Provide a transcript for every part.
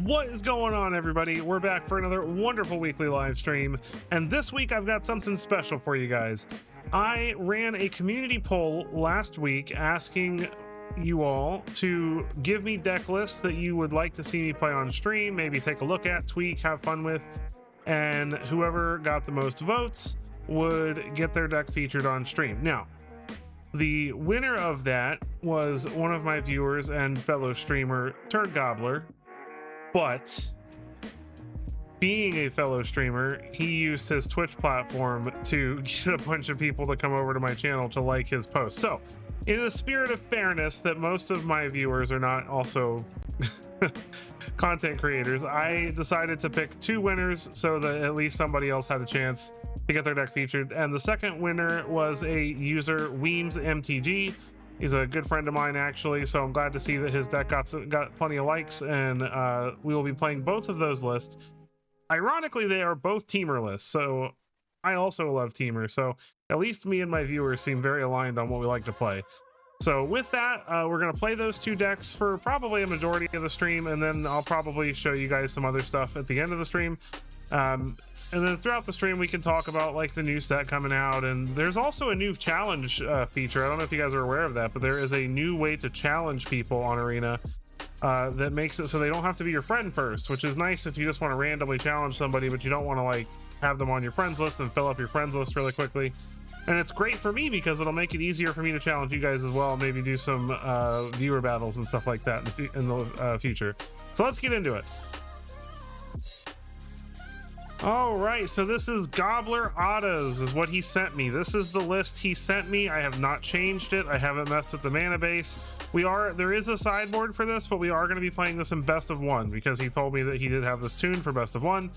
What is going on, everybody? We're back for another wonderful weekly live stream, and this week I've got something special for you guys. I ran a community poll last week asking you all to give me deck lists that you would like to see me play on stream, maybe take a look at, tweak, have fun with, and whoever got the most votes would get their deck featured on stream. Now, the winner of that was one of my viewers and fellow streamer, Turd Gobbler. But being a fellow streamer, he used his Twitch platform to get a bunch of people to come over to my channel to like his post. So, in the spirit of fairness, that most of my viewers are not also content creators, I decided to pick two winners so that at least somebody else had a chance to get their deck featured. And the second winner was a user, Weems MTG. He's a good friend of mine, actually, so I'm glad to see that his deck got plenty of likes, and we will be playing both of those lists. Ironically, they are both teamer lists, so I also love teamer, so at least me and my viewers seem very aligned on what we like to play. So with that, we're going to play those two decks for probably a majority of the stream, and then I'll probably show you guys some other stuff at the end of the stream. And then throughout the stream, we can talk about like the new set coming out, and there's also a new challenge feature. I don't know if you guys are aware of that, but there is a new way to challenge people on Arena that makes it so they don't have to be your friend first, which is nice if you just want to randomly challenge somebody, but you don't want to like have them on your friends list and fill up your friends list really quickly. And it's great for me because it'll make it easier for me to challenge you guys as well, maybe do some viewer battles and stuff like that in the future. So let's get into it. All right, so this is Gobbler Otters is what he sent me. This is the list he sent me. I have not changed it. I haven't messed with the mana base. There is a sideboard for this, but we are going to be playing this in best of one because he told me that he did have this tune for best of one.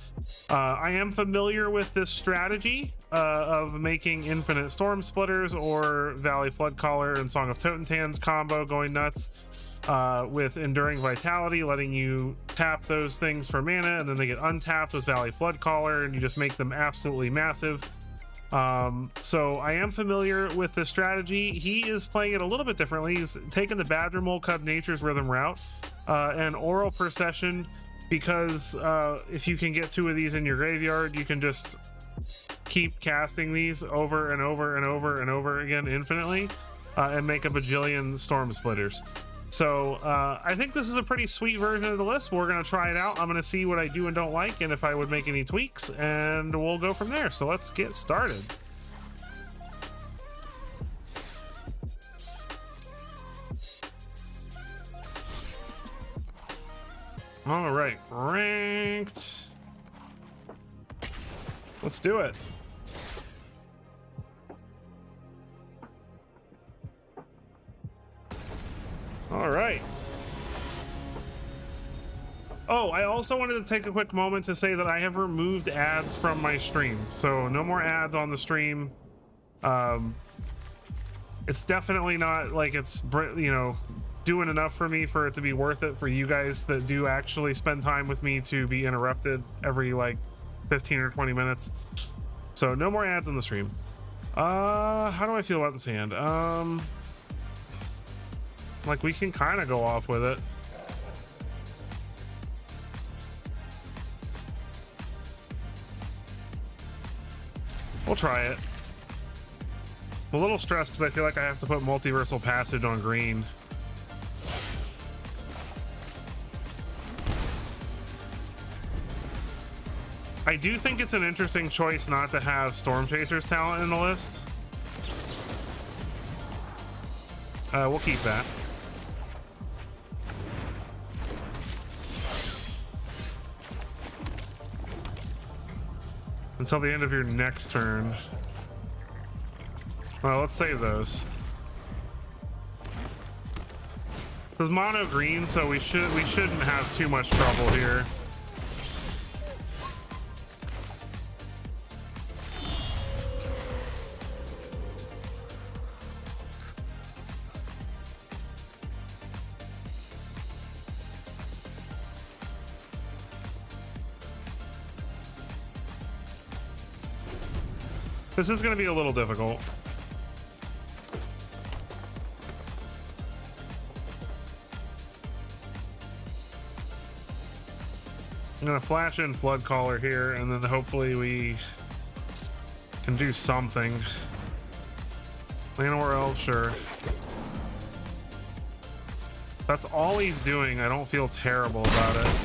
I am familiar with this strategy of making infinite storm splitters or Valley Floodcaller and Song of Totentan's combo going nuts. With Enduring Vitality, letting you tap those things for mana, and then they get untapped with Valley Floodcaller, and you just make them absolutely massive. So I am familiar with this strategy. He is playing it a little bit differently. He's taken the Badgermole Cub Nature's Rhythm route and Oral Procession, because if you can get two of these in your graveyard, you can just keep casting these over and over and over and over again infinitely and make a bajillion Storm Splitters. So I think this is a pretty sweet version of the list. We're going to try it out. I'm going to see what I do and don't like and if I would make any tweaks, and we'll go from there. So let's get started. All right, ranked. Let's do it. All right. Oh, I also wanted to take a quick moment to say that I have removed ads from my stream, so no more ads on the stream. It's definitely not like it's, you know, doing enough for me for it to be worth it for you guys that do actually spend time with me to be interrupted every like 15 or 20 minutes. So no more ads on the stream. How do I feel about this hand? Like, we can kind of go off with it. We'll try it. I'm a little stressed because I feel like I have to put Multiversal Passage on green. I do think it's an interesting choice not to have Storm Chaser's talent in the list. We'll keep that. Until the end of your next turn. Well, let's save those. It's mono green, so we shouldn't have too much trouble here. This is going to be a little difficult. I'm gonna flash in Flood Caller here, and then hopefully we can do something. Llanowar Elves, sure. That's all he's doing. I don't feel terrible about it.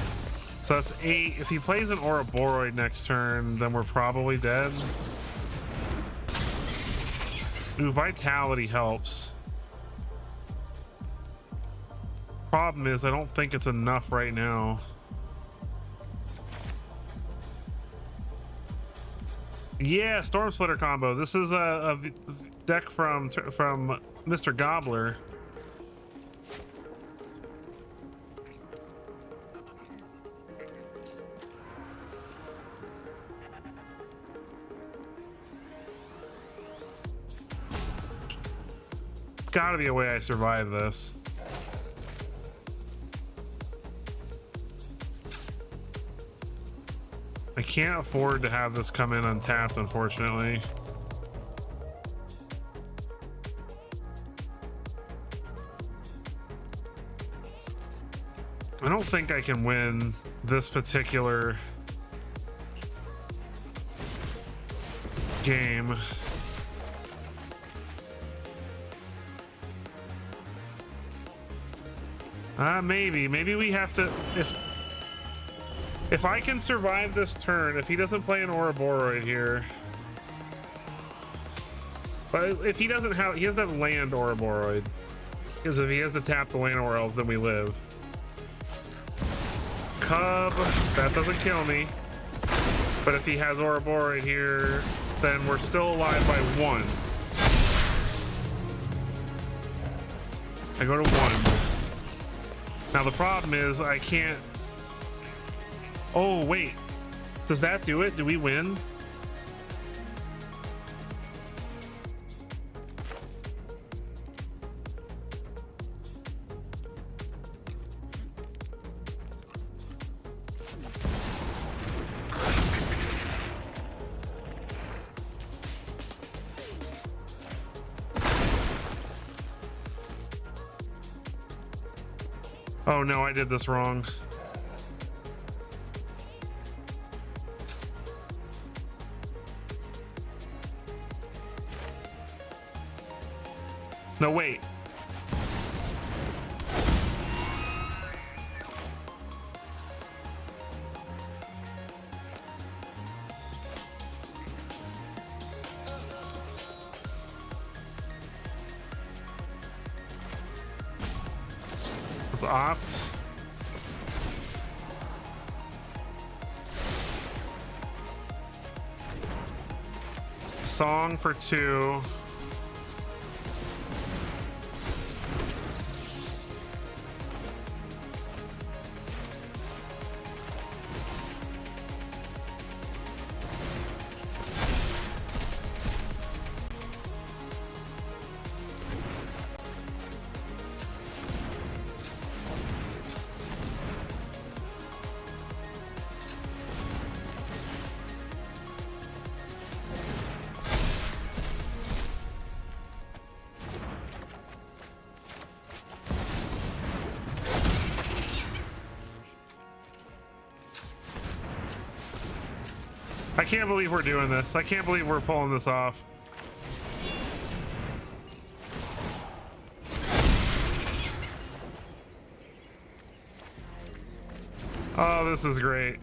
So that's 8. If he plays an Ouroboros next turn, then we're probably dead. Ooh, Vitality helps. Problem is, I don't think it's enough right now. Yeah, Storm Splitter combo. This is a deck from Mr. Gobbler. Gotta be a way I survive this. I can't afford to have this come in untapped, unfortunately. I don't think I can win this particular game. Maybe we have to, if I can survive this turn, if he doesn't play an Ouroboros here, but if he doesn't have, he doesn't land Ouroboros, because if he has to tap the Llanowar Elves, then we live. Cub, that doesn't kill me, but if he has Ouroboros here, then we're still alive by 1. I go to 1. Now the problem is I can't. Oh wait, does that do it? Do we win? Oh no, I did this wrong. No, wait. Let's opt. Song for 2. I can't believe we're doing this. I can't believe we're pulling this off. Oh, this is great.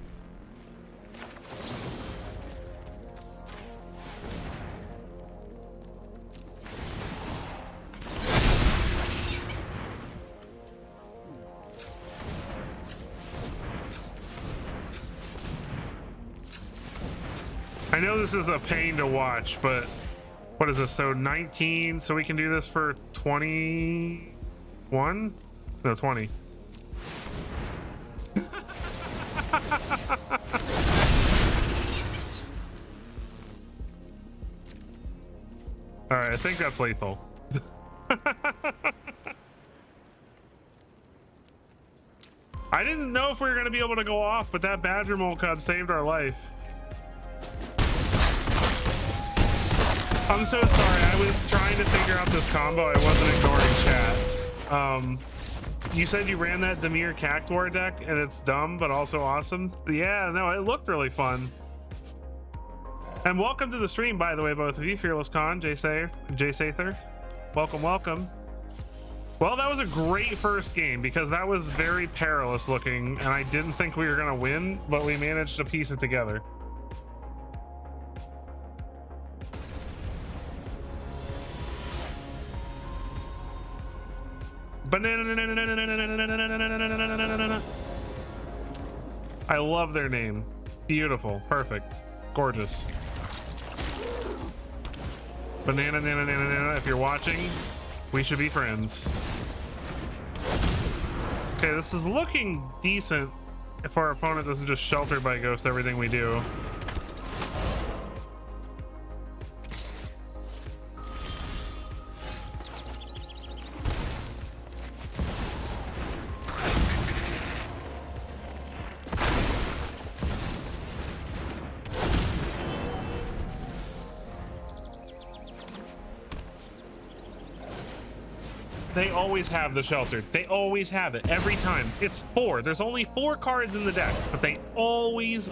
I know this is a pain to watch, but what is this? So 19, so we can do this for 21? No, 20. All right, I think that's lethal. I didn't know if we were going to be able to go off, but that Badger Mole Cub saved our life. I'm so sorry. I was trying to figure out this combo. I wasn't ignoring chat. You said you ran that Temur Cactuar deck and it's dumb but also awesome. Yeah, no, it looked really fun. And welcome to the stream, by the way, both of you. Fearless Khan, Jay Sather. Welcome, welcome. Well, that was a great first game because that was very perilous looking and I didn't think we were gonna win, but we managed to piece it together. Banana. I love their name. Beautiful, perfect, gorgeous. Banana. If you're watching, we should be friends. Okay, this is looking decent if our opponent doesn't just shelter by ghost everything we do. They always have the shelter. They always have it every time. It's 4. There's only 4 cards in the deck, but they always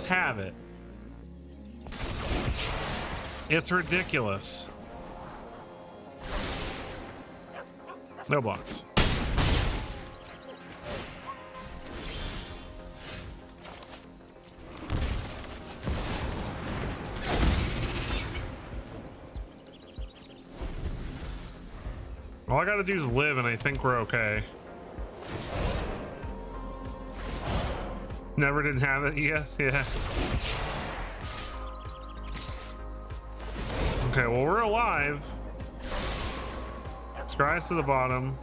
have it. It's ridiculous. No blocks. All I gotta do is live and I think we're okay. Never didn't have it, yes, yeah. Okay, well, we're alive. Scries to the bottom.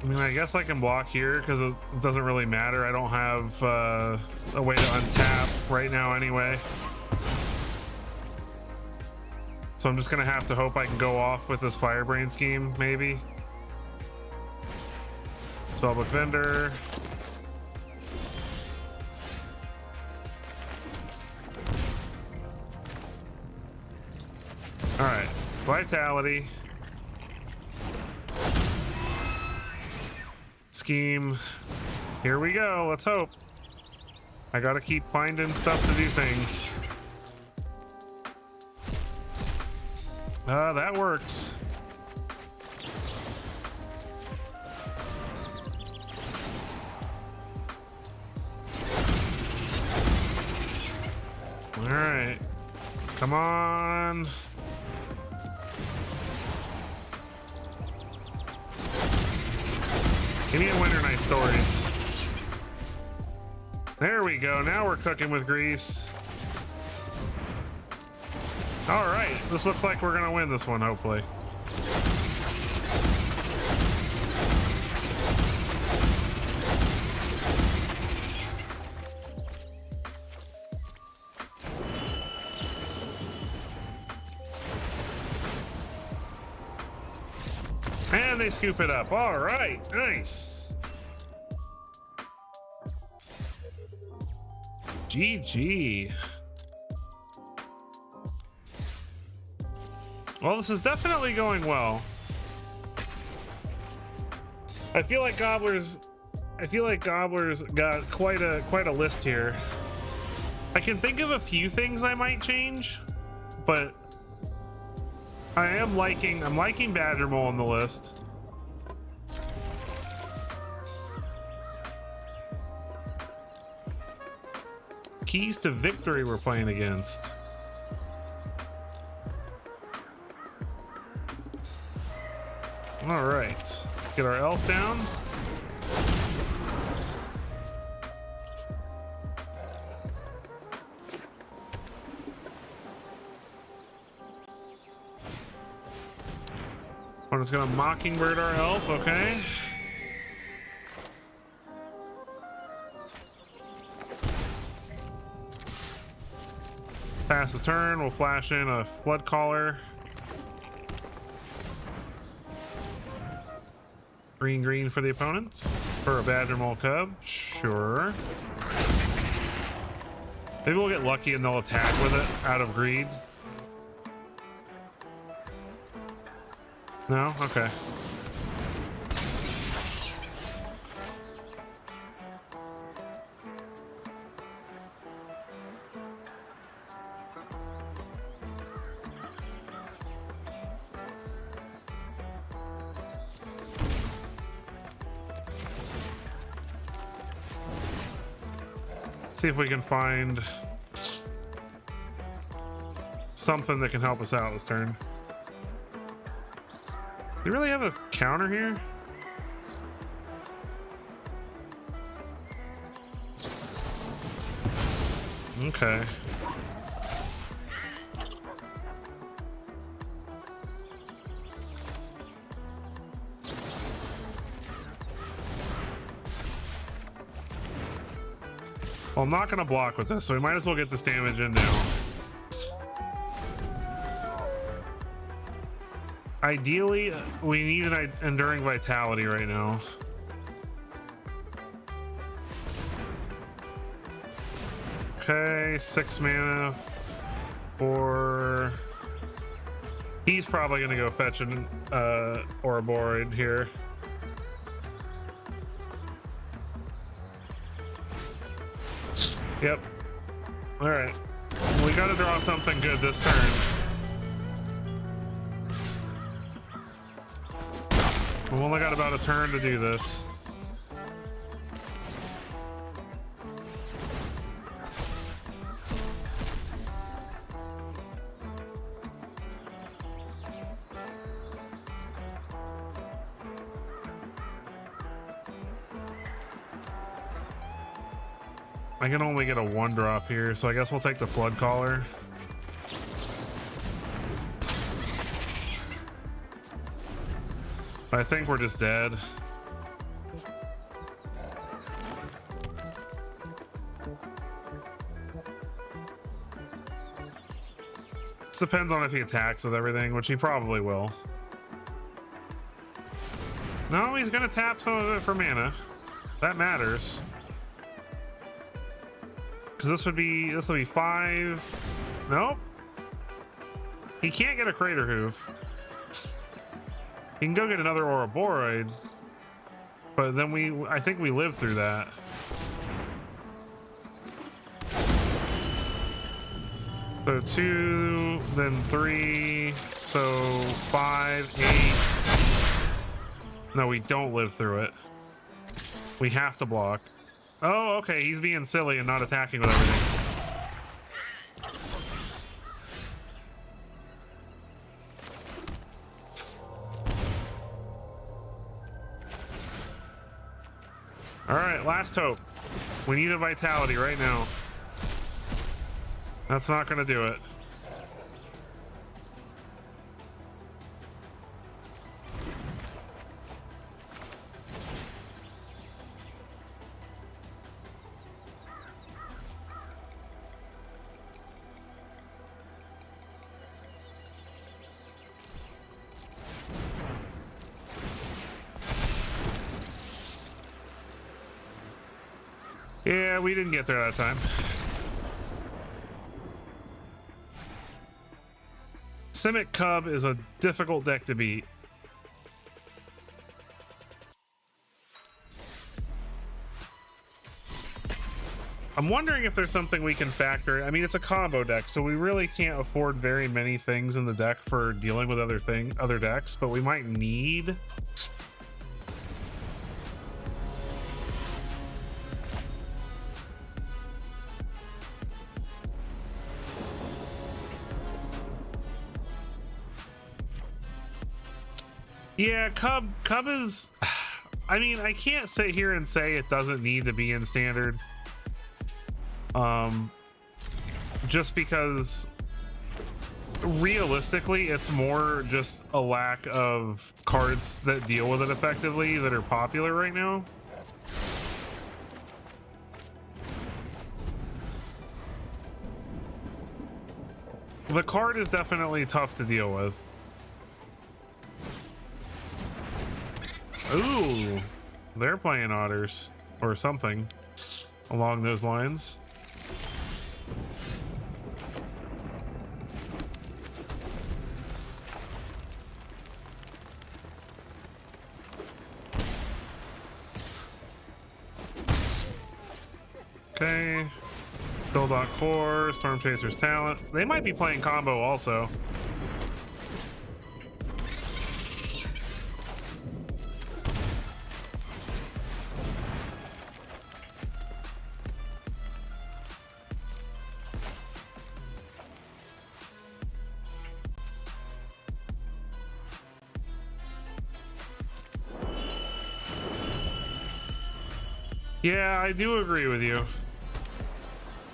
I mean, I guess I can block here because it doesn't really matter. I don't have a way to untap right now anyway. So I'm just gonna have to hope I can go off with this Firebrain scheme, maybe. Spellbook Vendor. All right, Vitality. Scheme. Here we go, let's hope. I gotta keep finding stuff to do things. That works. All right, come on. Give me a Winter Night Stories. There we go, now we're cooking with grease. All right, this looks like we're gonna win this one, hopefully. And they scoop it up. All right, nice. GG. Well, this is definitely going well. I feel like Gobblers got quite a list here. I can think of a few things I might change, but I'm liking Badger Mole on the list. Keys to Victory we're playing against. All right, get our elf down. I'm just gonna Mockingbird our elf, okay? Pass the turn, we'll flash in a Flood Caller. Green for the opponent. For a Badger Mole Cub, sure. Maybe we'll get lucky and they'll attack with it out of greed. No? Okay. See if we can find something that can help us out this turn. Do you really have a counter here? Okay. Well, I'm not going to block with this, so we might as well get this damage in now. Ideally, we need an Enduring Vitality right now. Okay, 6 mana for... He's probably going to go fetch an Ouroboros here. Yep. All right. We got to draw something good this turn. We've only got about a turn to do this. I can only get a 1-drop here, so I guess we'll take the Flood Caller. I think we're just dead. This depends on if he attacks with everything, which he probably will. No, he's gonna tap some of it for mana. That matters. Because this will be 5. Nope. He can't get a Crater Hoof. He can go get another Ouroboros, but then I think we live through that. So 2, then 3, so 5, 8. No, we don't live through it. We have to block. Oh, okay, he's being silly and not attacking with everything. All right, last hope. We need a Vitality right now. That's not going to do it. Yeah, we didn't get there that time. Simic Cub is a difficult deck to beat. I'm wondering if there's something we can factor. I mean, it's a combo deck, so we really can't afford very many things in the deck for dealing with other decks, but we might need... Yeah, Cub is... I mean, I can't sit here and say it doesn't need to be in Standard. Just because realistically, it's more just a lack of cards that deal with it effectively that are popular right now. The card is definitely tough to deal with. Ooh, they're playing otters or something along those lines. Okay. Build-Out Core, Storm Chaser's Talent. They might be playing combo also. Yeah, I do agree with you.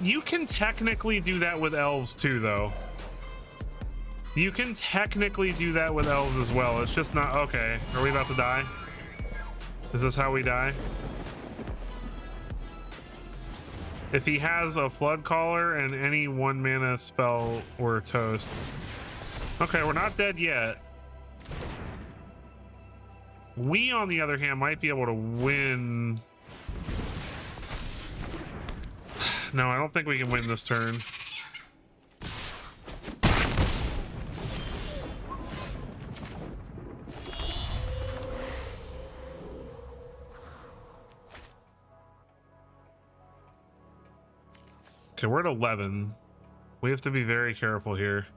You can technically do that with elves too, though. You can technically do that with elves as well. It's just not... Okay, are we about to die? Is this how we die? If he has a Flood Caller and any 1 mana spell, we're toast. Okay, we're not dead yet. We, on the other hand, might be able to win... No, I don't think we can win this turn. Okay, we're at 11. We have to be very careful here.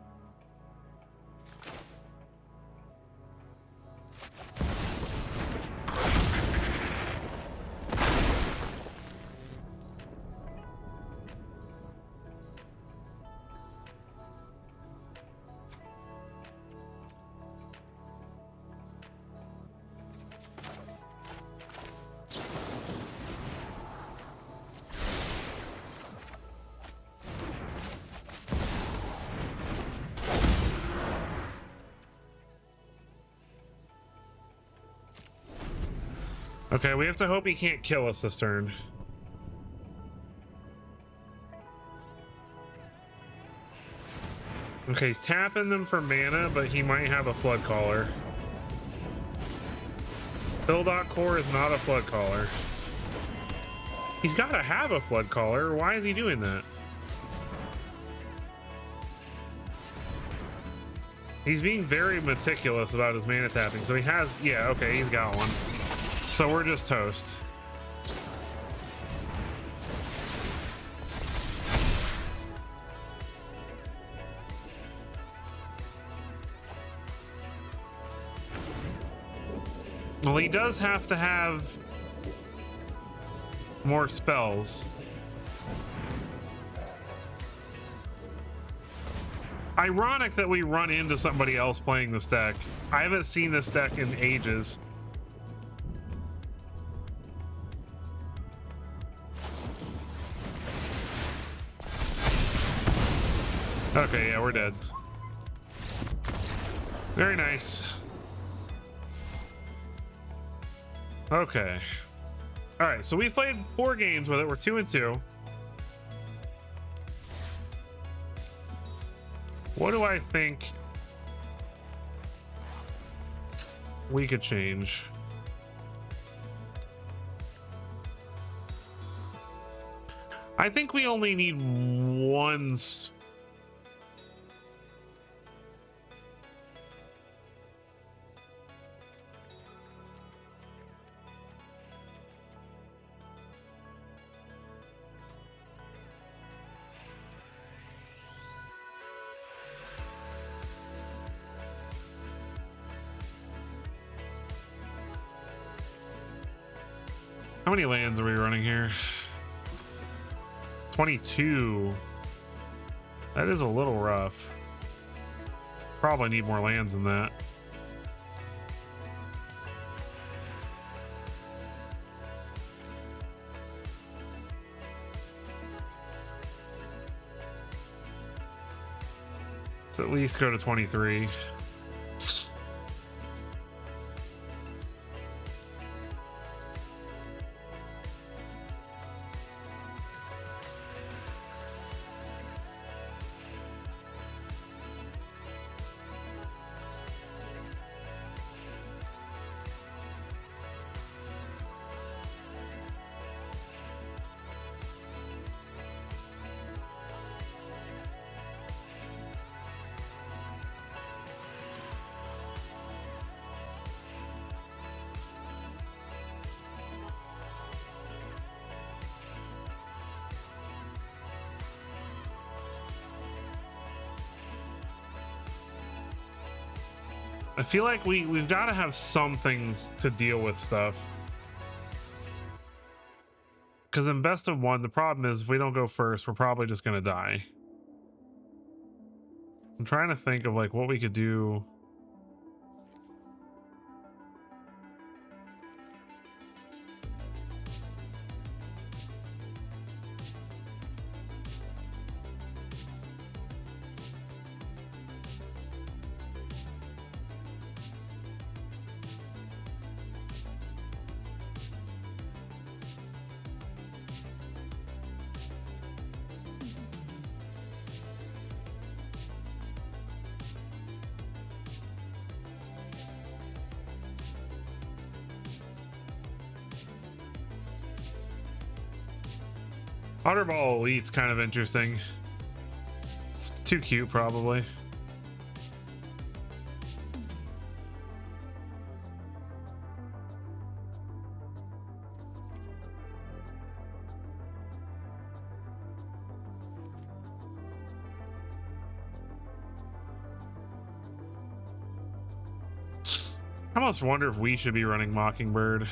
Okay, we have to hope he can't kill us this turn. Okay, he's tapping them for mana, but he might have a Flood Caller. Build-Out Core is not a Flood Caller. He's got to have a Flood Caller. Why is he doing that? He's being very meticulous about his mana tapping. So he has... Yeah, okay, he's got one. So we're just toast. Well, he does have to have more spells. Ironic that we run into somebody else playing this deck. I haven't seen this deck in ages. Okay, yeah, we're dead. Very nice. Okay. All right, so we played 4 games with it. We're 2-2. What do I think we could change? I think we only need one. How many lands are we running here? 22. That is a little rough. Probably need more lands than that. Let's at least go to 23. I feel like we've got to have something to deal with stuff. Because in best of one, the problem is if we don't go first, we're probably just going to die. I'm trying to think of like what we could do. Otterball Elite's kind of interesting. It's too cute, probably. I almost wonder if we should be running Mockingbird.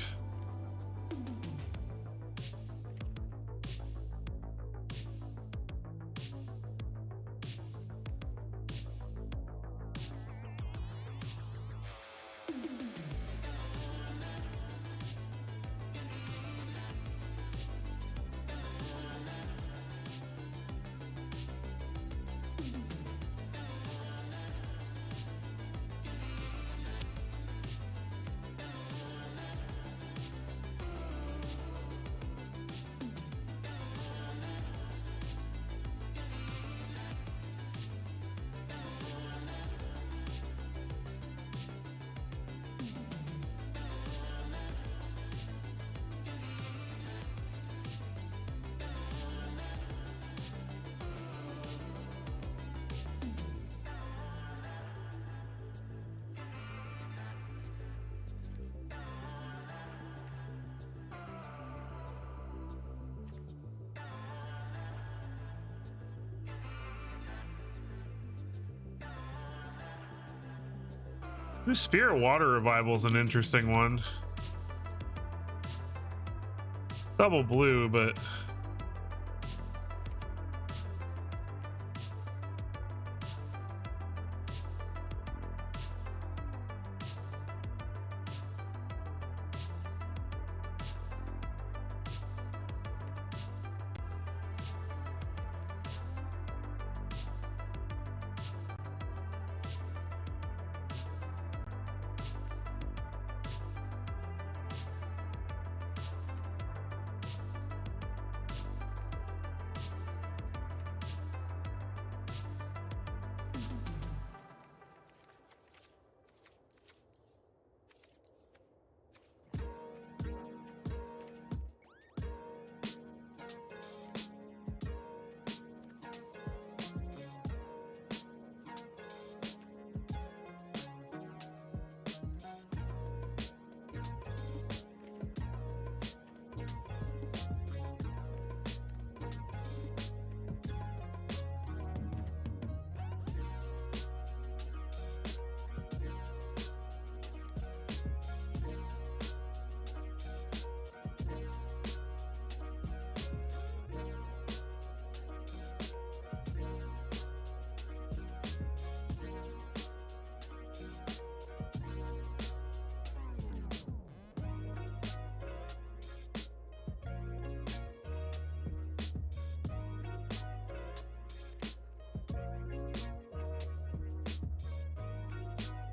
Ooh, Spirit Water Revival is an interesting one. Double blue, but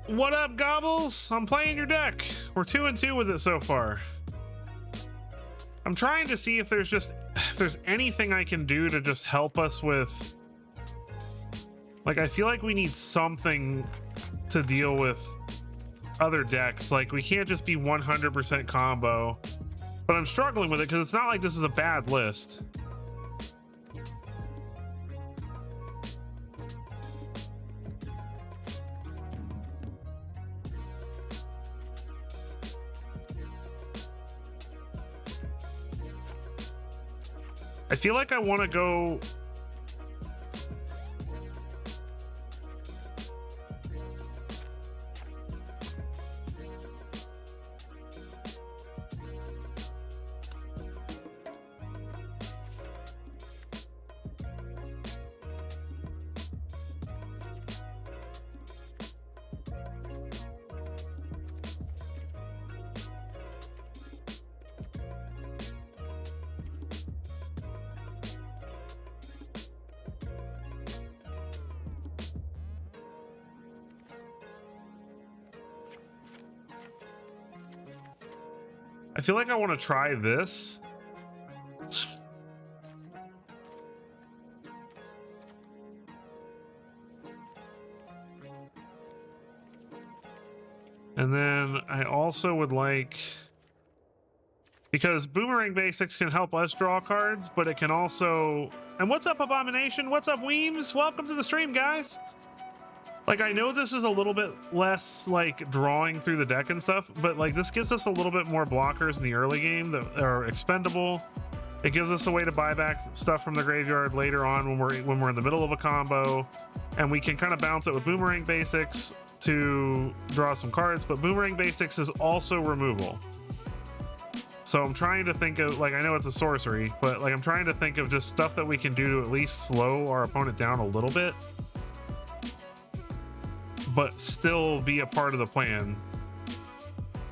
what up, Gobbles? I'm playing your deck. We're 2-2 with it so far. I'm trying to see if there's anything I can do to just help us with, like, I feel like we need something to deal with other decks. Like, we can't just be 100% combo, but I'm struggling with it because it's not like this is a bad list. I feel like I want to go. I feel like I want to try this. And then I also would like, because Boomerang Basics can help us draw cards, but it can also, and what's up, Abomination? What's up, Weems? Welcome to the stream, guys. Like, I know this is a little bit less like drawing through the deck and stuff, but like this gives us a little bit more blockers in the early game that are expendable. It gives us a way to buy back stuff from the graveyard later on when we're in the middle of a combo, and we can kind of bounce it with Boomerang Basics to draw some cards. But Boomerang Basics is also removal. So I'm trying to think of, like, I know it's a sorcery, but like I'm trying to think of just stuff that we can do to at least slow our opponent down a little bit, but still be a part of the plan.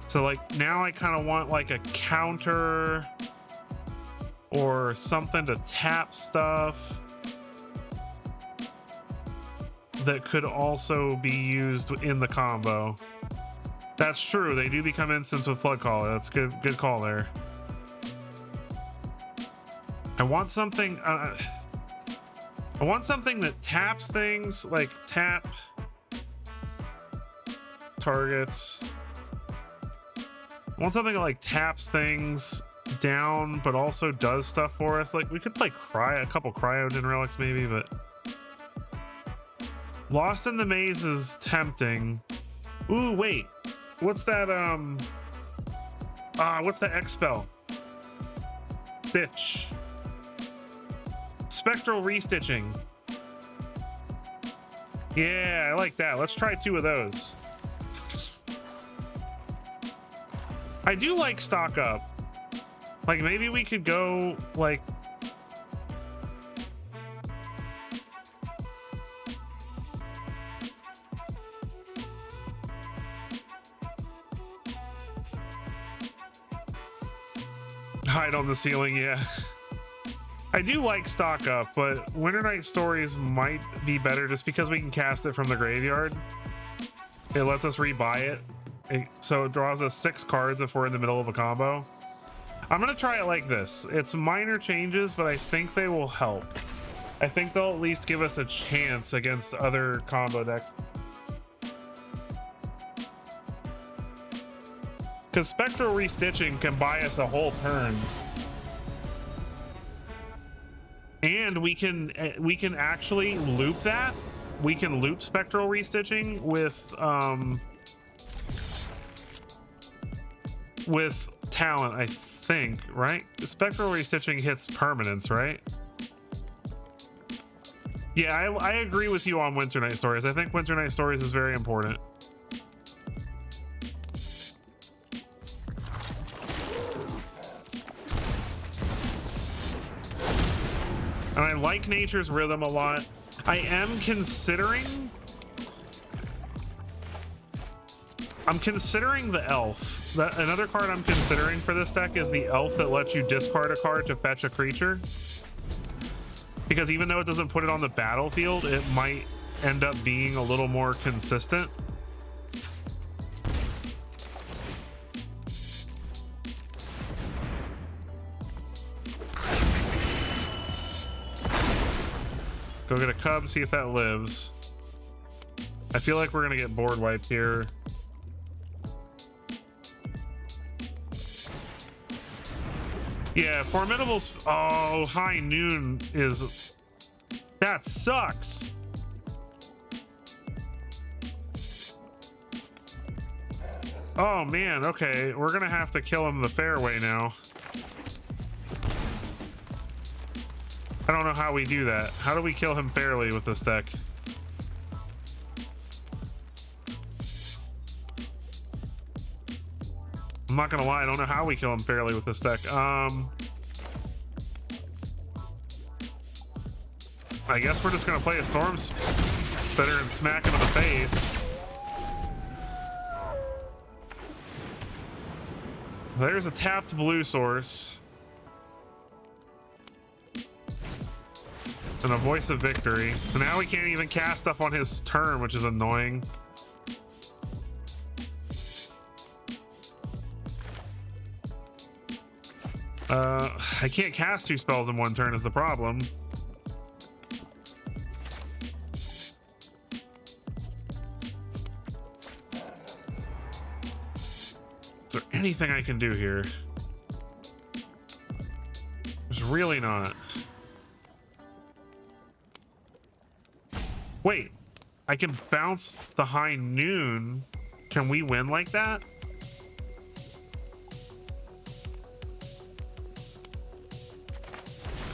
So like now I kind of want like a counter or something to tap stuff that could also be used in the combo. That's true, they do become instants with Flood Caller. That's good call there. I want something that taps things, like tap targets. I want something that like taps things down but also does stuff for us. Like we could play a couple Cryogen Relics maybe, but Lost in the Maze is tempting. Ooh, wait, what's that what's the X spell? Stitch. Spectral Restitching. Yeah, I like that. Let's try 2 of those. I do like stock up. Like maybe we could go like, hide on the ceiling. Yeah, I do like stock up, but Winter Night Stories might be better just because we can cast it from the graveyard. It lets us rebuy it. So it draws us 6 cards if we're in the middle of a combo. I'm gonna try it like this. It's minor changes, but I think they will help. I think they'll at least give us a chance against other combo decks. Because Spectral Restitching can buy us a whole turn. And we can actually loop that. We can loop Spectral Restitching with talent, I think, right? Spectral Restitching hits permanence, right? Yeah, I agree with you on Winter Night Stories. I think Winter Night Stories is very important. And I like Nature's Rhythm a lot. I am considering... I'm considering the Elf. Another card I'm considering for this deck is the Elf that lets you discard a card to fetch a creature. Because even though it doesn't put it on the battlefield, it might end up being a little more consistent. Go get a Cub, see if that lives. I feel like we're gonna get board wiped here. Yeah, Formidable's... Oh, High Noon is... That sucks. Oh, man. Okay, we're gonna have to kill him the fair way now. I don't know how we do that. How do we kill him fairly with this deck? I'm not gonna lie, I don't know how we kill him fairly with this deck. I guess we're just gonna play a Storm Spitter and smack him in the face. There's a tapped blue source. And a Voice of Victory. So now we can't even cast stuff on his turn, which is annoying. I can't cast 2 spells in one turn is the problem. Is there anything I can do here? There's really not. Wait, I can bounce the high noon. Can we win like that?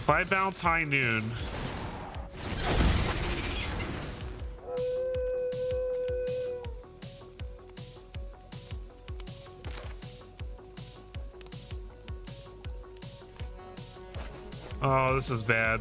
If I bounce high noon. Oh, this is bad.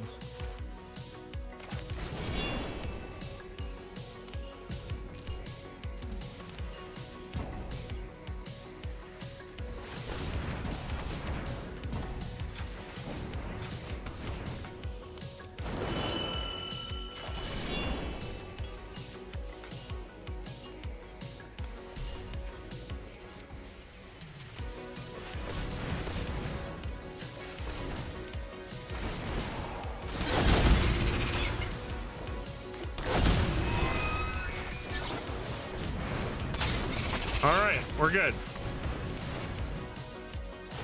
All right, we're good.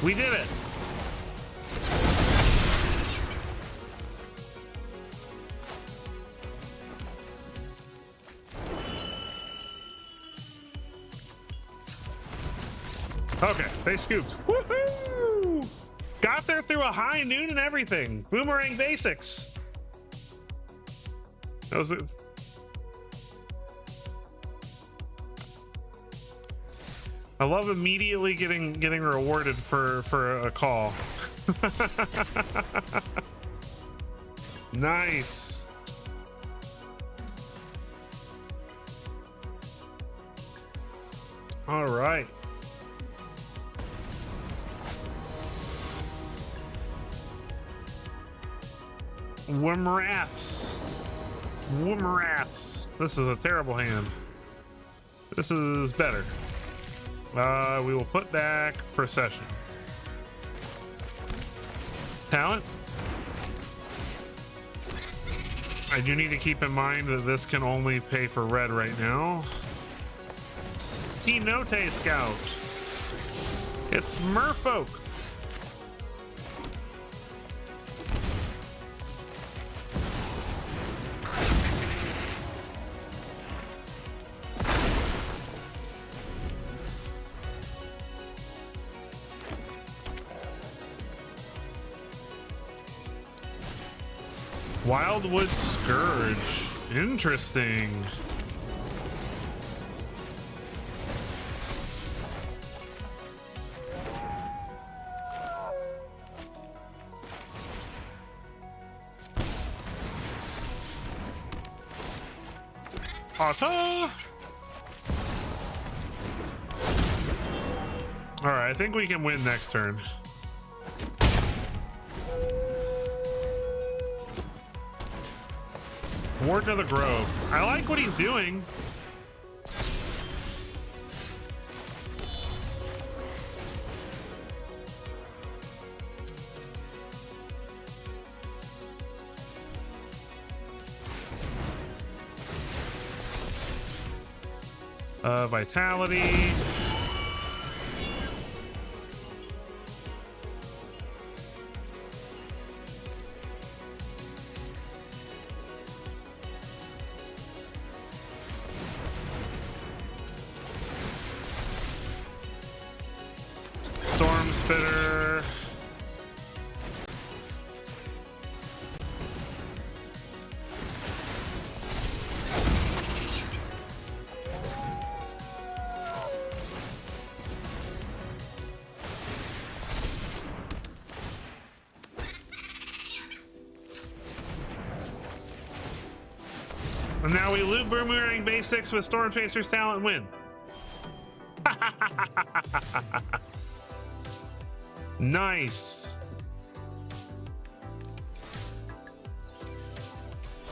We did it. Okay, they scooped. Woohoo! Got there through a high noon and everything. Boomerang basics. That was it. I love immediately getting rewarded for a call. Nice. All right. Wimraths. Wimraths. This is a terrible hand. This is better. We will put back Procession. Talent. I do need to keep in mind that this can only pay for red right now. Cenote Scout. It's Merfolk. Wildwood Scourge. Interesting. Otter. All right, I think we can win next turn. Warden of the Grove. I like what he's doing. Vitality. Storm Spitter. And now we loot Boomerang Basics with Storm Chaser's Talent and win. Nice.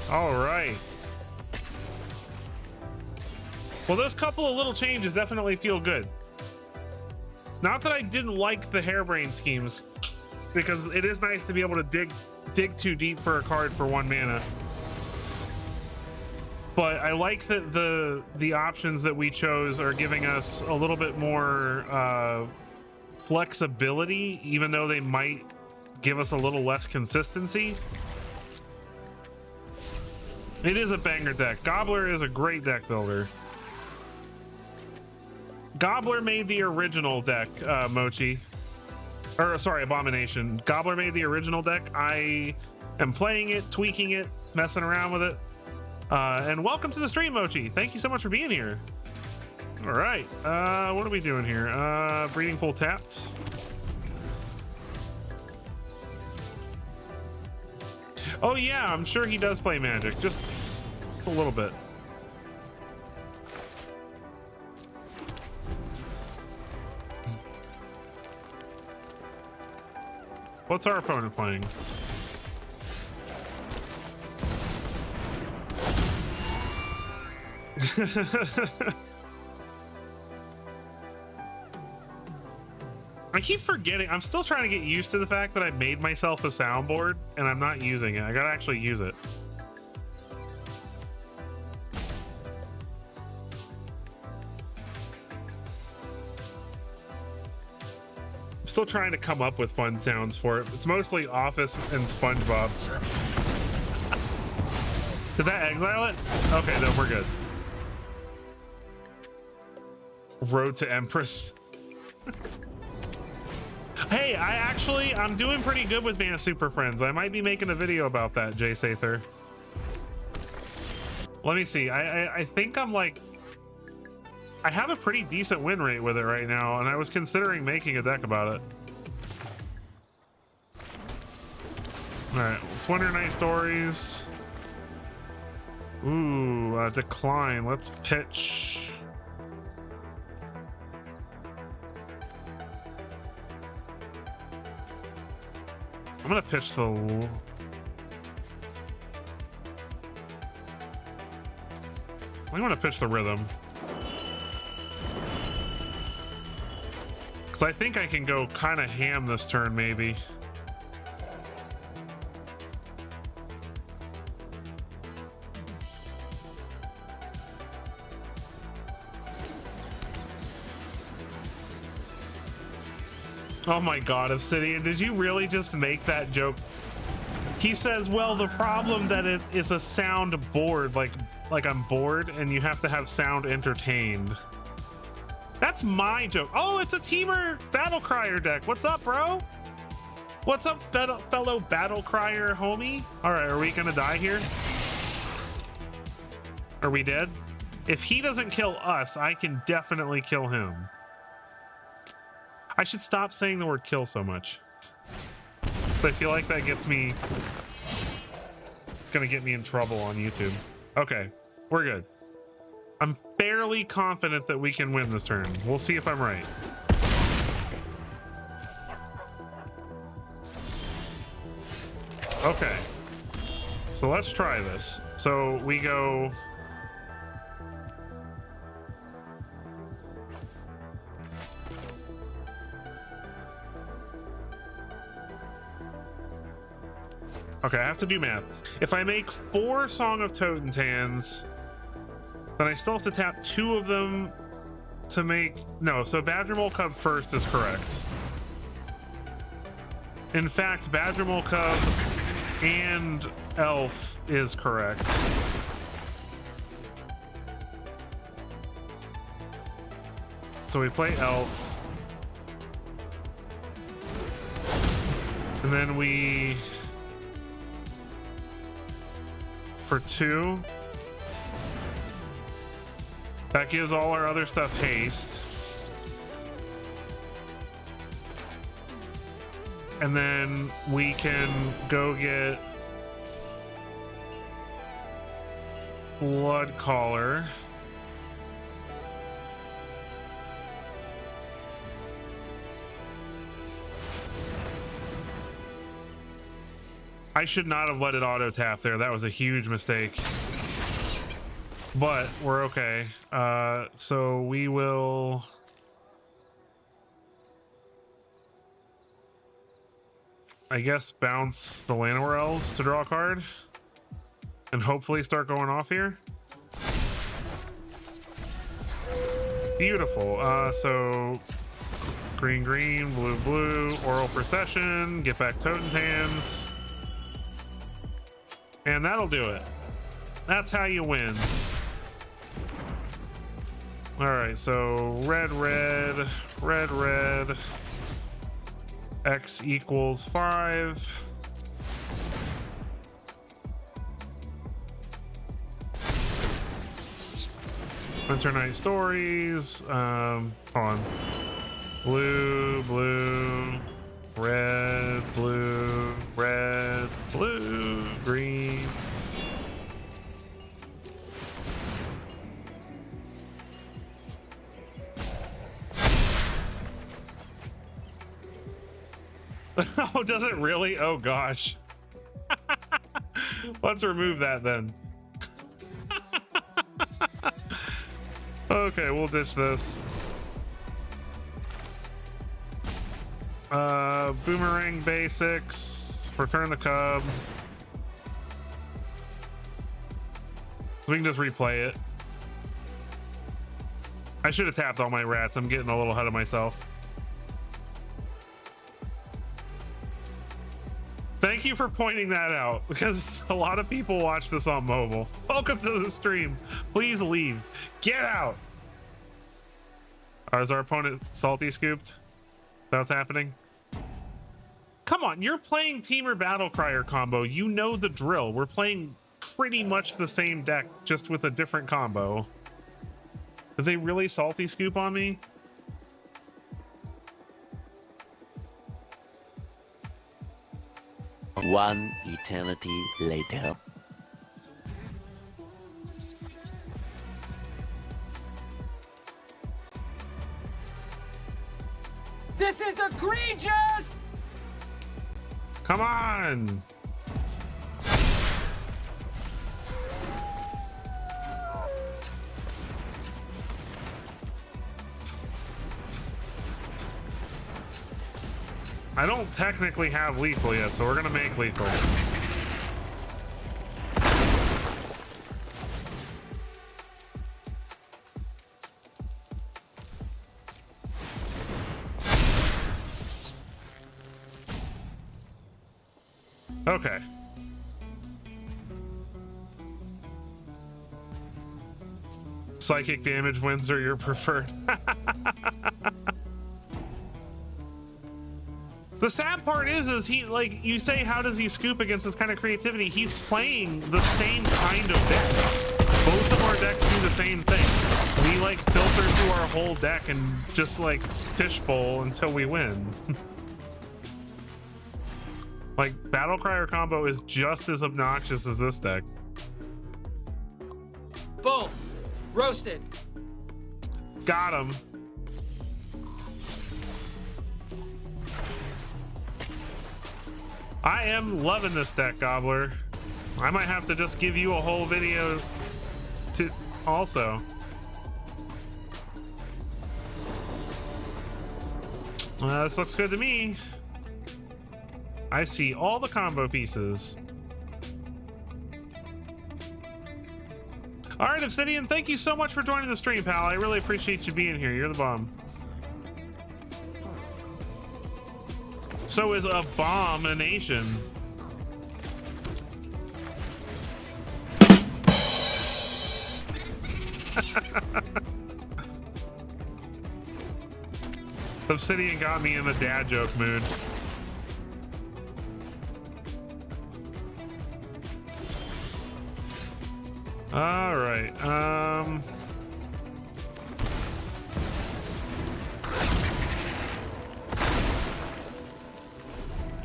All right. Well, those couple of little changes definitely feel good. Not that I didn't like the harebrained schemes. because it is nice to be able to dig too deep for a card for 1 mana. But I like that the options that we chose are giving us a little bit more flexibility, even though they might give us a little less consistency. It is a banger deck. Gobbler is a great deck builder. Gobbler made the original deck, Mochi. Or, sorry, Abomination. Gobbler made the original deck. I am playing it, tweaking it, messing around with it. And welcome to the stream, Mochi. Thank you so much for being here. All right. What are we doing here? Breeding Pool tapped. Oh, yeah, I'm sure he does play Magic. Just a little bit. What's our opponent playing? I keep forgetting. I'm still trying to get used to the fact that I made myself a soundboard and I'm not using it. I gotta actually use it. I'm still trying to come up with fun sounds for it. It's mostly Office and SpongeBob. Did that exile it? Okay, then we're good. Road to Empress. Hey, I'm doing pretty good with Mana Super Friends. I might be making a video about that, Jay Sather. Let me see. I think I'm like, I have a pretty decent win rate with it right now, and I was considering making a deck about it. All right, let's Winter Night Stories. Ooh, decline. Let's pitch. I'm gonna pitch the... I'm gonna pitch the Rhythm. Because I think I can go kind of ham this turn, maybe. Oh my god, Obsidian, did you really just make that joke? He says, well, the problem that it is a sound board, like I'm bored and you have to have sound entertained. That's my joke. Oh, it's a Temur Battle Crier deck. What's up, bro? What's up, fellow Battle Crier homie? All right, are we gonna die here? Are we dead? If he doesn't kill us, I can definitely kill him. I should stop saying the word kill so much. But I feel like that gets me... It's gonna get me in trouble on YouTube. Okay, we're good. I'm fairly confident that we can win this turn. We'll see if I'm right. Okay. So let's try this. So we go... Okay, I have to do math. If I make 4 Song of Totentans, then I still have to tap 2 of them to make... No, so Badger Mole Cub first is correct. In fact, Badger Mole Cub and Elf is correct. So we play Elf. And then we... For 2. That gives all our other stuff haste. And then we can go get Blood Caller. I should not have let it auto tap there. That was a huge mistake. But we're okay. So we will... I guess bounce the Llanowar Elves to draw a card and hopefully start going off here. Beautiful. So green, green, blue, blue, Oral Procession, get back Totentans. And that'll do it. That's how you win. All right, so red, red, red, red. X equals 5. Winter Night Stories. Hold on. Blue, blue, red, blue, red, blue, green. Oh, does it really? Oh gosh. Let's remove that then. Okay, we'll ditch this. Boomerang basics. Return the cub. We can just replay it. I should have tapped all my rats. I'm getting a little ahead of myself. Thank you for pointing that out, because a lot of people watch this on mobile. Welcome to the stream. Please leave. Get out. Is our opponent salty scooped? That's happening. Come on, you're playing Temur Battlecrier combo. You know the drill. We're playing pretty much the same deck, just with a different combo. Did they really salty scoop on me? One eternity later. This is egregious! Come on! I don't technically have lethal yet, so we're gonna make lethal. Okay. Psychic damage wins are your preferred. The sad part is he, like, you say, how does he scoop against this kind of creativity? He's playing the same kind of deck. Both of our decks do the same thing. We, like, filter through our whole deck and just, like, fishbowl until we win. Like, Battlecrier combo is just as obnoxious as this deck. Boom. Roasted. Got him. I am loving this deck, Gobbler. I might have to just give you a whole video to also. This looks good to me. I see all the combo pieces. All right, Obsidian, thank you so much for joining the stream, pal. I really appreciate you being here. You're the bomb. So is Abomination. Obsidian got me in the dad joke mood. All right.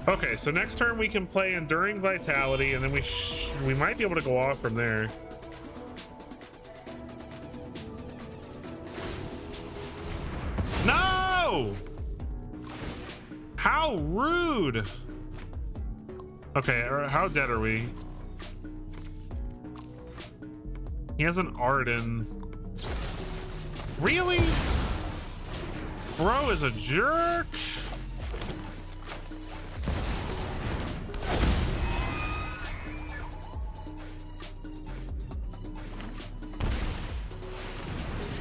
Okay, so next turn we can play Enduring Vitality, and then we might be able to go off from there. No! How rude! Okay, how dead are we? He has an Arden. Really? Bro is a jerk?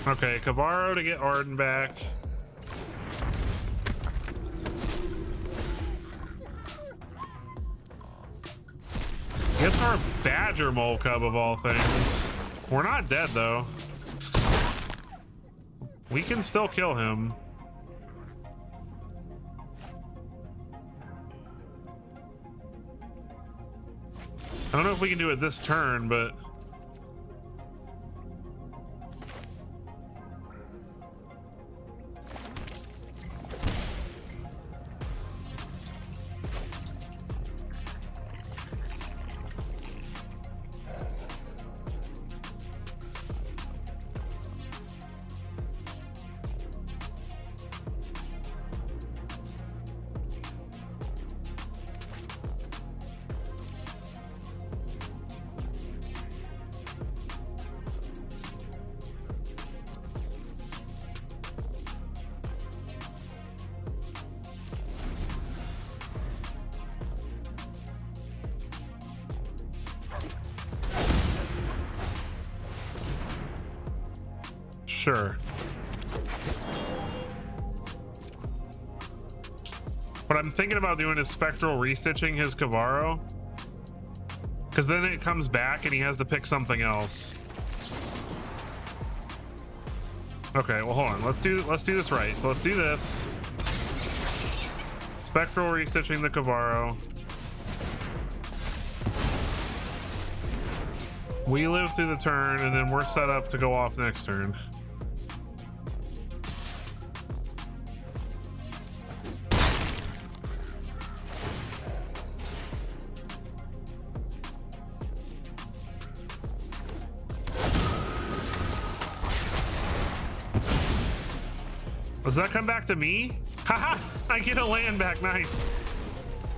Okay, Cavarro to get Arden back. Gets our Badger Mole Cub of all things. We're not dead though. We can still kill him. I don't know if we can do it this turn, but sure. What I'm thinking about doing is spectral restitching his Cavarro, because then it comes back and he has to pick something else. Okay, well hold on. Let's do this right. So let's do this. Spectral restitching the Cavarro. We live through the turn, and then we're set up to go off next turn. Does that come back to me? Haha! I get a land back. Nice.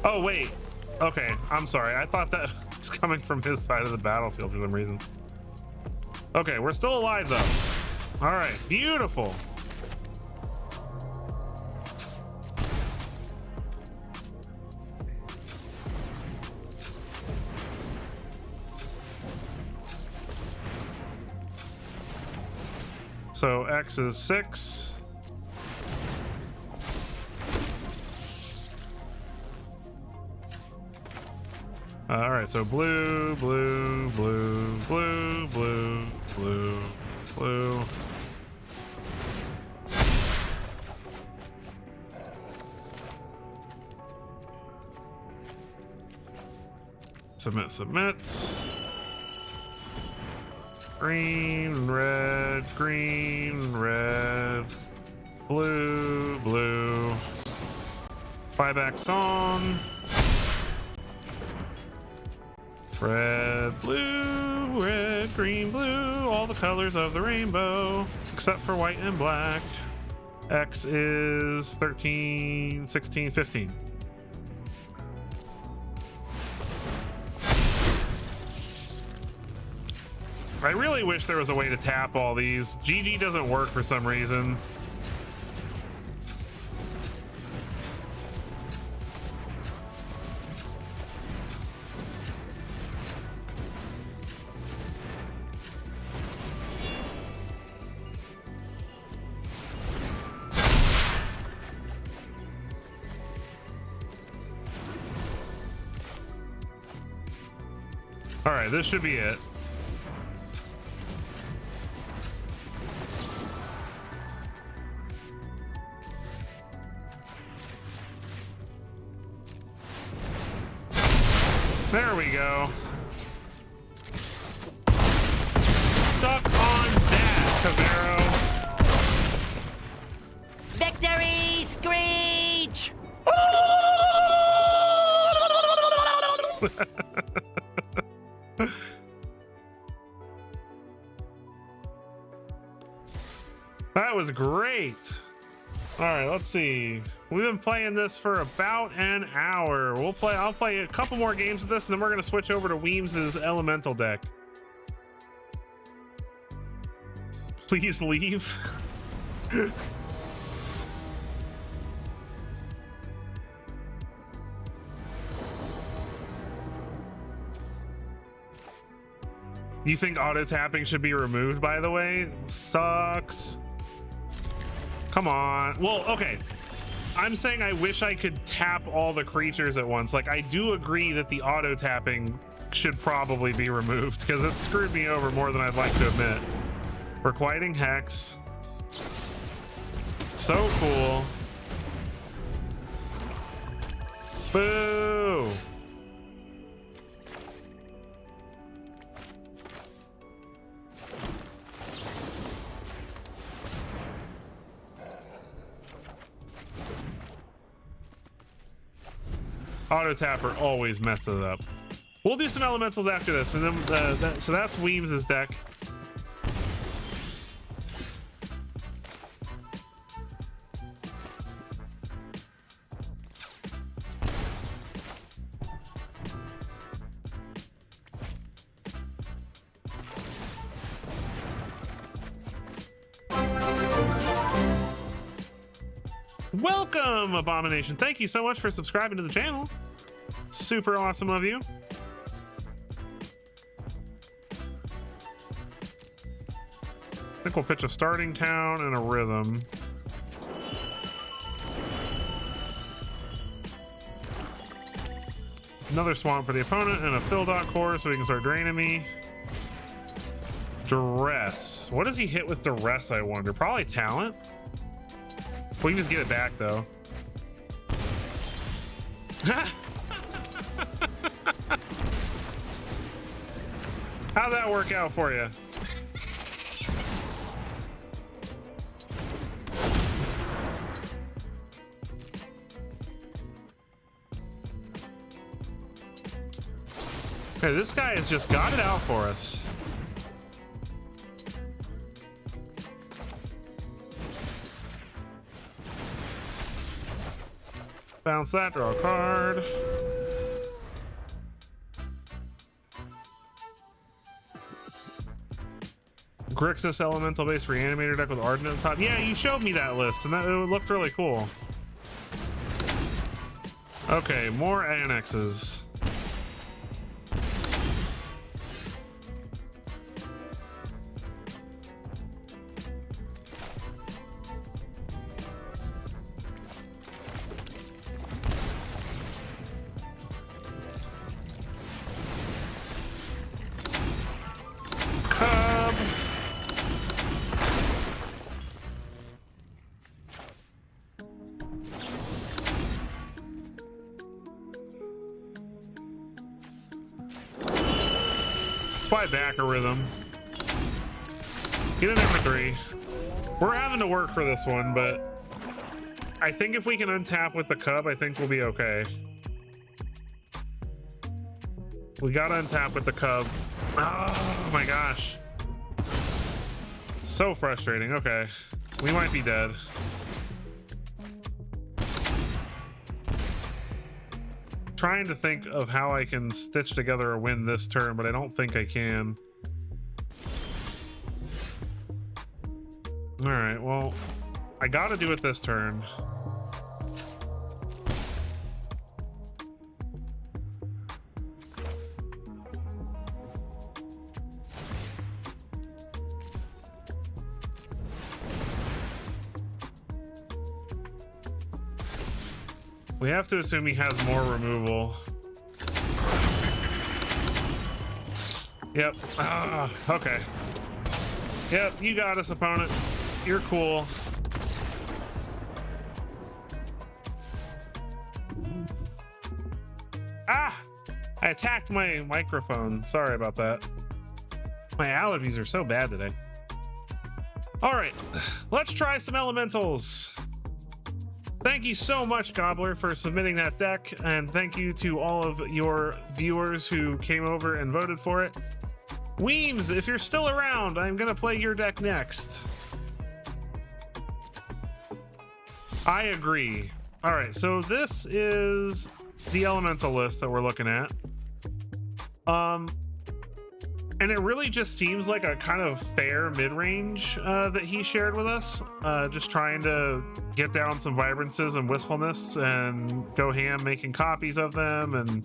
Oh wait. Okay, I'm sorry. I thought that was coming from his side of the battlefield for some reason. Okay, we're still alive though. All right, beautiful. So X is 6. All right, so blue, blue, blue, blue, blue, blue, blue. Submit, submit. Green, red, blue, blue. Buyback song. Red, blue, red, green, blue, all the colors of the rainbow, except for white and black. X is 13, 16, 15. I really wish there was a way to tap all these. GG doesn't work for some reason. All right, this should be it. There we go. Suck on that, Cavarro. Victory screech! That was great. All right, let's see. We've been playing this for about an hour. I'll play a couple more games of this, and then we're gonna switch over to Weems's elemental deck. Please leave. You think auto tapping should be removed, by the way? Sucks. Come on. Well, okay. I'm saying I wish I could tap all the creatures at once. Like, I do agree that the auto tapping should probably be removed because it screwed me over more than I'd like to admit. Requiting Hex. So cool. Boo! Auto tapper always messes it up. We'll do some elementals after this, and then so that's Weems' deck. Welcome, Abomination. Thank you so much for subscribing to the channel. Super awesome of you. I think we'll pitch a starting town and a rhythm. Another swamp for the opponent and a fill dot core so he can start draining me. Duress. What does he hit with duress, I wonder? Probably talent. We can just get it back though. How'd that work out for you? Okay, this guy has just got it out for us. Bounce that, draw a card. Grixis elemental based reanimator deck with Arden at the top. Yeah, you showed me that list and that it looked really cool. Okay, more annexes. Back a rhythm. Get in there for 3. We're having to work for this one, but I think if we can untap with the Cub, I think we'll be okay. We gotta untap with the Cub. Oh my gosh. So frustrating. Okay. We might be dead. Trying to think of how I can stitch together a win this turn, but I don't think I can. All right, well, I gotta do it this turn. We have to assume he has more removal. Yep. Okay. Yep, you got us, opponent. You're cool. Ah! I attacked my microphone. Sorry about that. My allergies are so bad today. All right, let's try some elementals. Thank you so much, Gobbler, for submitting that deck, and thank you to all of your viewers who came over and voted for it. Weems, if you're still around, I'm gonna play your deck next. I agree. All right, so this is the elemental list that we're looking at. And it really just seems like a kind of fair mid-range that he shared with us. Just trying to get down some vibrances and wistfulness and go ham making copies of them and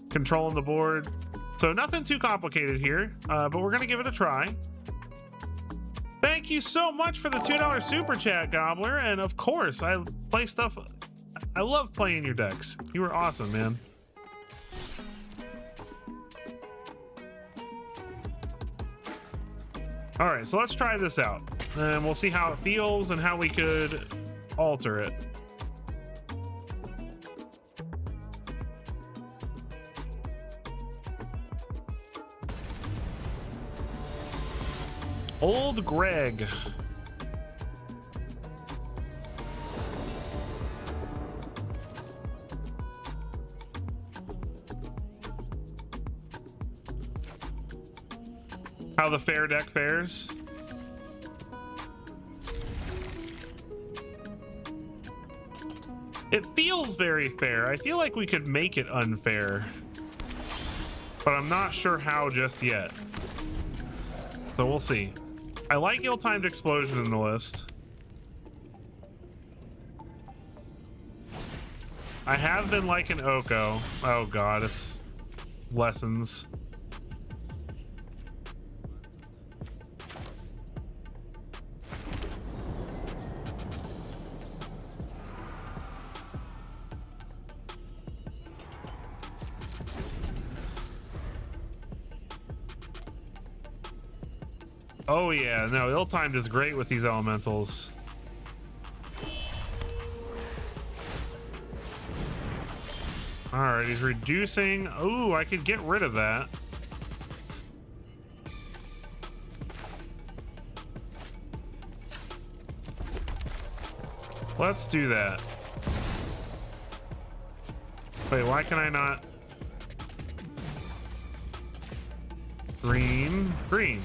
controlling the board. So nothing too complicated here, but we're gonna give it a try. Thank you so much for the $2 super chat, Gobbler. And of course, I play stuff. I love playing your decks. You were awesome, man. All right, so let's try this out, and we'll see how it feels and how we could alter it. Old Greg. How the fair deck fares. It feels very fair. I feel like we could make it unfair, but I'm not sure how just yet. So we'll see. I like ill-timed explosion in the list. I have been liking Oko. Oh god, it's lessons. Oh yeah, no, ill-timed is great with these elementals. All right, he's reducing. Ooh, I could get rid of that. Let's do that. Wait, why can I not? Green, green.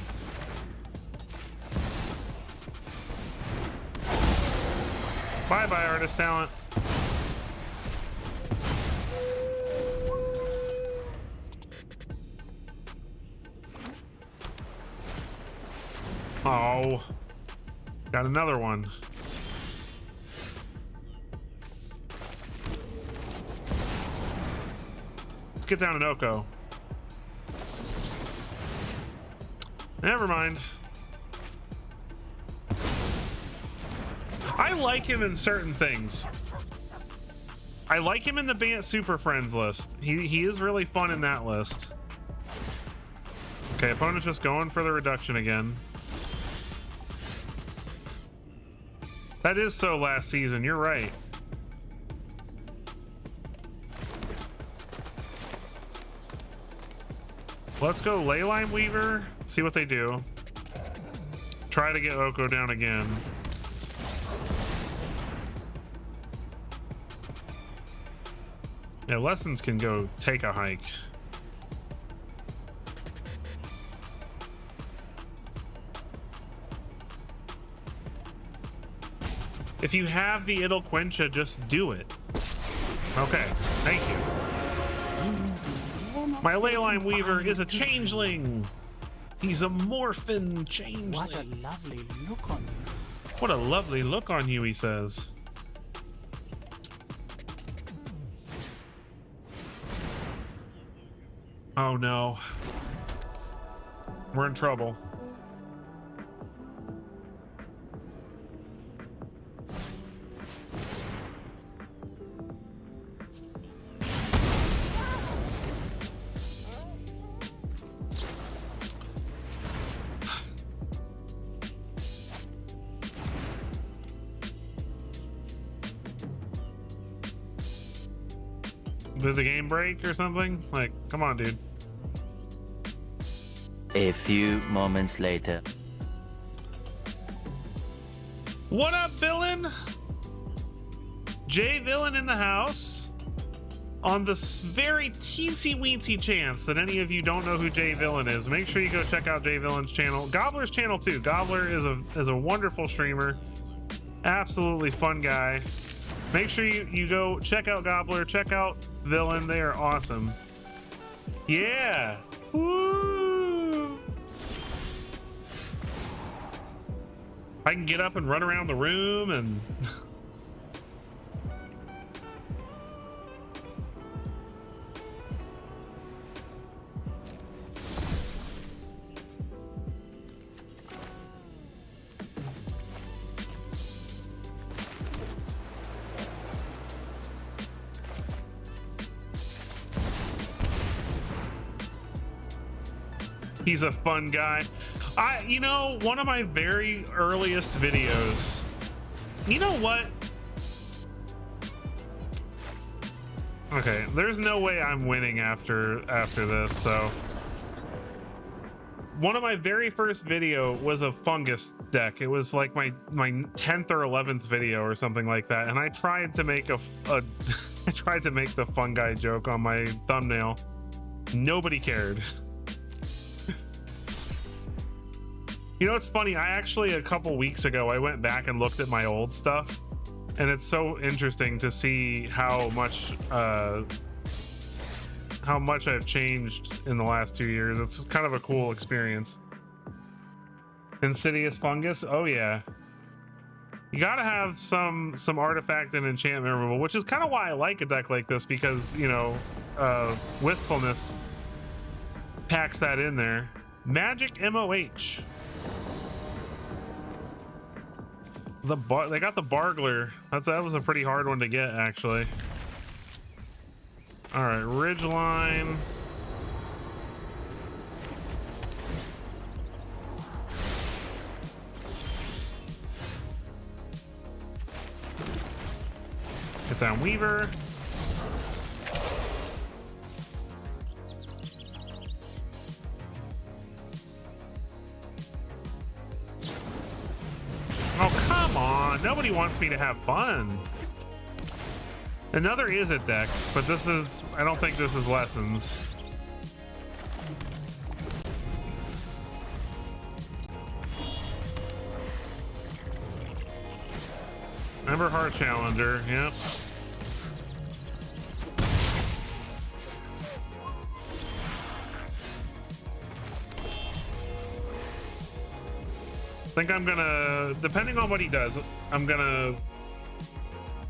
Bye-bye, artist talent. Oh, got another one. Let's get down to Oko. Never mind. I like him in certain things. I like him in the Bant Super Friends list. He is really fun in that list. Okay, opponent's just going for the reduction again. That is so last season, you're right. Let's go Leyline Weaver, see what they do. Try to get Oko down again. Yeah, lessons can go take a hike. If you have the Idle Quencha, just do it. Okay, thank you. My Leyline Weaver is a changeling. He's a morphin changeling. What a lovely look on you. What a lovely look on you, he says. Oh no. We're in trouble. Did the game break or something? Like, come on, dude. A few moments later. What up, villain? Jay Villain in the house. On the very teensy weensy chance that any of you don't know who Jay Villain is, make sure you go check out Jay Villain's channel. Gobbler's channel too. Gobbler is a wonderful streamer. Absolutely fun guy. Make sure you go check out Gobbler, check out Villain. They are awesome. Yeah. Woo. I can get up and run around the room and He's a fun guy. You know, one of my very earliest videos. You know what? Okay, there's no way I'm winning after this, so. One of my very first video was a fungus deck. It was like my 10th or 11th video or something like that, and I tried to make I tried to make the fun guy joke on my thumbnail. Nobody cared. You know, it's funny. I actually, a couple weeks ago, I went back and looked at my old stuff, and it's so interesting to see how much I've changed in the last 2 years. It's kind of a cool experience. Insidious fungus. Oh yeah. You gotta have some artifact and enchantment removal, which is kind of why I like a deck like this, because, you know, Wistfulness packs that in there. Magic MOH. They got the Bargler. That was a pretty hard one to get, actually. All right, Ridgeline. Get down Weaver. Oh, come on. Nobody wants me to have fun. Another is it deck, but this is, I don't think this is Lessons. Emberheart Challenger, yep. I think I'm gonna, depending on what he does, I'm gonna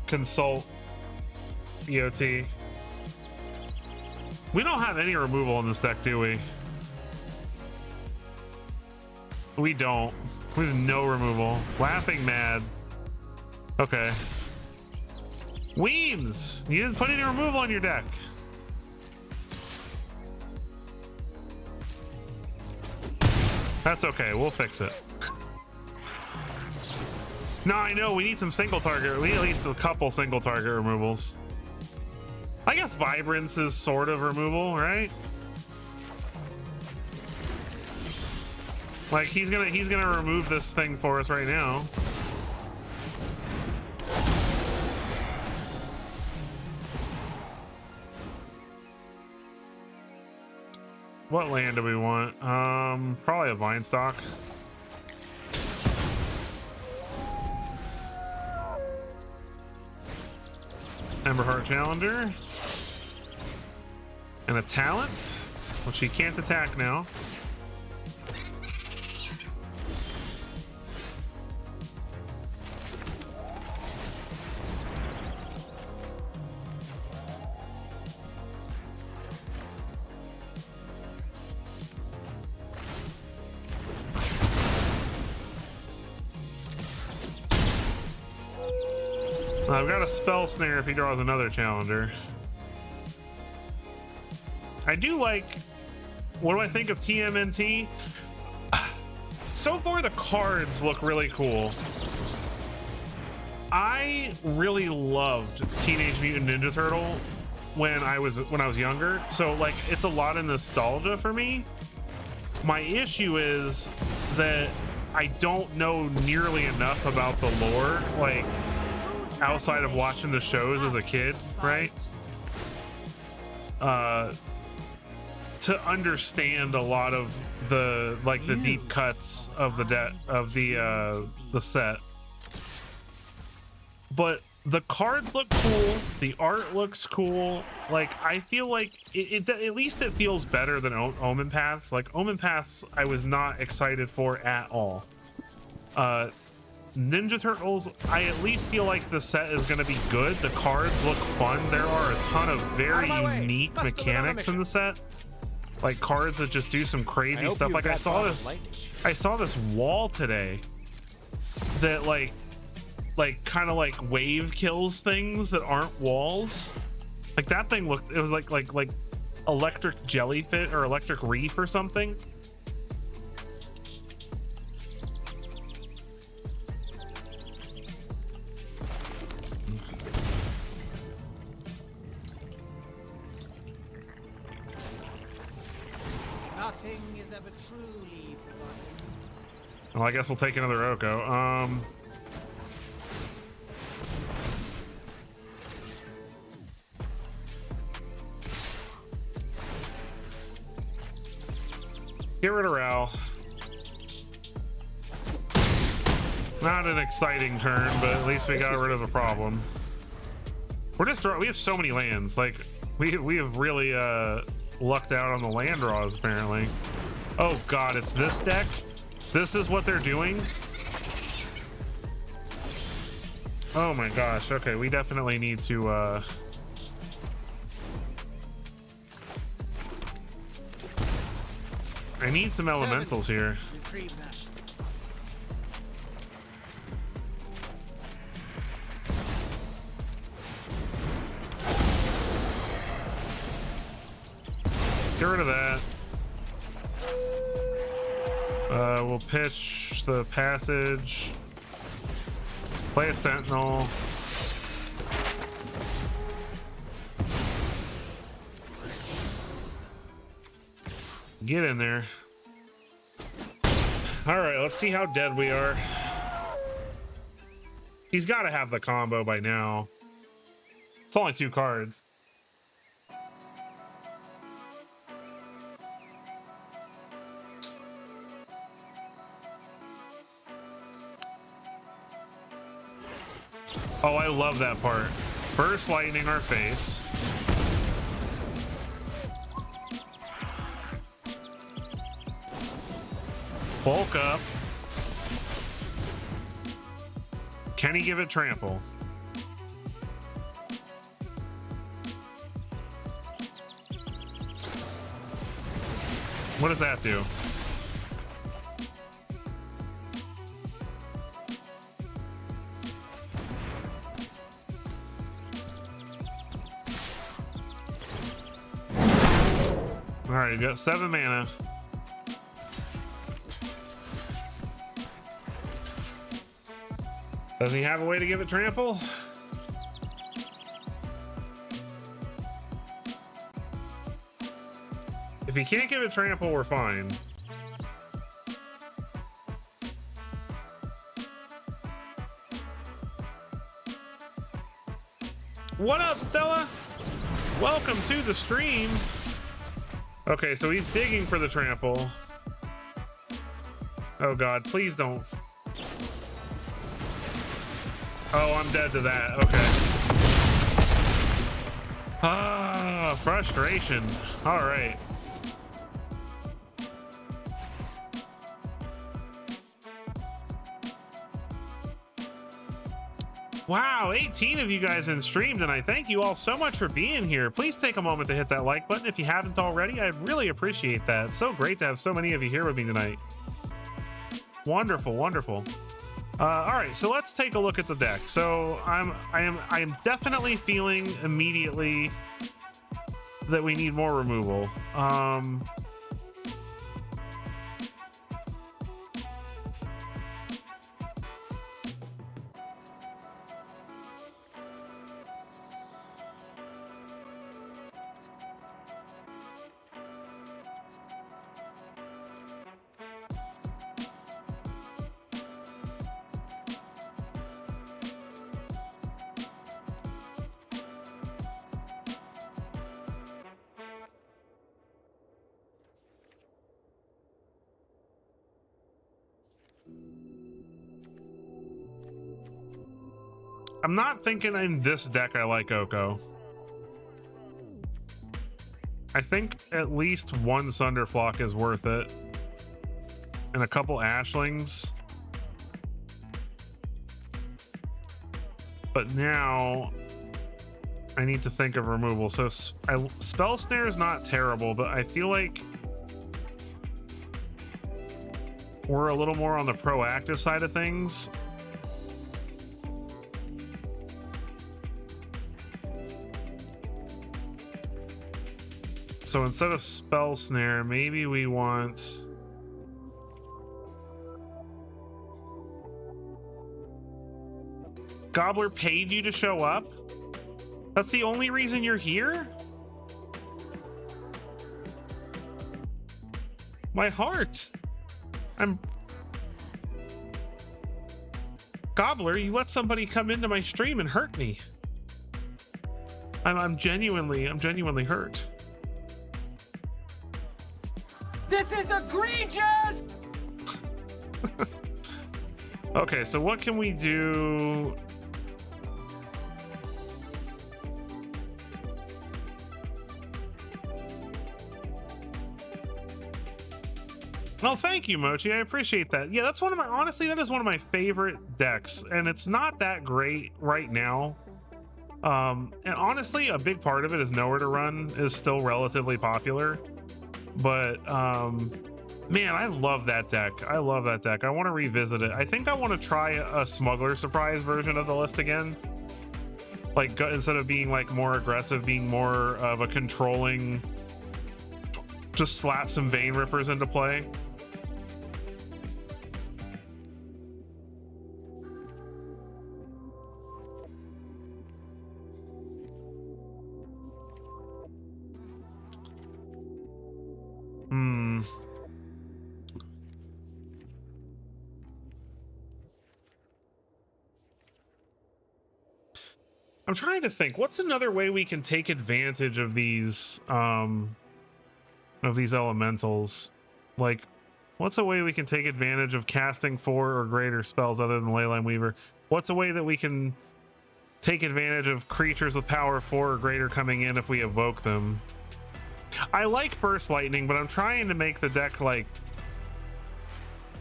consult EOT. We don't have any removal in this deck, do we? We don't. With no removal. Laughing Mad. Okay. Weems! You didn't put any removal on your deck. That's okay, we'll fix it. No, I know, we need some single target. We need at least a couple single target removals. I guess Vibrance is sort of removal, right? Like he's gonna remove this thing for us right now. What land do we want? Probably a Vinestock. Emberheart Challenger. And a talent, which he can't attack now. I've got a Spell Snare if he draws another Challenger. I do like, what do I think of TMNT? So far the cards look really cool. I really loved Teenage Mutant Ninja Turtle when I was younger, so like it's a lot of nostalgia for me. My issue is that I don't know nearly enough about the lore, like outside of watching the shows as a kid, right? To understand a lot of the the deep cuts of the set. But the cards look cool, the art looks cool. Like I feel like it at least it feels better than Omen Paths. Like Omen Paths I was not excited for at all. Ninja Turtles, I at least feel like the set is going to be good. The cards look fun. There are a ton of very unique mechanics in the set, like cards that just do some crazy stuff. Like I saw this wall today that like kind of like wave kills things that aren't walls. Like that thing looked, it was like electric jellyfish or electric reef or something. is ever truly forgotten. Well, I guess we'll take another Oko. Get rid of Ral. Not an exciting turn, but at least we got rid of the problem. We're just we have so many lands. Like we have really lucked out on the land draws apparently. Oh god, it's this deck. This is what they're doing. Oh my gosh. Okay, we definitely need to I need some elementals here. Retrieve that. Get rid of that. We'll pitch the passage. Play a sentinel. Get in there. All right, let's see how dead we are. He's got to have the combo by now. It's only 2 cards. Oh, I love that part. Burst lightning our face. Bulk up. Can he give it trample? What does that do? All right, he's got 7 mana. Does he have a way to give it trample? If he can't give it trample, we're fine. What up, Stella? Welcome to the stream. Okay, so he's digging for the trample. Oh god, please don't. Oh, I'm dead to that. Okay. Ah, frustration. All right. Wow, 18 of you guys in stream tonight. Thank you all so much for being here. Please take a moment to hit that like button if you haven't already. I'd really appreciate that. It's so great to have so many of you here with me tonight. Wonderful, wonderful. All right, so let's take a look at the deck. So I am definitely feeling immediately that we need more removal. I'm not thinking in this deck I like Oko. I think at least 1 Thunderflock is worth it. And a couple Ashlings. But now I need to think of removal. So Spell Snare is not terrible, but I feel like we're a little more on the proactive side of things. So instead of Spell Snare, maybe we want... Gobbler paid you to show up? That's the only reason you're here? My heart. I'm Gobbler, you let somebody come into my stream and hurt me. I'm genuinely hurt. This is egregious! Okay, so what can we do? Well, thank you, Mochi. I appreciate that. Yeah, that's one of my, honestly, that is one of my favorite decks, and it's not that great right now. And honestly, a big part of it is Nowhere to Run is still relatively popular, but man, I love that deck. I love that deck. I want to revisit it. I think I want to try a Smuggler Surprise version of the list again. Like, instead of being like more aggressive, being more of a controlling, just slap some Vein Rippers into play. I'm trying to think, what's another way we can take advantage of these elementals? Like, what's a way we can take advantage of casting 4 or greater spells other than Leyline Weaver? What's a way that we can take advantage of creatures with power 4 or greater coming in if we evoke them? I like Burst Lightning, but I'm trying to make the deck like,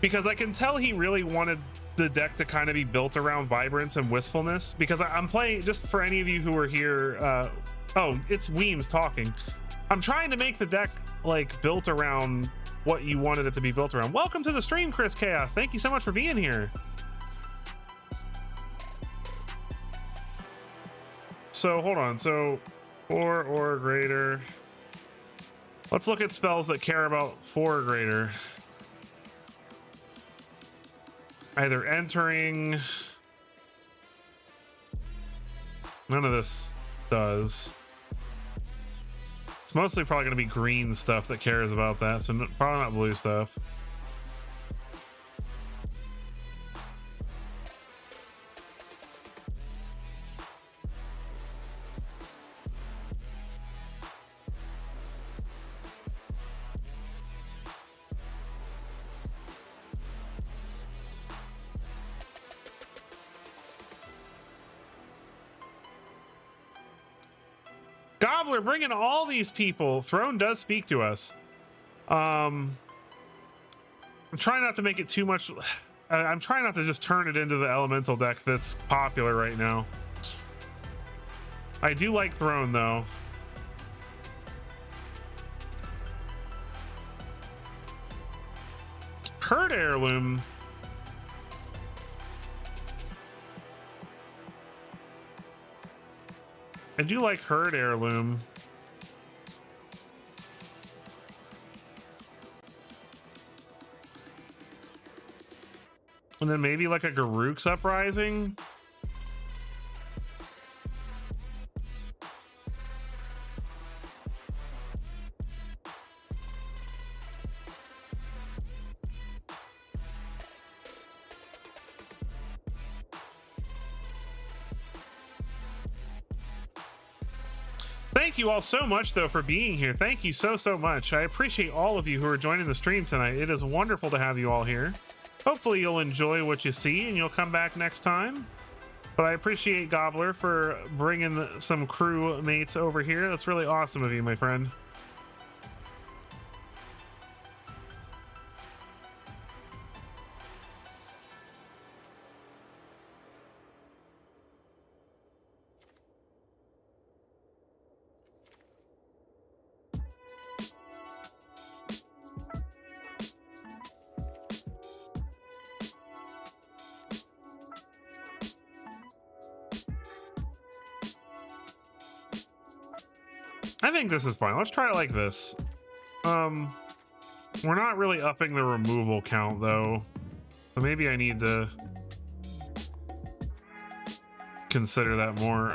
because I can tell he really wanted the deck to kind of be built around Vibrance and Wistfulness, because I'm playing, just for any of you who are here, oh, it's Weems talking. I'm trying to make the deck like built around what you wanted it to be built around. Welcome to the stream, Chris Chaos. Thank you so much for being here. So hold on, so 4 or greater. Let's look at spells that care about 4 or greater. Either entering. None of this does. It's mostly probably going to be green stuff that cares about that, so probably not blue stuff. Gobbler, bring in all these people. Throne does speak to us. I'm trying not to make it too much. I'm trying not to just turn it into the elemental deck that's popular right now. I do like Throne though. Herd Heirloom. I do like Herd Heirloom. And then maybe like a Garruk's Uprising. Thank you all so much, though, for being here. Thank you so much. I appreciate all of you who are joining the stream tonight. It is wonderful to have you all here. Hopefully you'll enjoy what you see and you'll come back next time. But I appreciate Gobbler for bringing some crew mates over here. That's really awesome of you, my friend. I think this is fine. Let's try it like this. We're not really upping the removal count though, so maybe I need to consider that more.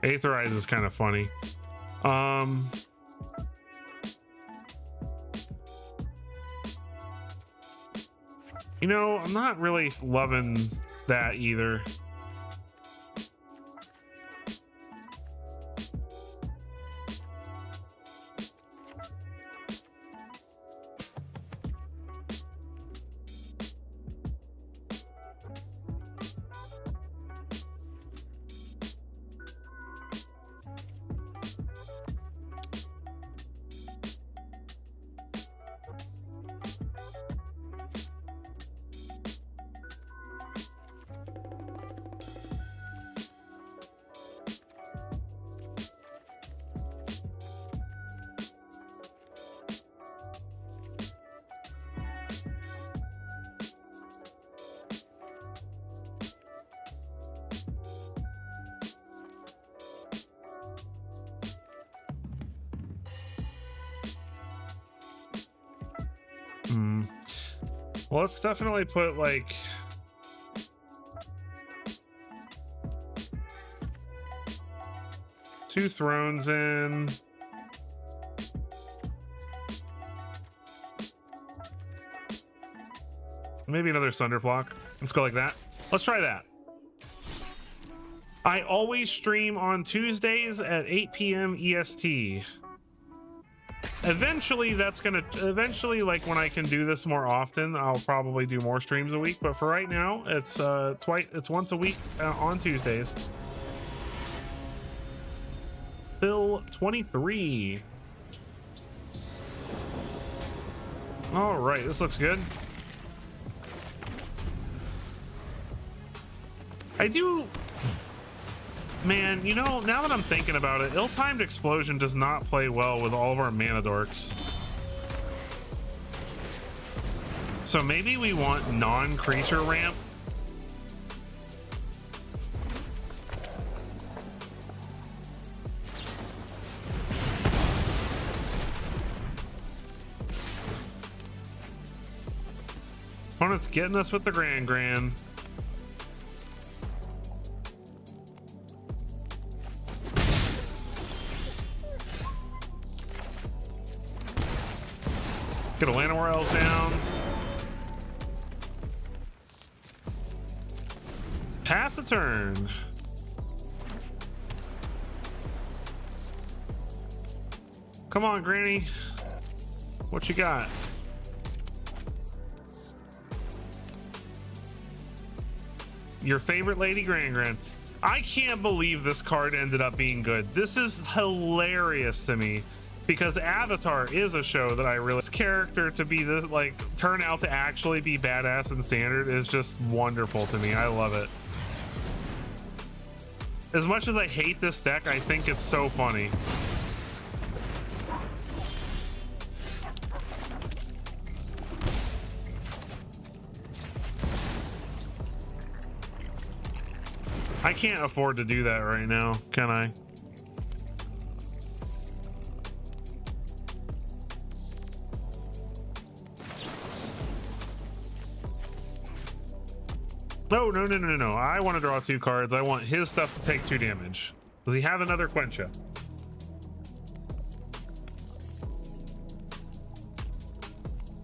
Aetherize is kind of funny. You know, I'm not really loving that either. Well, let's definitely put like two thrones in. Maybe another Sunderflock. Let's go like that. Let's try that. I always stream on Tuesdays at 8 p.m. EST. Eventually, like when I can do this more often, I'll probably do more streams a week. But for right now, it's once a week on Tuesdays. Bill 23. All right, this looks good. I do. Man, you know, now that I'm thinking about it, Ill-Timed Explosion does not play well with all of our mana dorks. So maybe we want non-creature ramp. Opponent's getting us with the Grand. Get a Llanowar Elves down. Pass the turn. Come on, Granny. What you got? Your favorite lady, Grand. I can't believe this card ended up being good. This is hilarious to me. Because Avatar is a show that I really, this character to be this, like, turn out to actually be badass in Standard is just wonderful to me. I love it. As much as I hate this deck, I think it's so funny. I can't afford to do that right now, can I? No. I want to draw 2 cards. I want his stuff to take 2 damage. Does he have another Quencha?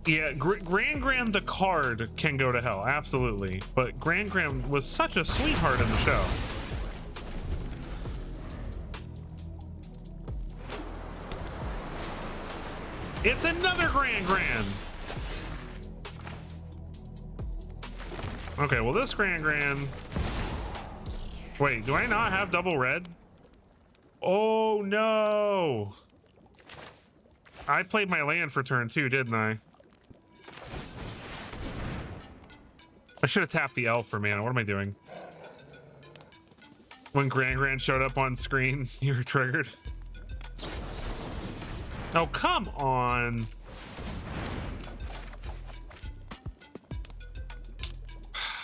Yeah, Grand the card can go to hell, absolutely. But Grand was such a sweetheart in the show. It's another Grand. Okay, well this Grand. Wait, do I not have double red? Oh no! I played my land for turn 2, didn't I? I should have tapped the elf for mana. What am I doing? When Grand showed up on screen, you were triggered. Oh, come on.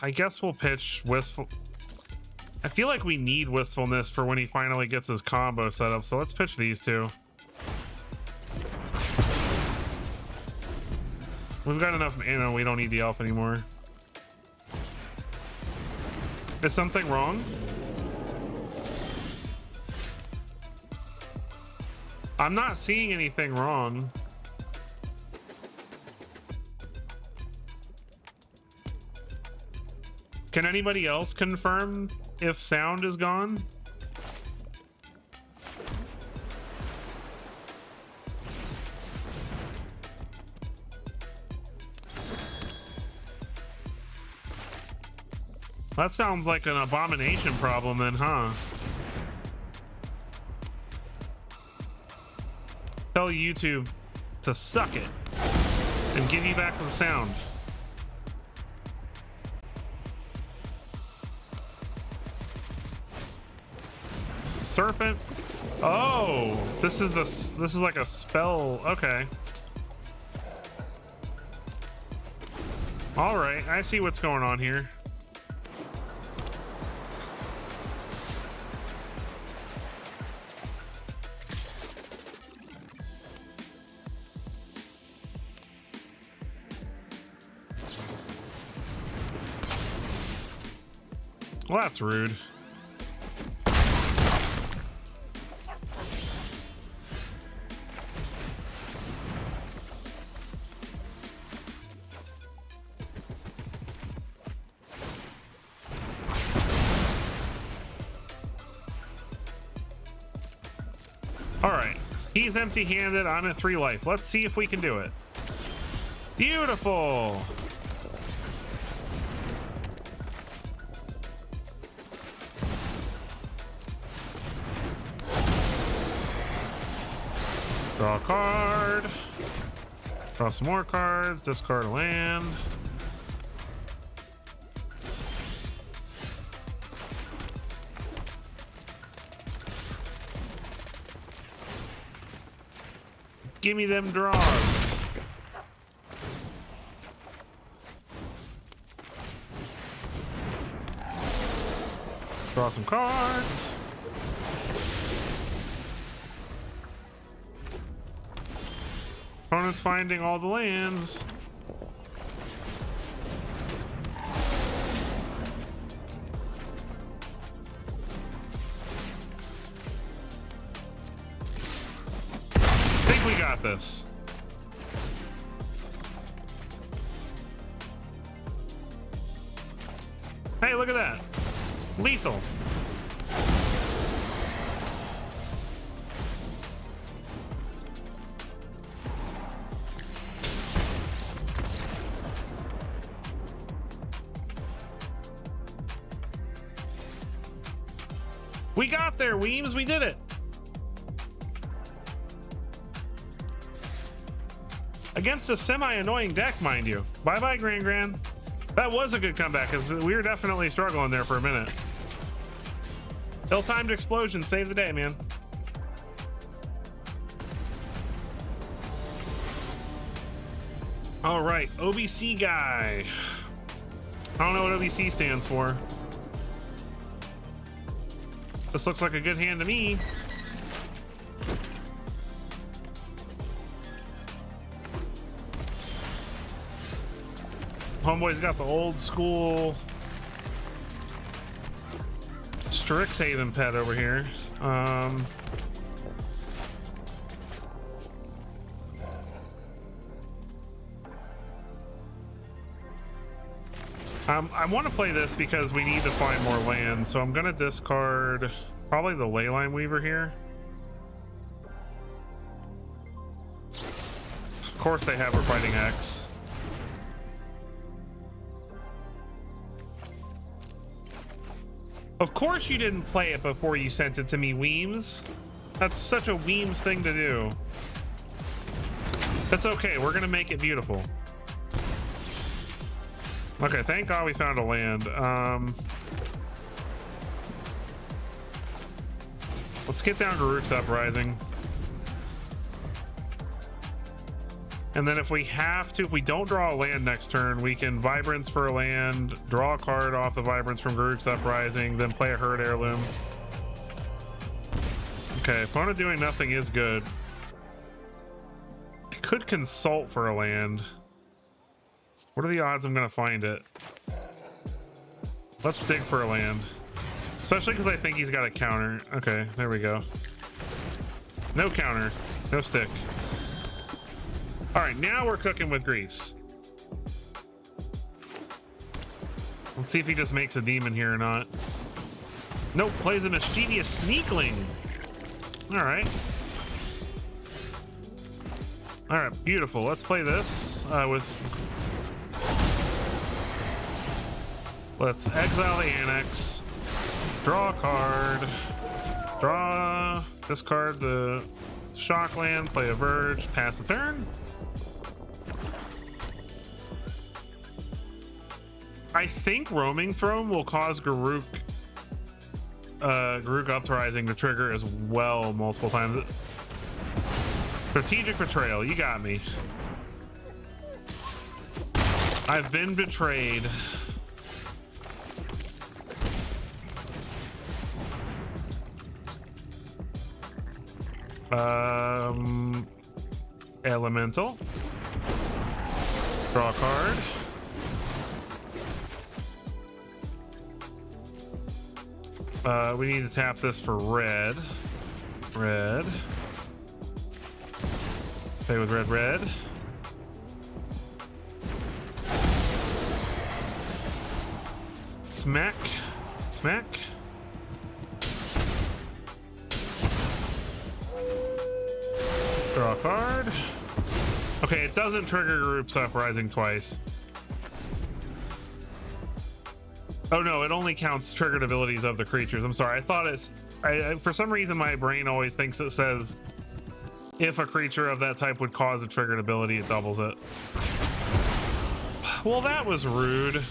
I guess we'll pitch Wistful. I feel like we need Wistfulness for when he finally gets his combo set up, so let's pitch these 2. We've got enough mana, we don't need the elf anymore. Is something wrong? I'm not seeing anything wrong. Can anybody else confirm if sound is gone? That sounds like an abomination problem then, huh? Tell YouTube to suck it and give you back the sound. Serpent. Oh, this is like a spell. Okay. All right, I see what's going on here. Well, that's rude. All right, he's empty-handed. I'm at 3 life. Let's see if we can do it. Beautiful. Draw a card. Draw some more cards. Discard a land. Give me them draws. Draw some cards. Opponent's finding all the lands. I think we got this. Hey, look at that. Lethal. We got there, Weems. We did it. Against a semi-annoying deck, mind you. Bye-bye, Gran. That was a good comeback, because we were definitely struggling there for a minute. Ill-timed explosion saved the day, man. All right, OBC guy. I don't know what OBC stands for. This looks like a good hand to me. Homeboy's got the old school Strixhaven pet over here. I want to play this because we need to find more lands, so I'm gonna discard probably the Leyline Weaver here. Of course they have her fighting X. Of course you didn't play it before you sent it to me, Weems. That's such a Weems thing to do. That's okay, we're gonna make it beautiful. Okay, thank God we found a land. Let's get down to Rook's Uprising. And then if we have to, if we don't draw a land next turn, we can Vibrance for a land, draw a card off the Vibrance from Garruk's Uprising, then play a Herd Heirloom. Okay, opponent doing nothing is good. I could consult for a land. What are the odds I'm gonna find it? Let's dig for a land. Especially because I think he's got a counter. Okay, there we go. No counter. No stick. All right, now we're cooking with grease. Let's see if he just makes a demon here or not. Nope, plays a mischievous sneakling. All right. All right, beautiful. Let's play this with... Let's exile the Annex. Draw a card. Discard the Shockland, play a Verge, pass the turn. I think Roaming Throne will cause Garruk Uprising to trigger as well multiple times. Strategic Betrayal, you got me. I've been betrayed. Elemental. Draw a card. We need to tap this for red. Red. Play with red. Smack. Draw a card. Okay, it doesn't trigger Garruk's Uprising twice. Oh no, it only counts triggered abilities of the creatures. I'm sorry, I thought it's... for some reason, my brain always thinks it says if a creature of that type would cause a triggered ability, it doubles it. Well, that was rude.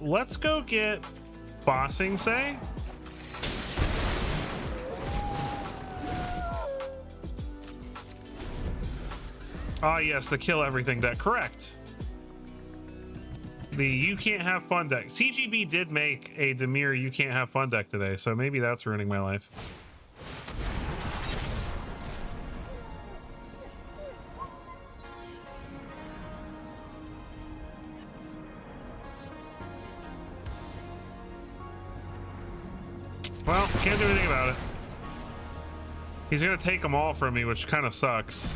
Let's go get Bossing Say. Ah, yes, the kill everything deck. Correct. The you can't have fun deck. CGB did make a Temur you can't have fun deck today, so maybe that's ruining my life. Well, can't do anything about it. He's gonna take them all from me, which kind of sucks.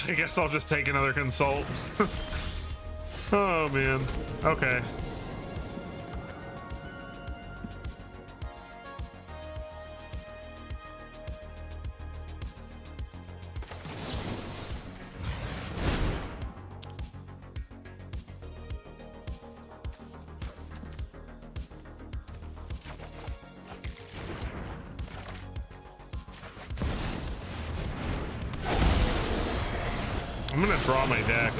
I guess I'll just take another consult. Oh man. Okay. I'm gonna draw my deck.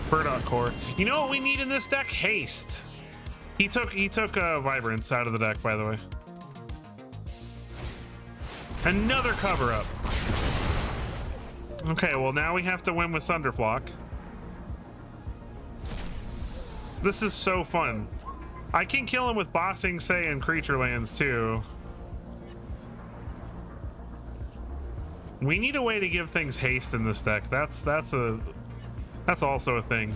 Burdock Core. You know what we need in this deck? Haste. He took Vibrance out of the deck, by the way. Another cover up. Okay, well now we have to win with Thunderflock. This is so fun. I can kill him with Bossing Say and Creature Lands too. We need a way to give things haste in this deck. That's also a thing.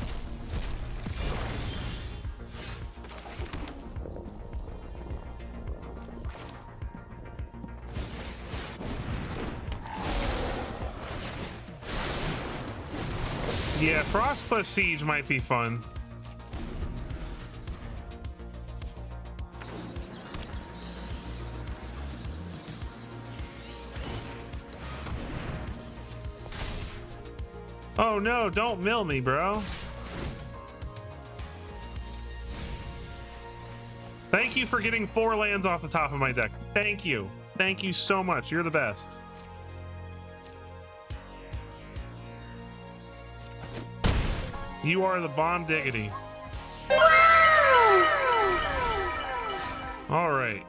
Yeah, Frostcliff Siege might be fun. Oh no, don't mill me, bro. Thank you for getting 4 lands off the top of my deck. Thank you. Thank you so much. You're the best. You are the bomb diggity. All right.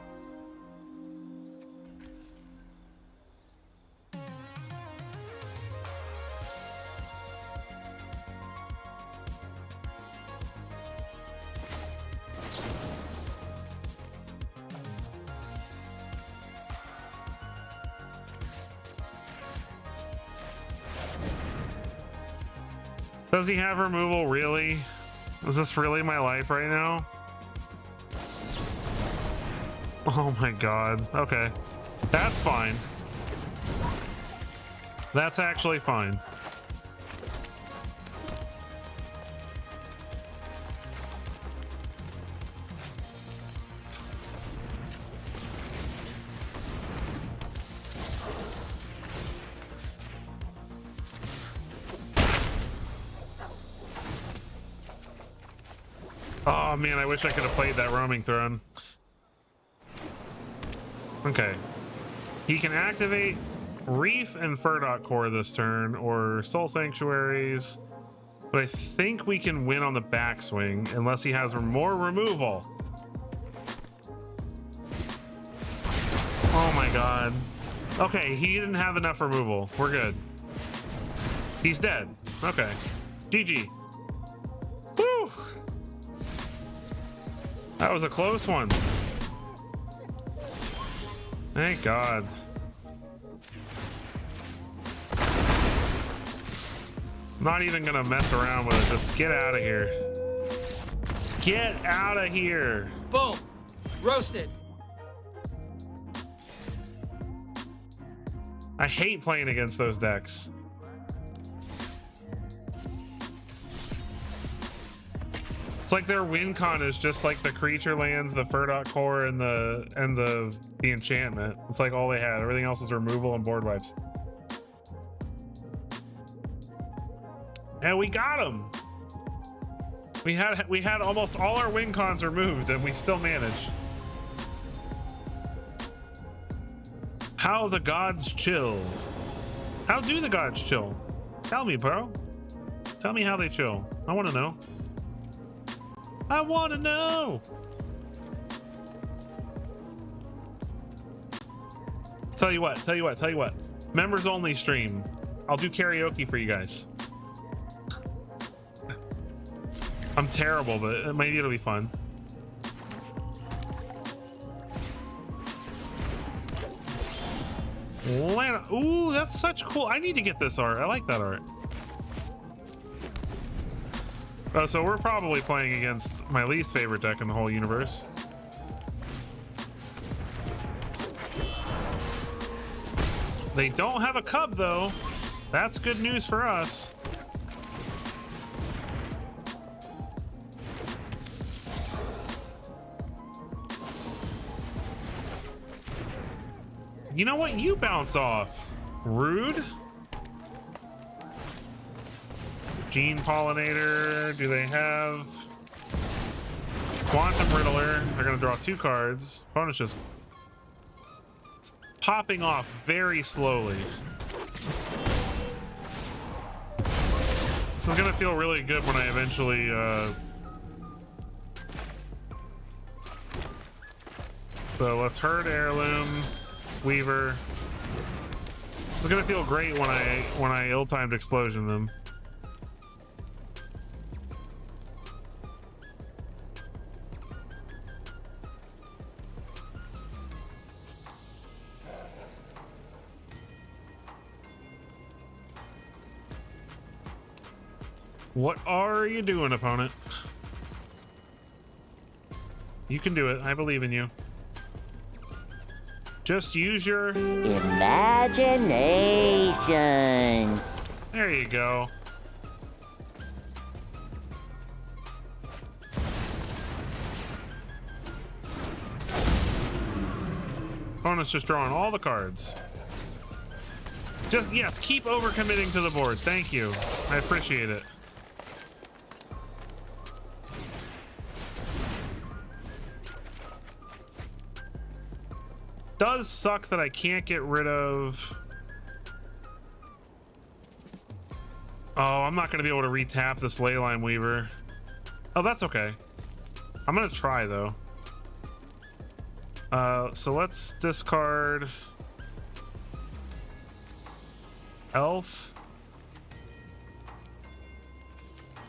Does he have removal, really? Is this really my life right now? Oh my god. Okay. That's fine. That's actually fine. Oh man, I wish I could have played that roaming throne. Okay. He can activate Reef and Furdot Core this turn, or Soul Sanctuaries. But I think we can win on the backswing unless he has more removal. Oh my god. Okay, he didn't have enough removal. We're good. He's dead. Okay. GG. Woo! That was a close one. Thank God. Not even gonna mess around with it. Just get out of here. Get out of here. Boom. Roasted. I hate playing against those decks. It's like their win con is just like the creature lands, the Furdot Core, and the enchantment. It's like all they had. Everything else is removal and board wipes. And we got him. We had almost all our win cons removed, and we still managed. How the gods chill. How do the gods chill? Tell me, bro. Tell me how they chill. I want to know. I want to know. Tell you what. Members only stream. I'll do karaoke for you guys. I'm terrible, but maybe it'll be fun. Lana. Ooh, that's such cool. I need to get this art. I like that art. Oh, so we're probably playing against my least favorite deck in the whole universe. They don't have a cub, though. That's good news for us. You know what? You bounce off. Rude. Gene Pollinator. Do they have Quantum Riddler? They're going to draw 2 cards. Opponent's just popping off very slowly. This is going to feel really good when I eventually so let's herd Heirloom, Weaver. It's gonna feel great when I ill-timed explosion them. What are you doing, opponent? You can do it. I believe in you. Just use your imagination. There you go. Opponent's just drawing all the cards. Just, yes, keep overcommitting to the board. Thank you. I appreciate it. does suck that I can't get rid of... Oh, I'm not going to be able to retap this Leyline Weaver. Oh, that's okay. I'm going to try, though. So let's discard... Elf?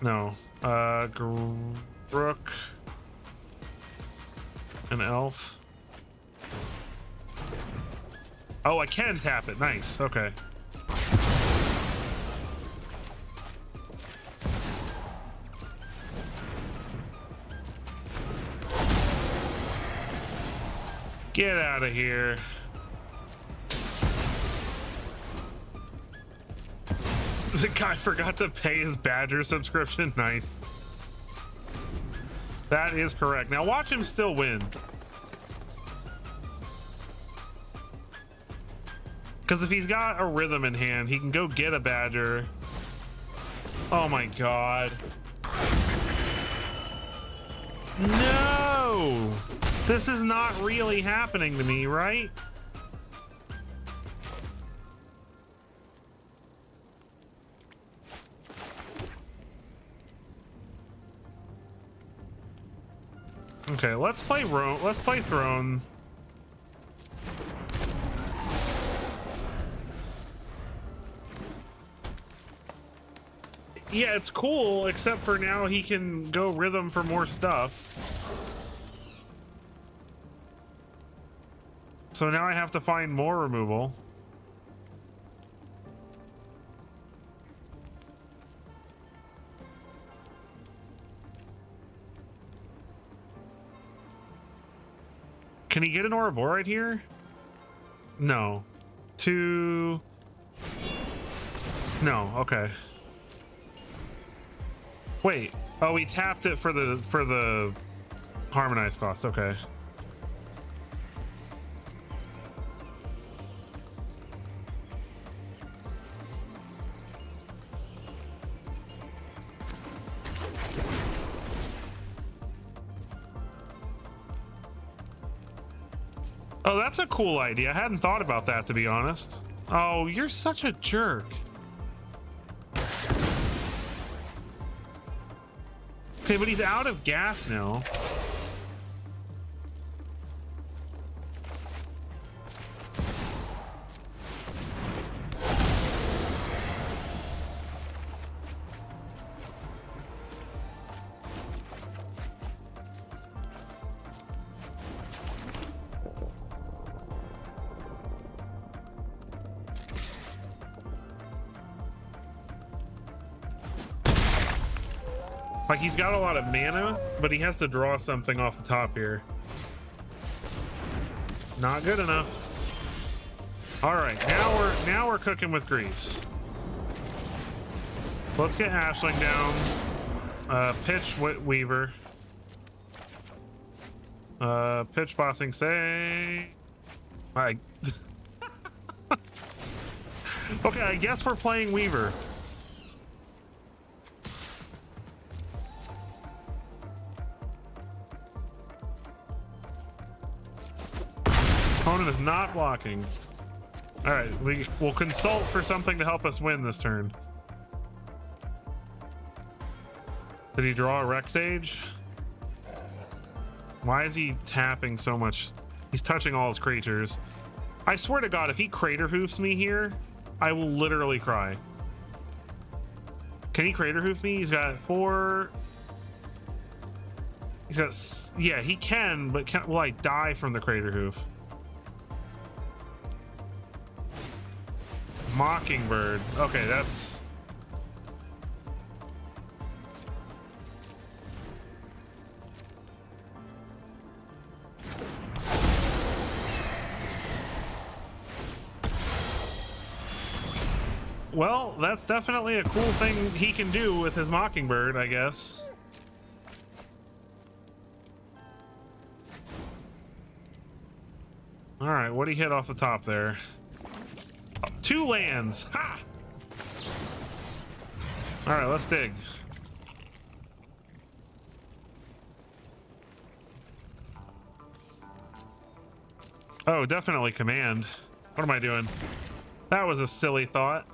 No. Rook. An elf. Oh, I can tap it. Nice. Okay. Get out of here. The guy forgot to pay his Badger subscription. Nice. That is correct. Now watch him still win. Because if he's got a Rhythm in hand, he can go get a Badger. Oh my god. No! This is not really happening to me, right? Okay, let's play Throne. Yeah, it's cool, except for now he can go Rhythm for more stuff. So now I have to find more removal. Can he get an Ouroboros here? No. Two. No, okay. Wait. Oh, he tapped it for the harmonized cost. Okay. Oh, that's a cool idea. I hadn't thought about that, to be honest. Oh, you're such a jerk. Okay, but he's out of gas now. Like, he's got a lot of mana, but he has to draw something off the top here. Not good enough. All right, now we're cooking with grease. Let's get Ashling down. Pitch Weaver. Pitch Bossing Say. Okay, I guess we're playing Weaver. Opponent is not blocking. All right, we'll consult for something to help us win this turn. Did he draw a Rex Age? Why is he tapping so much? He's touching all his creatures. I swear to God, if he Crater Hoofs me here, I will literally cry. Can he Crater Hoof me? He's got 4. He's got, yeah, he can, but will I die from the Crater Hoof? Mockingbird. Okay, that's... Well, that's definitely a cool thing he can do with his Mockingbird, I guess. All right, what'd he hit off the top there? 2 lands. Ha! All right, let's dig. Oh, definitely command. What am I doing? That was a silly thought.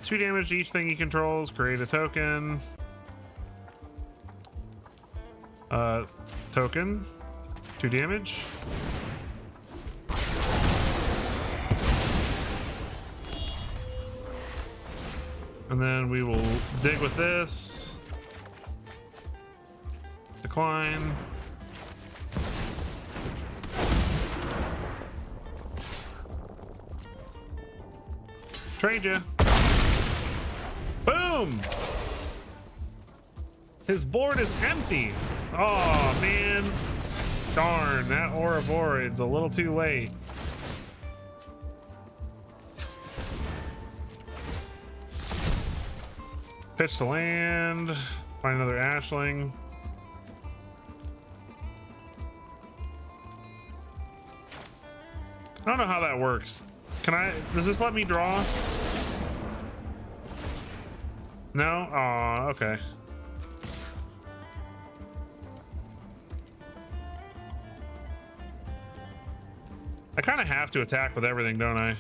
Two damage to each thing he controls. Create a token. Token. 2 damage. And then we will dig with this. Decline. Trade ya. Boom! His board is empty. Oh man. Darn, that Ouroborod's a little too late. Pitch to land. Find another Ashling. I don't know how that works. Does this let me draw? No? Aw, okay. I kind of have to attack with everything, don't I?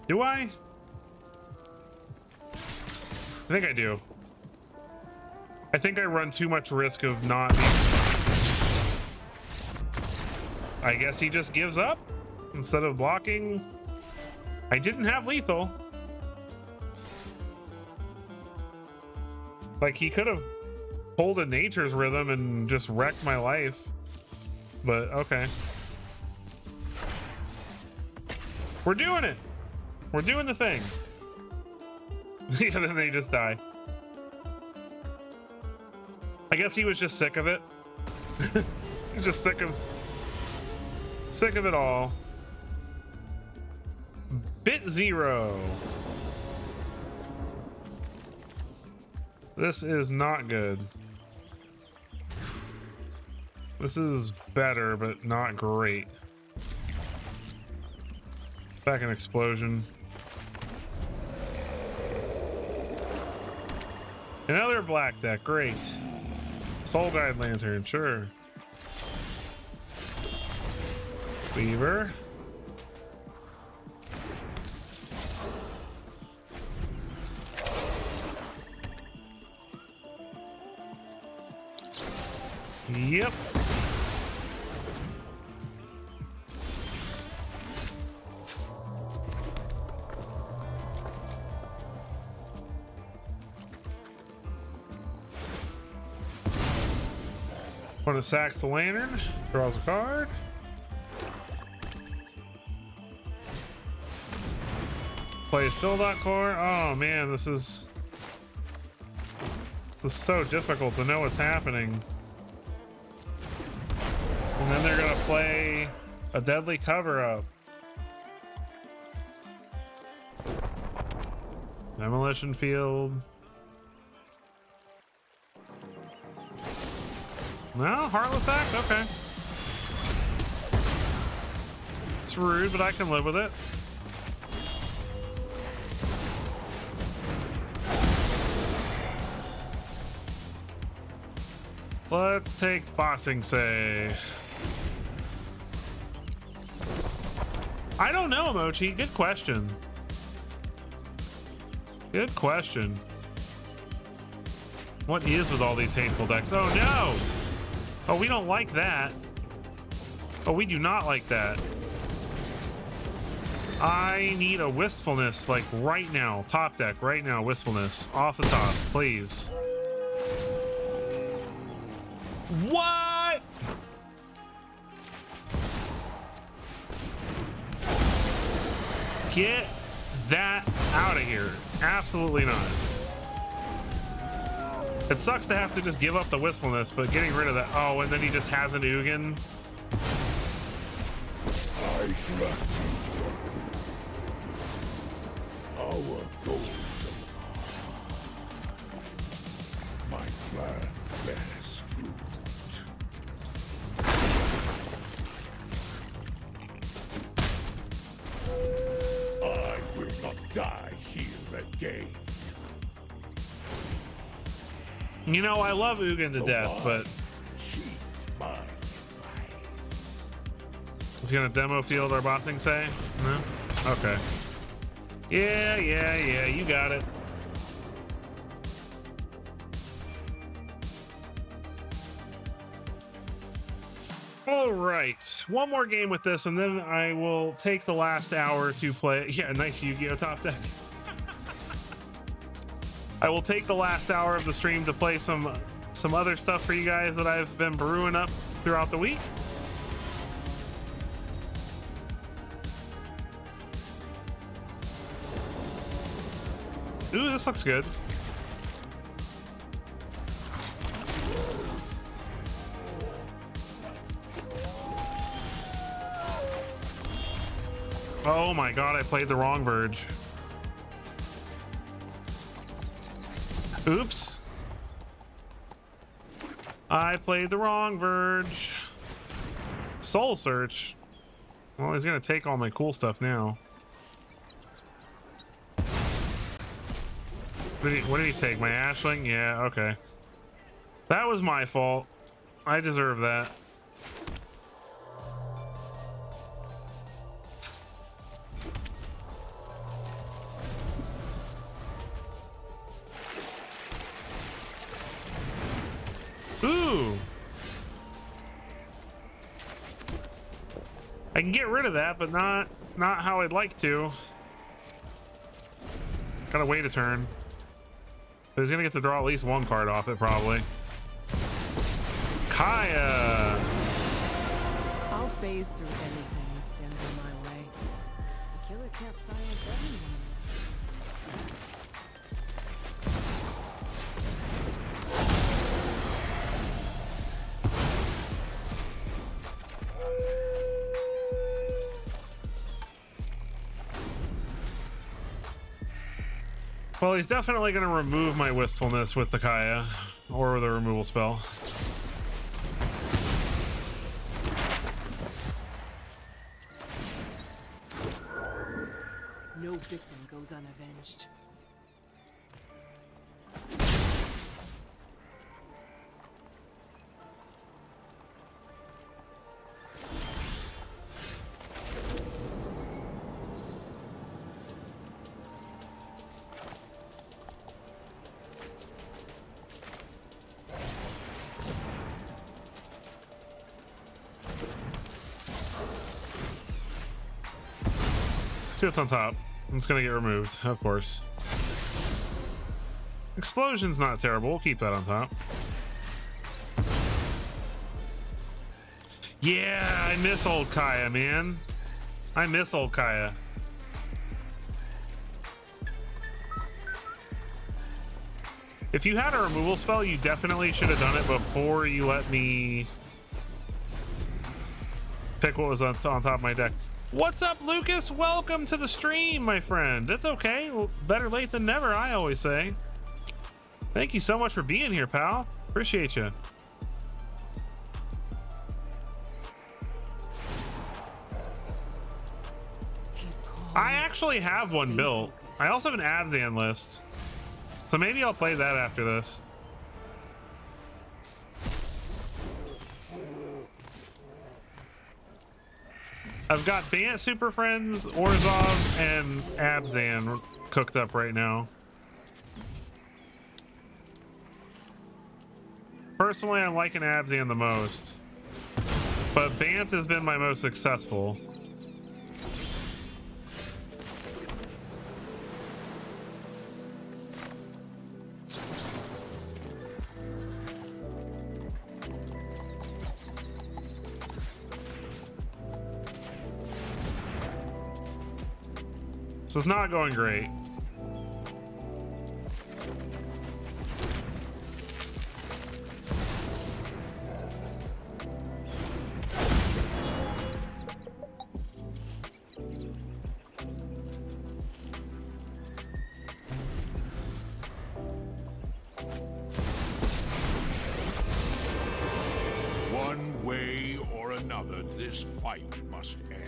Do I? I think I do. I think I run too much risk of not being... I guess he just gives up instead of blocking. I didn't have lethal. Like, he could have pulled a nature's rhythm and just wrecked my life. But okay. We're doing it. We're doing the thing. Yeah, then they just die. I guess he was just sick of it. He's just sick of it all. Bit 0. This is not good. This is better, but not great. Back an explosion. Another black deck, great. Soul Guide Lantern, sure. Weaver. Yep. One of sacks the lantern, draws a card. Plays Fill.Core. Oh man, this is so difficult to know what's happening. And then they're gonna play a deadly cover-up. Demolition Field. No, Heartless Act? Okay. It's rude, but I can live with it. Let's take Bossing Say. I don't know, Mochi. Good question. Good question. What is with all these hateful decks? Oh no! Oh, we don't like that. Oh, we do not like that. I need a Wistfulness, like right now. Top deck, right now. Wistfulness. Off the top, please. What? Get that out of here. Absolutely not. It sucks to have to just give up the Wistfulness, but getting rid of that. Oh, and then he just has an Ugin. I grant our goals. My plan best. not die here again. You know, I love Ugin to death, but Cheat my advice. he's gonna demo field our bossing say? No? Okay. Yeah, you got it. All right, one more game with this, and then I will take the last hour to play. Yeah, nice Yu-Gi-Oh! Top deck. I will take the last hour of the stream to play some other stuff for you guys that I've been brewing up throughout the week. Ooh, this looks good. Oh my god, I played the wrong Verge. Oops. I played the wrong Verge. Soul Search. Well, he's gonna take all my cool stuff now. What did he take? My Ashling? Yeah, okay. That was my fault. I deserve that. Ooh. I can get rid of that, but not how I'd like to. Gotta wait a turn. But he's gonna get to draw at least one card off it, probably. Kaya! I'll phase through anything that stands in my way. The killer can't silence everyone. Well, he's definitely going to remove my wistfulness with the Kaya, or the removal spell. No victim goes unavenged. It's on top. It's gonna get removed, of course. Explosion's not terrible. We'll keep that on top. Yeah, I miss old Kaya, man. I miss old Kaya. If you had a removal spell, you definitely should have done it before you let me pick what was on top of my deck. What's up, Lucas? Welcome to the stream, my friend. It's okay. Well, better late than never, I always say. Thank you so much for being here, pal. Appreciate you. I actually have one built. I also have an Abzan list. So maybe I'll play that after this. I've got Bant Super Friends, Orzhov, and Abzan cooked up right now. Personally, I'm liking Abzan the most, but Bant has been my most successful. So it's not going great. One way or another, this fight must end.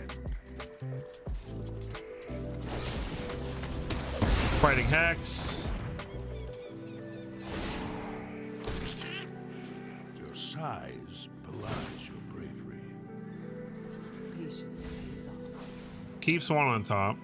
Fighting Hex. Your size belies your bravery. Patience pays off. Keeps one on top.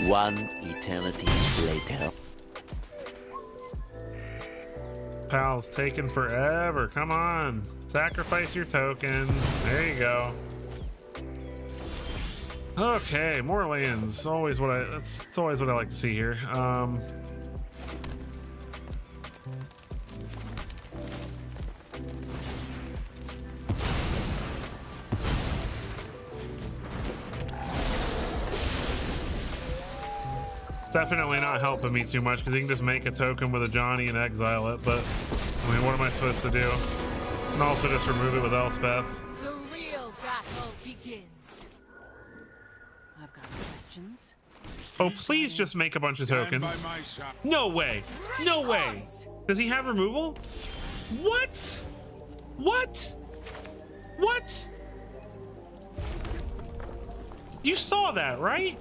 One eternity later. Pal's taking forever. Come on. Sacrifice your token. There you go. Okay, more lands. Always what that's always what I like to see here. It's definitely not helping me too much because you can just make a token with a Johnny and exile it, but I mean, what am I supposed to do? And also just remove it with Elspeth. The real battle begins. I've got questions. Oh, please just make a bunch of tokens. Stand by my side. No way. No way. Does he have removal? What? What? What? You saw that, right?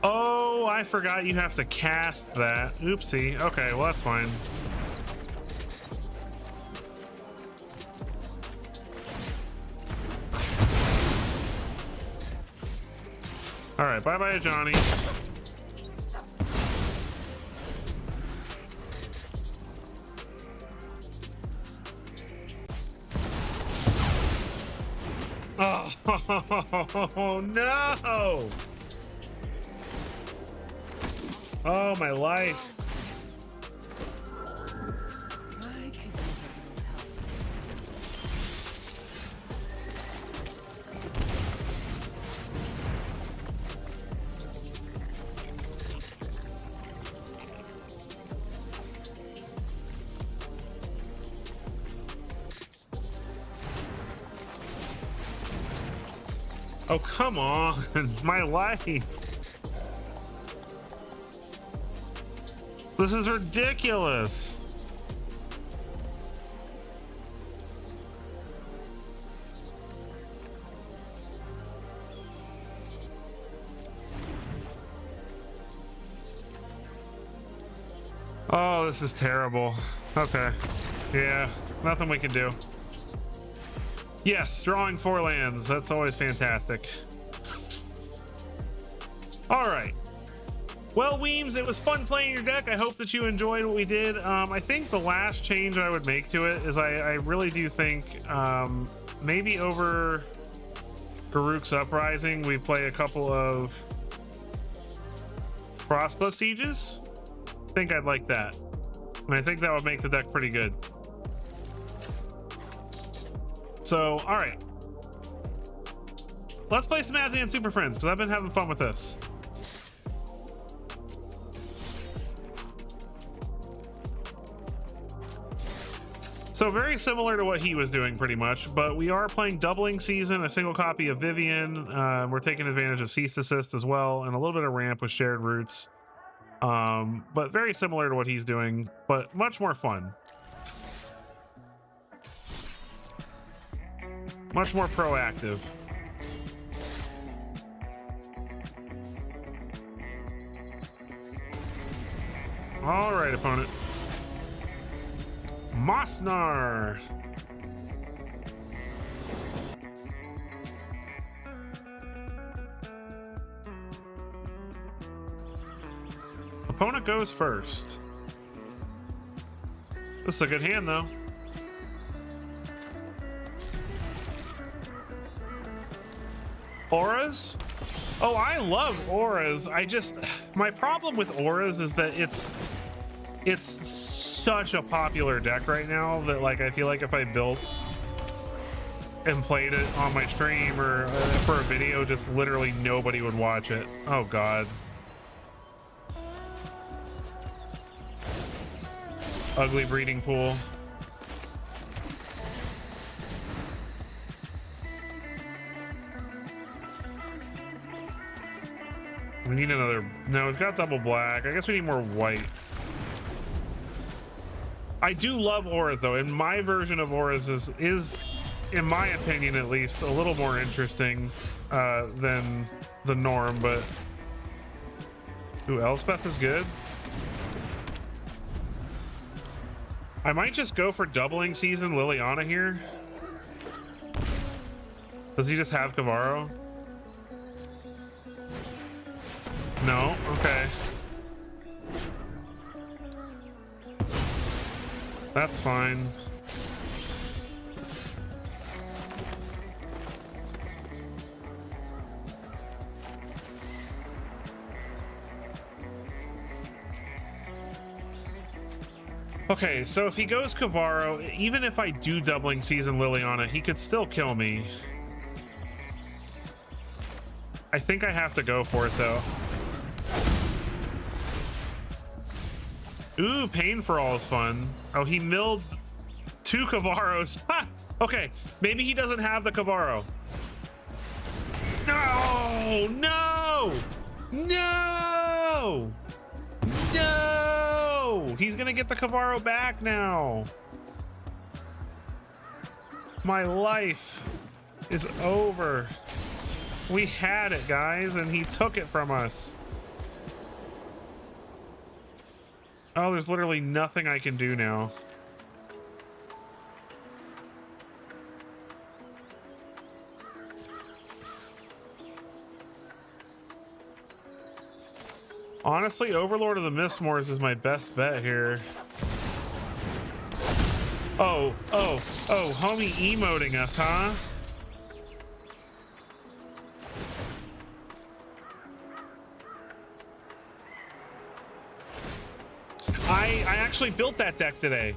Oh, I forgot you have to cast that. Oopsie. Okay, well, that's fine. All right, bye-bye, Johnny. Oh, no! Oh, my life. I could use a little help. Oh, come on. My life. This is ridiculous. Oh, this is terrible. Okay. Yeah, nothing we can do. Yes, drawing 4 lands. That's always fantastic. All right. Well, Weems, it was fun playing your deck. I hope that you enjoyed what we did. I think the last change I would make to it is I really do think maybe over Garruk's Uprising, we play a couple of Frostcliff Sieges. I think I'd like that. And I think that would make the deck pretty good. So, all right. Let's play some Advan Super Friends, because I've been having fun with this. So very similar to what he was doing pretty much, but we are playing Doubling Season, a single copy of Vivian. We're taking advantage of Cease Assist as well, and a little bit of Ramp with Shared Roots. But very similar to what he's doing, but much more fun. Much more proactive. All right, opponent. Mosnar. Opponent goes first. This is a good hand, though. Auras? Oh, I love auras. My problem with auras is that it's such a popular deck right now that, like, I feel like if I built and played it on my stream or for a video, just literally nobody would watch it. Oh god. Ugly breeding pool. We need another. No, we've got double black. I guess we need more white. I do love auras though, and my version of auras is in my opinion at least a little more interesting than the norm. But ooh, Elspeth is good. I might just go for doubling season Liliana here. Does he just have Kavaro? No? Okay. That's fine. Okay, so if he goes Kavaro, even if I do doubling season Liliana, he could still kill me. I think I have to go for it though. Ooh, Pain for All is fun. Oh, he milled 2 Kavaros. Ha! Okay, maybe he doesn't have the Kavaro. No! No! No! No! He's gonna get the Kavaro back now. My life is over. We had it, guys, and he took it from us. Oh, there's literally nothing I can do now. Honestly, Overlord of the Mistmoors is my best bet here. Oh, homie emoting us, huh? I actually built that deck today.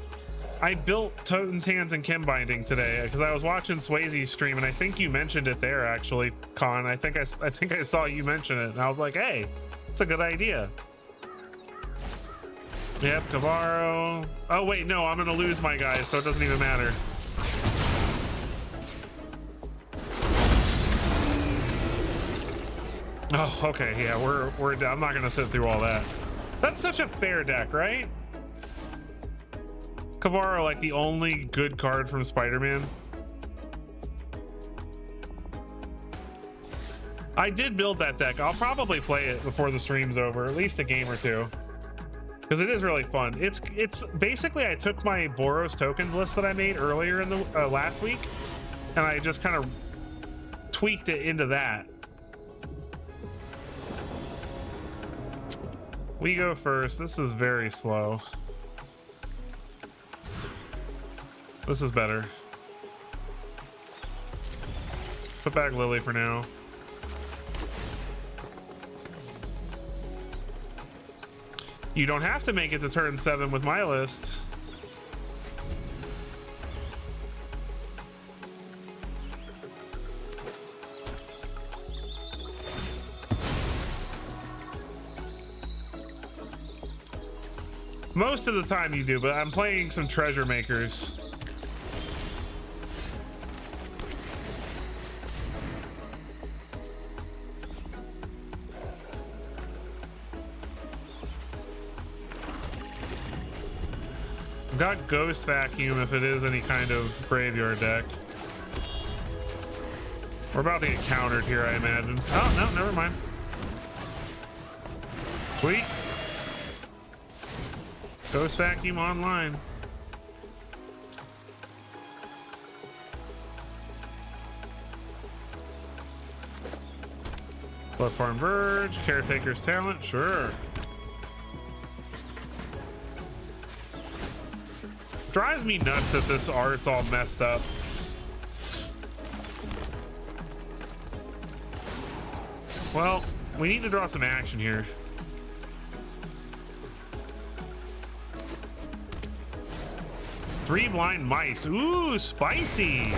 I built Totem Tans and Kim Binding today because I was watching Swayze's stream, and I think you mentioned it there actually, Con. I think I saw you mention it, and I was like, hey, it's a good idea. Yep, Kavaro. Oh wait, no, I'm gonna lose my guys, so it doesn't even matter. Oh, okay, yeah, we're I'm not gonna sit through all that. That's such a fair deck, right? Kavaro, like the only good card from Spider-Man. I did build that deck. I'll probably play it before the stream's over, at least a game or two, because it is really fun. It's basically, I took my Boros tokens list that I made earlier in the last week, and I just kind of tweaked it into that. We go first. This is very slow. This is better. Put back Lily for now. You don't have to make it to turn 7 with my list. Most of the time you do, but I'm playing some treasure makers. Got Ghost Vacuum if it is any kind of graveyard deck. We're about to get countered here, I imagine. Oh, no, never mind. Sweet. Ghost Vacuum online. Blood Farm Verge, Caretaker's Talent, sure. Drives me nuts that this art's all messed up. Well, we need to draw some action here. Three blind mice. Ooh, spicy.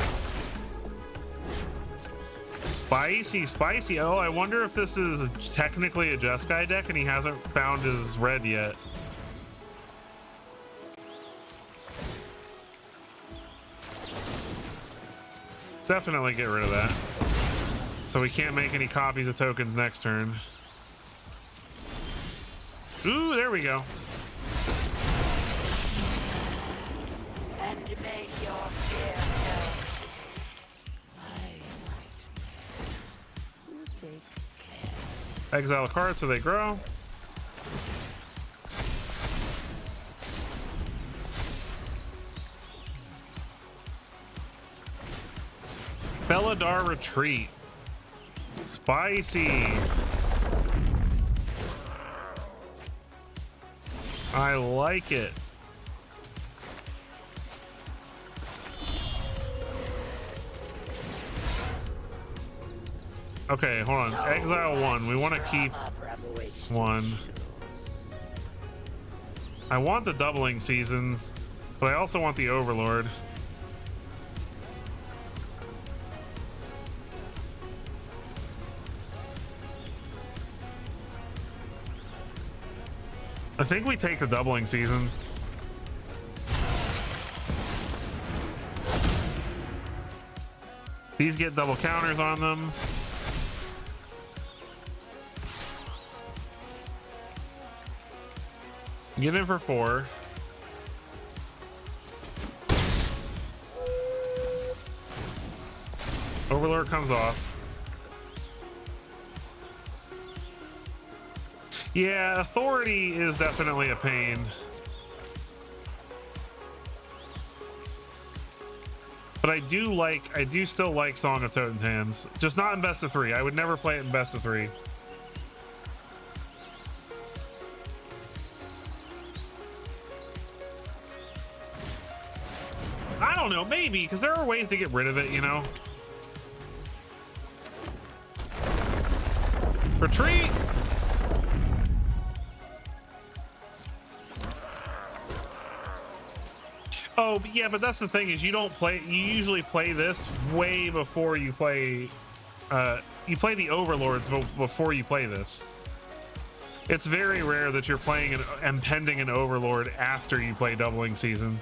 Spicy, spicy. Oh, I wonder if this is technically a Jeskai deck and he hasn't found his red yet. Definitely get rid of that. So we can't make any copies of tokens next turn. Ooh, there we go. And to make your fear known, my nightmares will take care. Exile a card so they grow. Felidar Retreat. Spicy. I like it. Okay, hold on. Exile one. We want to keep one. I want the doubling season, but I also want the Overlord. I think we take the doubling season. These get double counters on them. Get in for 4. Overlord comes off. Yeah, authority is definitely a pain. But I do still like Song of Toten's Hands. Just not in best of 3. I would never play it in best of 3. I don't know, maybe, because there are ways to get rid of it, you know? Retreat! Oh, yeah, but that's the thing is you usually play this way before you play, you play the Overlords before you play this. It's very rare that you're playing and pending an Overlord after you play Doubling Season.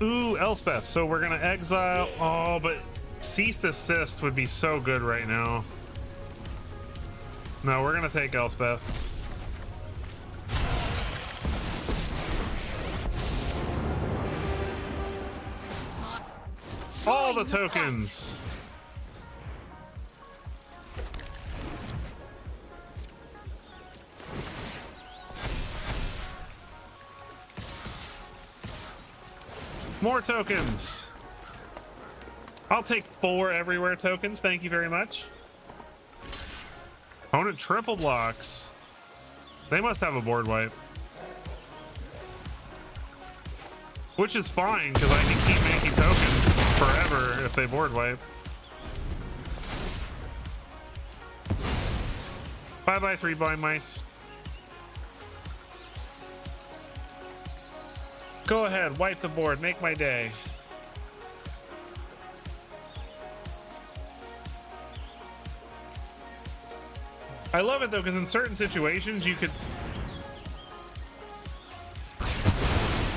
Ooh, Elspeth. So we're gonna exile. Oh, but Ceased Assist would be so good right now. No, we're gonna take Elspeth. All the tokens. More tokens. I'll take 4 everywhere tokens. Thank you very much. Opponent triple blocks. They must have a board wipe. Which is fine, because I can keep making tokens forever if they board wipe. Bye-bye, 3 blind mice. Go ahead, wipe the board, make my day. I love it though, because in certain situations you could...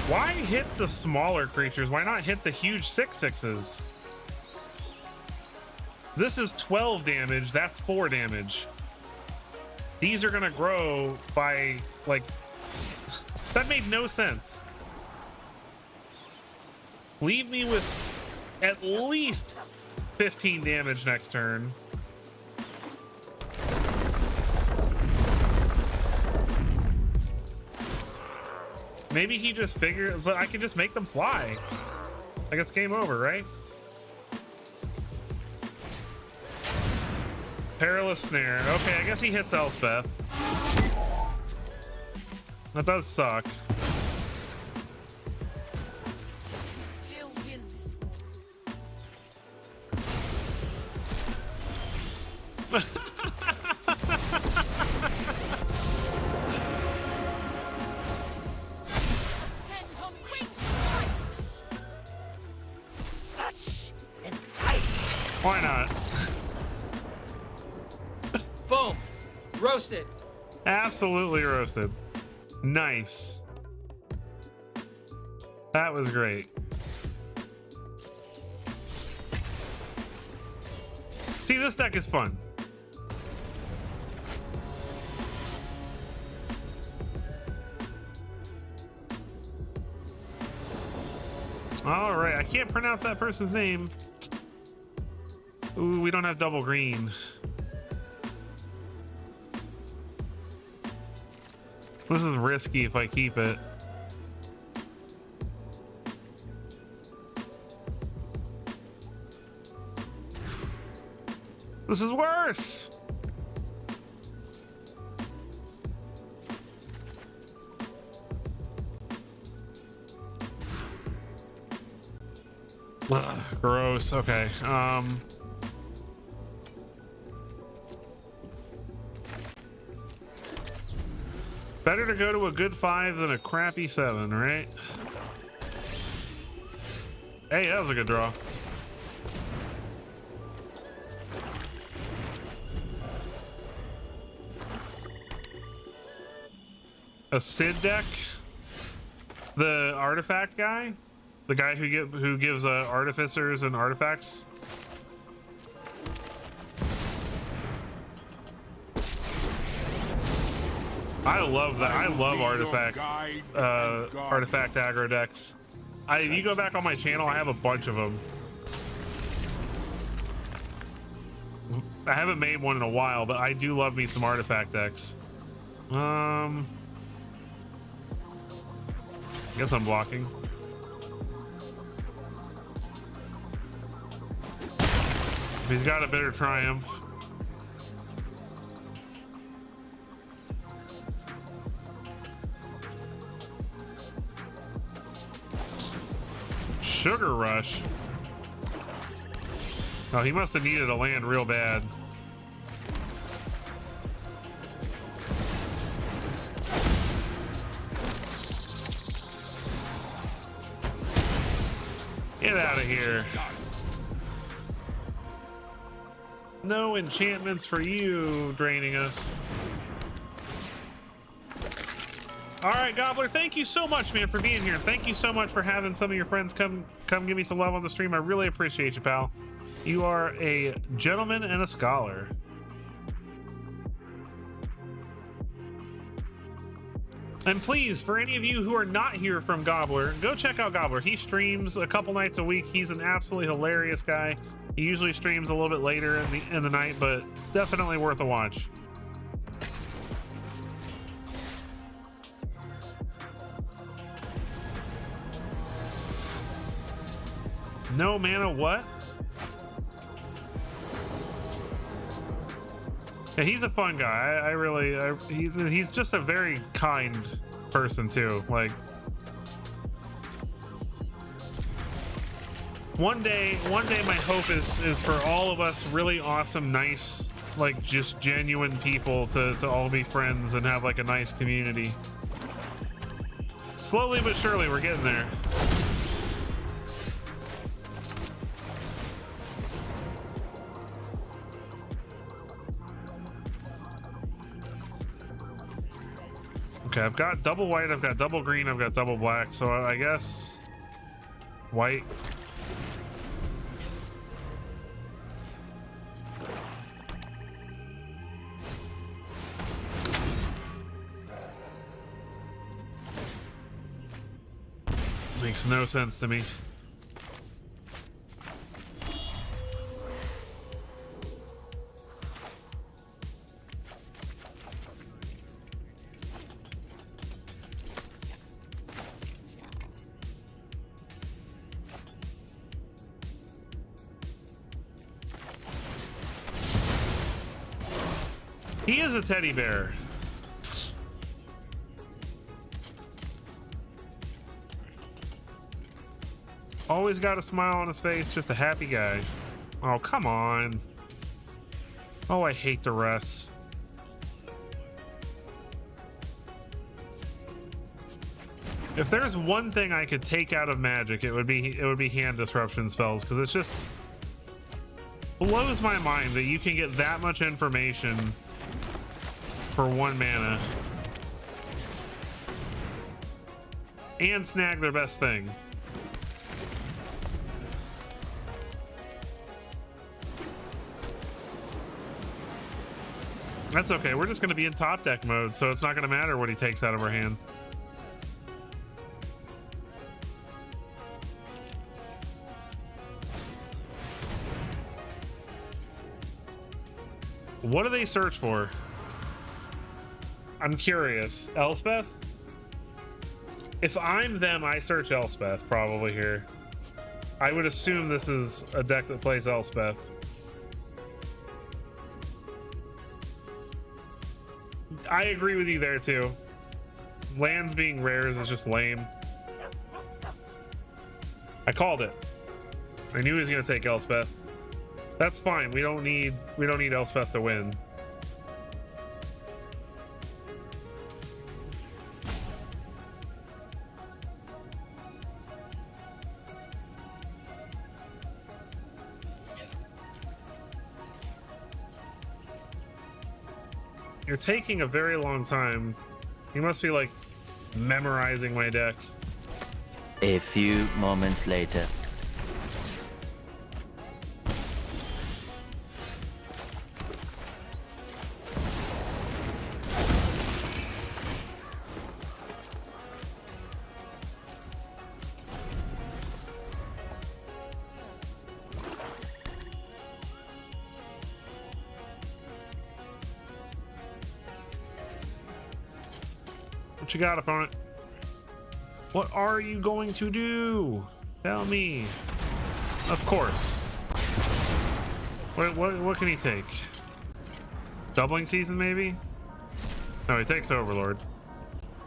Why hit the smaller creatures? Why not hit the huge 6/6s? This is 12 damage, that's 4 damage. These are gonna grow by, like... That made no sense. Leave me with at least 15 damage next turn. Maybe he just figured, but I can just make them fly. Like it's game over, right? Perilous Snare. Okay, I guess he hits Elspeth. That does suck. Such enticing. Why not? Boom. Roasted. Absolutely roasted. Nice. That was great. See, this deck is fun. All right, I can't pronounce that person's name. Ooh, we don't have double green. This is risky if I keep it. This is worse. Ugh, gross. Okay. Better to go to a good 5 than a crappy 7, right? Hey, that was a good draw. A Sid deck? The artifact guy? The guy who gives artificers and artifacts? I love that. I love artifact artifact aggro decks. If you go back on my channel, I have a bunch of them. I haven't made one in a while, but I do love me some artifact decks. I guess I'm blocking. He's got a bitter triumph. Sugar Rush. Oh, he must have needed a land real bad. Get out of here. No enchantments for you, draining us. All right, Gobbler, thank you so much, man, for being here. Thank you so much for having some of your friends come give me some love on the stream. I really appreciate you, pal. You are a gentleman and a scholar. And please, for any of you who are not here from Gobbler, go check out Gobbler. He streams a couple nights a week. He's an absolutely hilarious guy. He usually streams a little bit later in the night, but definitely worth a watch. No mana, what? Yeah, he's a fun guy. He's just a very kind person too. Like, one day my hope is for all of us really awesome, nice, like just genuine people to all be friends and have like a nice community. Slowly but surely we're getting there. Okay, I've got double white, I've got double green, I've got double black, so I guess white. Makes no sense to me. He is a teddy bear. Always got a smile on his face, just a happy guy. Oh, come on. Oh, I hate the rest. If there's one thing I could take out of Magic, it would be hand disruption spells, because it just blows my mind that you can get that much information for 1 mana and snag their best thing. That's okay. We're just going to be in top deck mode, so it's not going to matter what he takes out of our hand. What do they search for? I'm curious. Elspeth? If I'm them, I search Elspeth probably here. I would assume this is a deck that plays Elspeth. I agree with you there too. Lands being rares is just lame. I called it. I knew he was gonna take Elspeth. That's fine. We don't need Elspeth to win. You're taking a very long time. You must be like memorizing my deck. A few moments later. What you got, opponent? What are you going to do? Tell me. Of course. What can he take? Doubling season, maybe? No, he takes Overlord.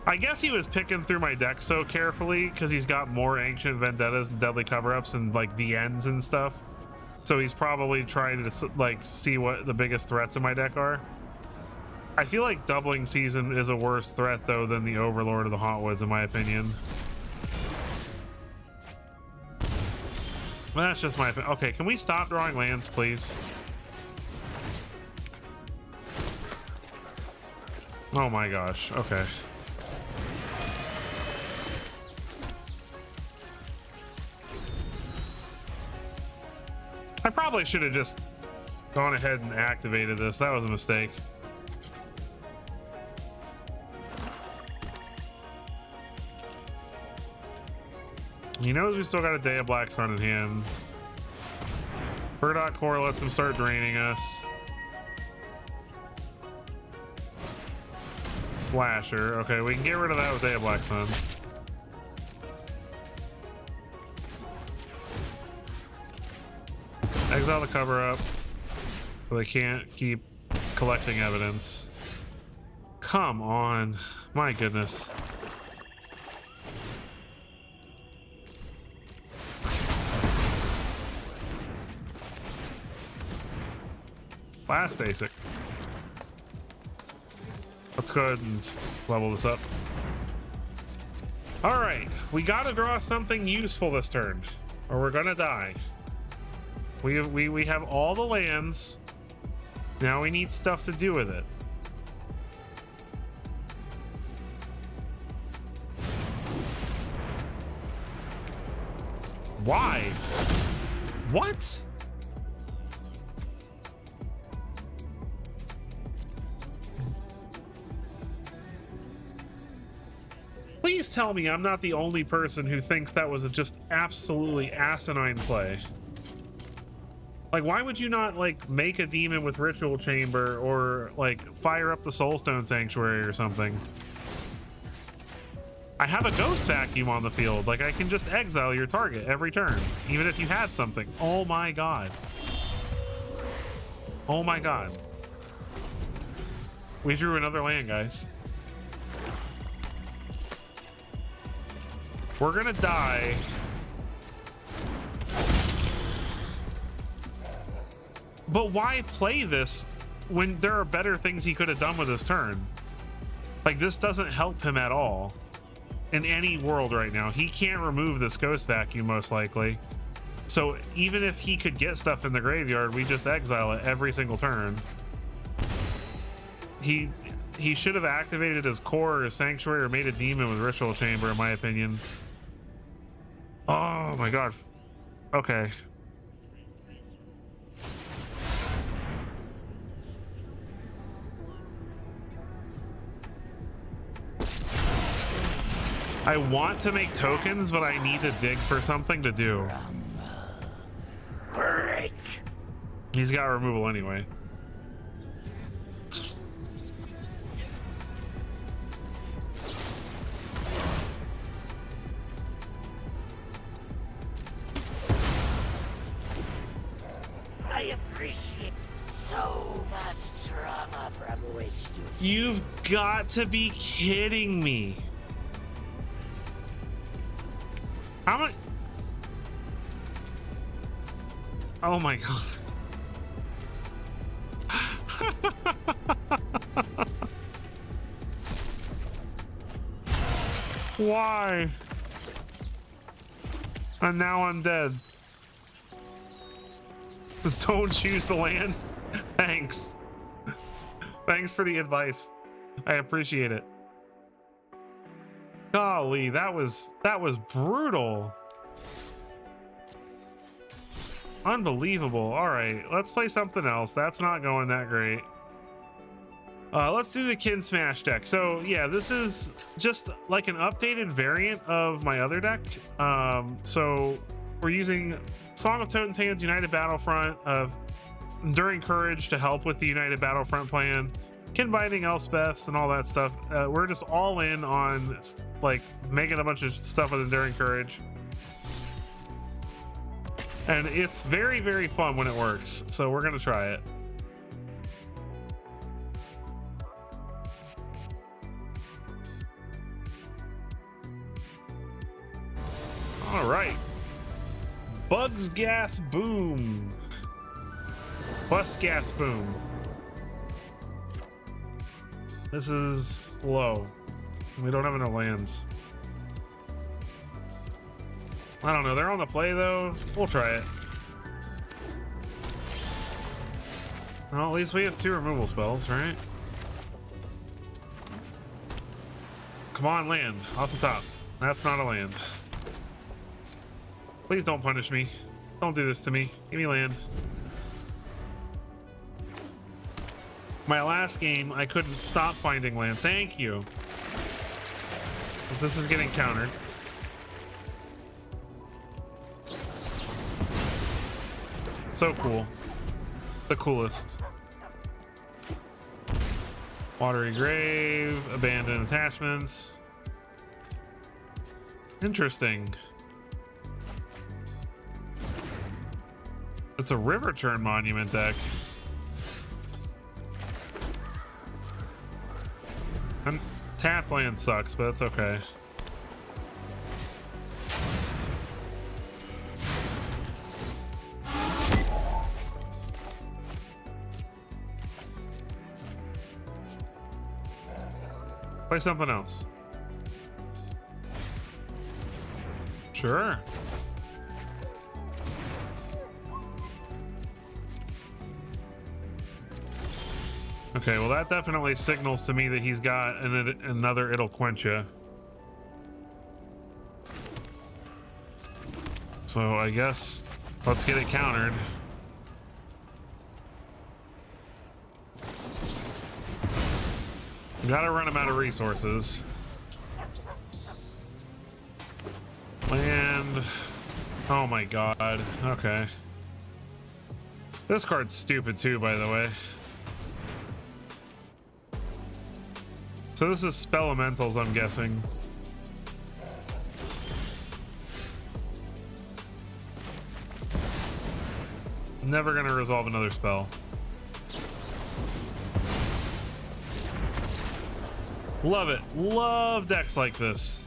I guess he was picking through my deck so carefully because he's got more Ancient Vendettas and Deadly Cover-Ups and like the ends and stuff. So he's probably trying to like see what the biggest threats in my deck are. I feel like Doubling Season is a worse threat though than the Overlord of the Hauntwoods, in my opinion. Well, that's just my opinion. Okay, can we stop drawing lands, please? Oh my gosh. Okay. I probably should have just gone ahead and activated this. That was a mistake. He knows we still got a Day of Black Sun in hand. Burdot Core lets him start draining us. Slasher. Okay, we can get rid of that with Day of Black Sun. Exile the cover up so they can't keep collecting evidence. Come on. My goodness. Last basic. Let's go ahead and level this up. All right, we gotta draw something useful this turn or we're gonna die. We have all the lands. Now we need stuff to do with it. Why? What? Please tell me I'm not the only person who thinks that was a just absolutely asinine play. Like, why would you not, like, make a demon with Ritual Chamber or, like, fire up the Soulstone Sanctuary or something? I have a Ghost Vacuum on the field. Like, I can just exile your target every turn, even if you had something. Oh my god. Oh my god. We drew another land, guys. We're gonna die. But why play this when there are better things he could have done with his turn. Like, this doesn't help him at all in any world right now. He can't remove this ghost vacuum most likely. So even if he could get stuff in the graveyard, we just exile it every single turn. He should have activated his core or his sanctuary or made a demon with ritual chamber, in my opinion. Oh my god. Okay. I want to make tokens, but I need to dig for something to do. Break. He's got removal anyway. I appreciate so much trauma from which to. You've got to be kidding me. How much? Oh my god. Why? And now I'm dead. Don't choose the land. Thanks. Thanks for the advice. I appreciate it. Golly, that was brutal. Unbelievable. All right, let's play something else. That's not going that great. Let's do the Kin Smash deck. So yeah, this is just like an updated variant of my other deck. So we're using Song of Totentan's United Battlefront of Enduring Courage to help with the United Battlefront plan, Kin Binding, Elspeths, and all that stuff. We're just all in on like making a bunch of stuff with Enduring Courage. And it's very, very fun when it works. So we're gonna try it. All right. Bugs Gas Boom. Bus Gas Boom. This is low. We don't have enough lands. I don't know. They're on the play though. We'll try it. Well, at least we have 2 removal spells, right? Come on, land. Off the top. That's not a land. Please don't punish me. Don't do this to me. Give me land. My last game, I couldn't stop finding land. Thank you. But this is getting countered. So cool. The coolest. Watery Grave, abandoned attachments. Interesting. It's a River Churn Monument deck. And tapped land sucks, but that's okay. Play something else. Sure. Okay, well that definitely signals to me that he's got another It'll Quench Ya. So I guess let's get it countered. Gotta run him out of resources. Land. Oh my god. Okay. This card's stupid too, by the way. So this is Spell Elementals, I'm guessing. Never gonna resolve another spell. Love it. Love decks like this.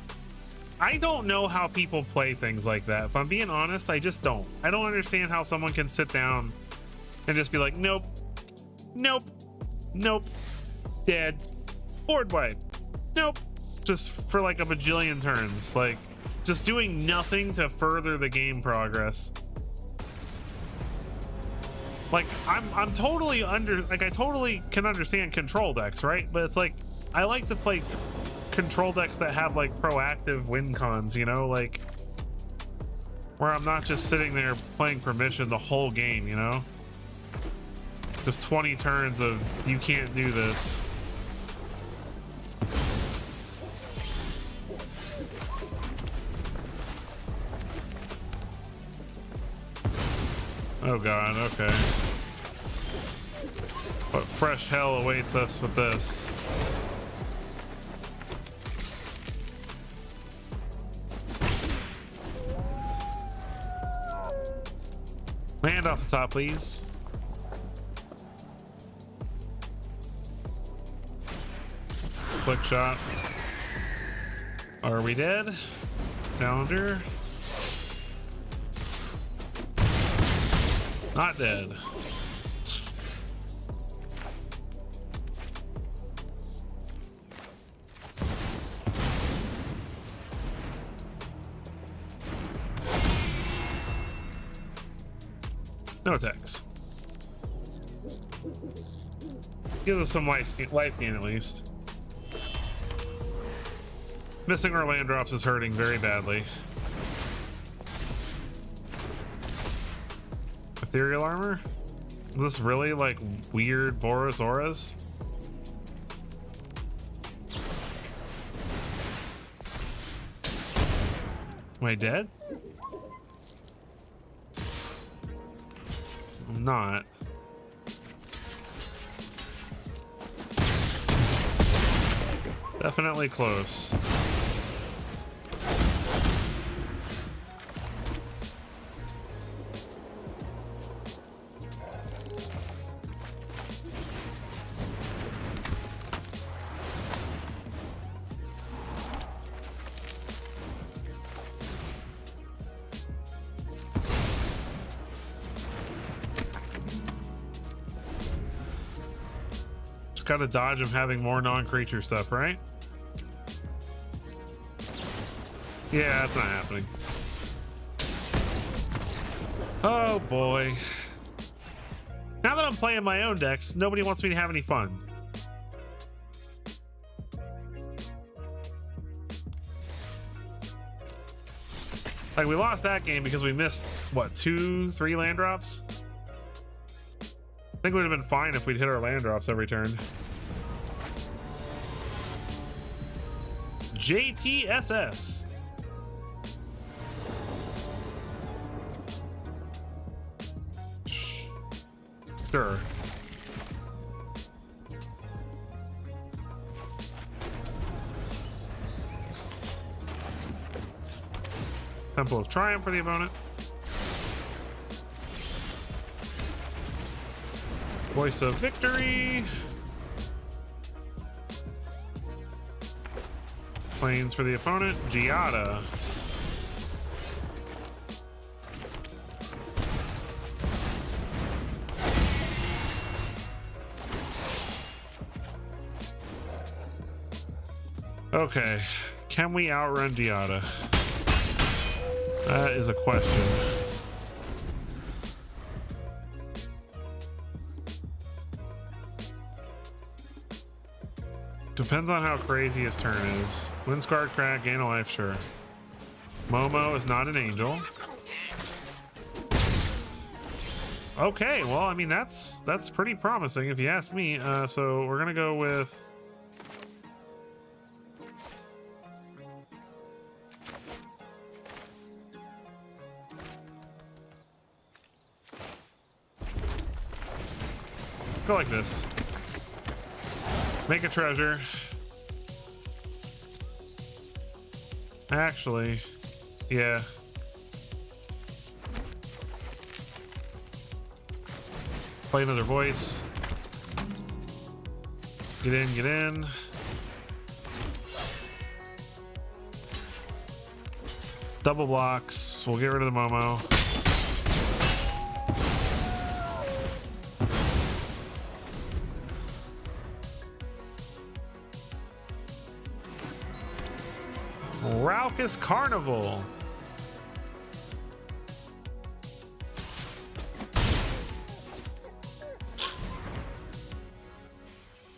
I don't know how people play things like that. If I'm being honest, I just don't. I don't understand how someone can sit down and just be like, nope, nope, Nope. Dead. Board wipe. Nope. Just for like a bajillion turns. Like, just doing nothing to further the game progress. Like, I'm totally I totally can understand control decks, right? But it's like, I like to play control decks that have like proactive win cons, you know, like where I'm not just sitting there playing permission the whole game, you know? Just 20 turns of you can't do this. Oh god, okay. What fresh hell awaits us with this? Land off the top, please. Quick shot. Are we dead? Calendar. Not dead. No attacks. Gives us some life gain at least. Missing our land drops is hurting very badly. Ethereal armor? Is this really like weird Boros auras? Am I dead? I'm not. Definitely close. Just gotta dodge him having more non-creature stuff, right? Yeah, that's not happening. Oh boy. Now that I'm playing my own decks, nobody wants me to have any fun. Like, we lost that game because we missed, what, 2-3 land drops? I think it would have been fine if we'd hit our land drops every turn. JTSS. Sure. Temple of Triumph for the opponent. Voice of Victory. Plains for the opponent. Giada. Okay, can we outrun Giada? That is a question. Depends on how crazy his turn is. Windscarred Crack, gain a life, sure. Momo is not an angel. Okay, well, I mean, that's pretty promising if you ask me. So we're gonna go with go like this. Make a treasure. Actually, yeah. Play another voice. Get in, get in. Double blocks. We'll get rid of the Momo. Raucous Carnival.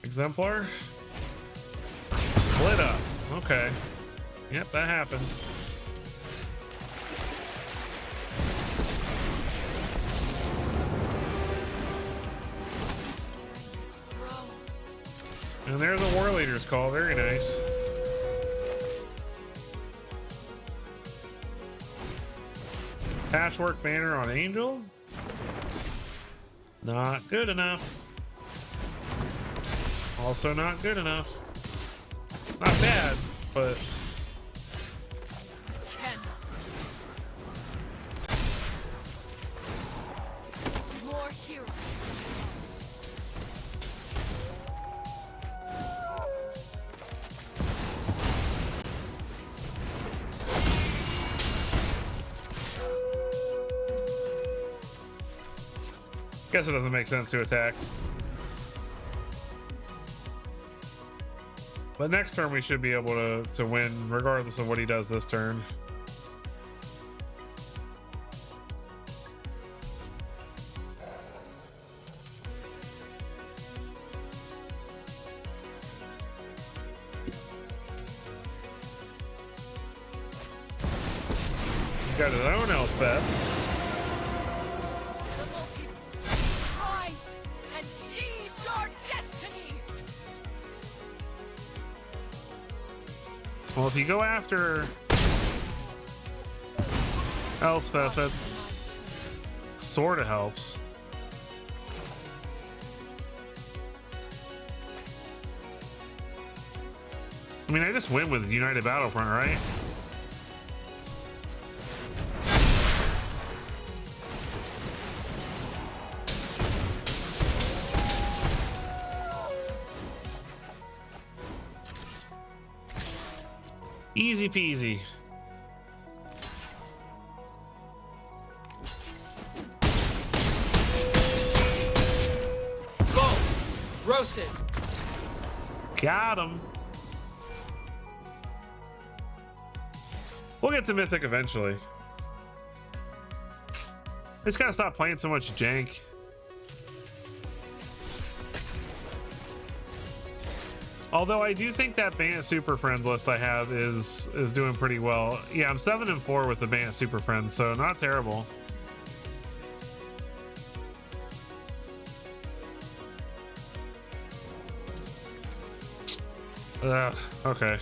Exemplar. Split up. Okay. Yep, that happened. And there's a War Leader's Call. Very nice. Patchwork banner on Angel. Not good enough. Also not good enough. Not bad, but More heroes. guess it doesn't make sense to attack. But next turn we should be able to win regardless of what he does this turn. He's got his own Elspeth. Rise and seize your destiny. Well, if you go after Elspeth, that sort of helps. I mean, I just win with United Battlefront, right? Easy peasy. Boom! Roasted. Got him. We'll get to Mythic eventually. I just gotta stop playing so much jank. Although I do think that Bant Super Friends list I have is doing pretty well. Yeah, I'm 7-4 with the Bant Super Friends, so not terrible. Okay.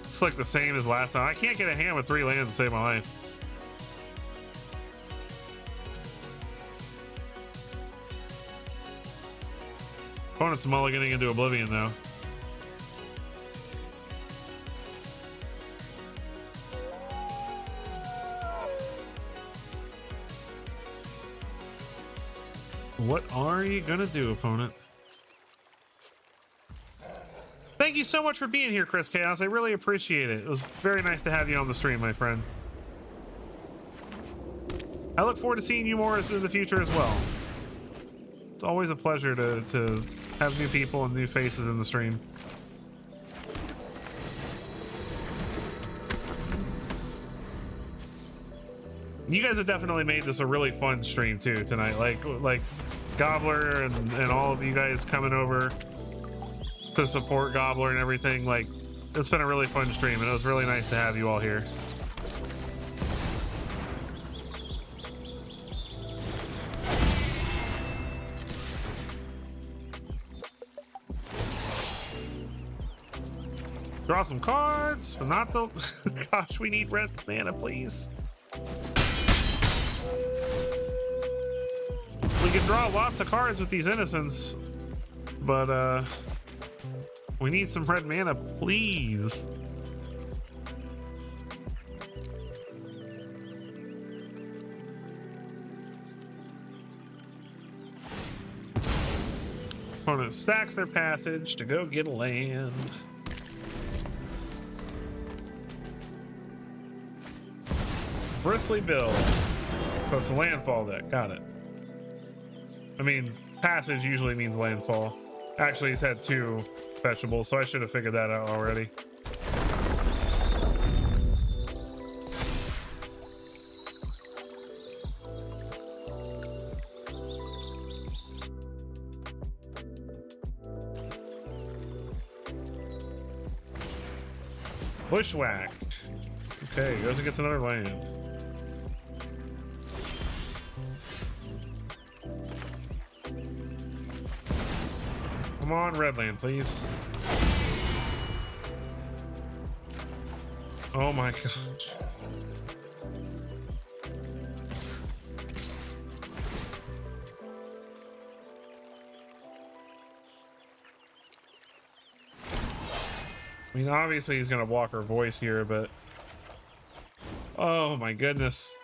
It's like the same as last time. I can't get a hand with 3 lands to save my life. Opponent's mulliganing into Oblivion, though. What are you gonna do, opponent? Thank you so much for being here, Chris Chaos. I really appreciate it. It was very nice to have you on the stream, my friend. I look forward to seeing you more in the future as well. It's always a pleasure to have new people and new faces in the stream. You guys have definitely made this a really fun stream too tonight. Like Gobbler and all of you guys coming over to support Gobbler and everything. Like, it's been a really fun stream, and it was really nice to have you all here. Draw some cards, but not the... Gosh, we need red mana, please. We can draw lots of cards with these innocents, but we need some red mana, please. Opponent sacks their passage to go get a land. Bristly Bill. So it's a landfall deck. Got it. I mean, passage usually means landfall. Actually, he's had 2 fetchables, so I should have figured that out already. Bushwhack. Okay, goes and gets another land. Come on, red land, please. Oh my gosh. I mean, obviously he's gonna block her voice here, but oh my goodness.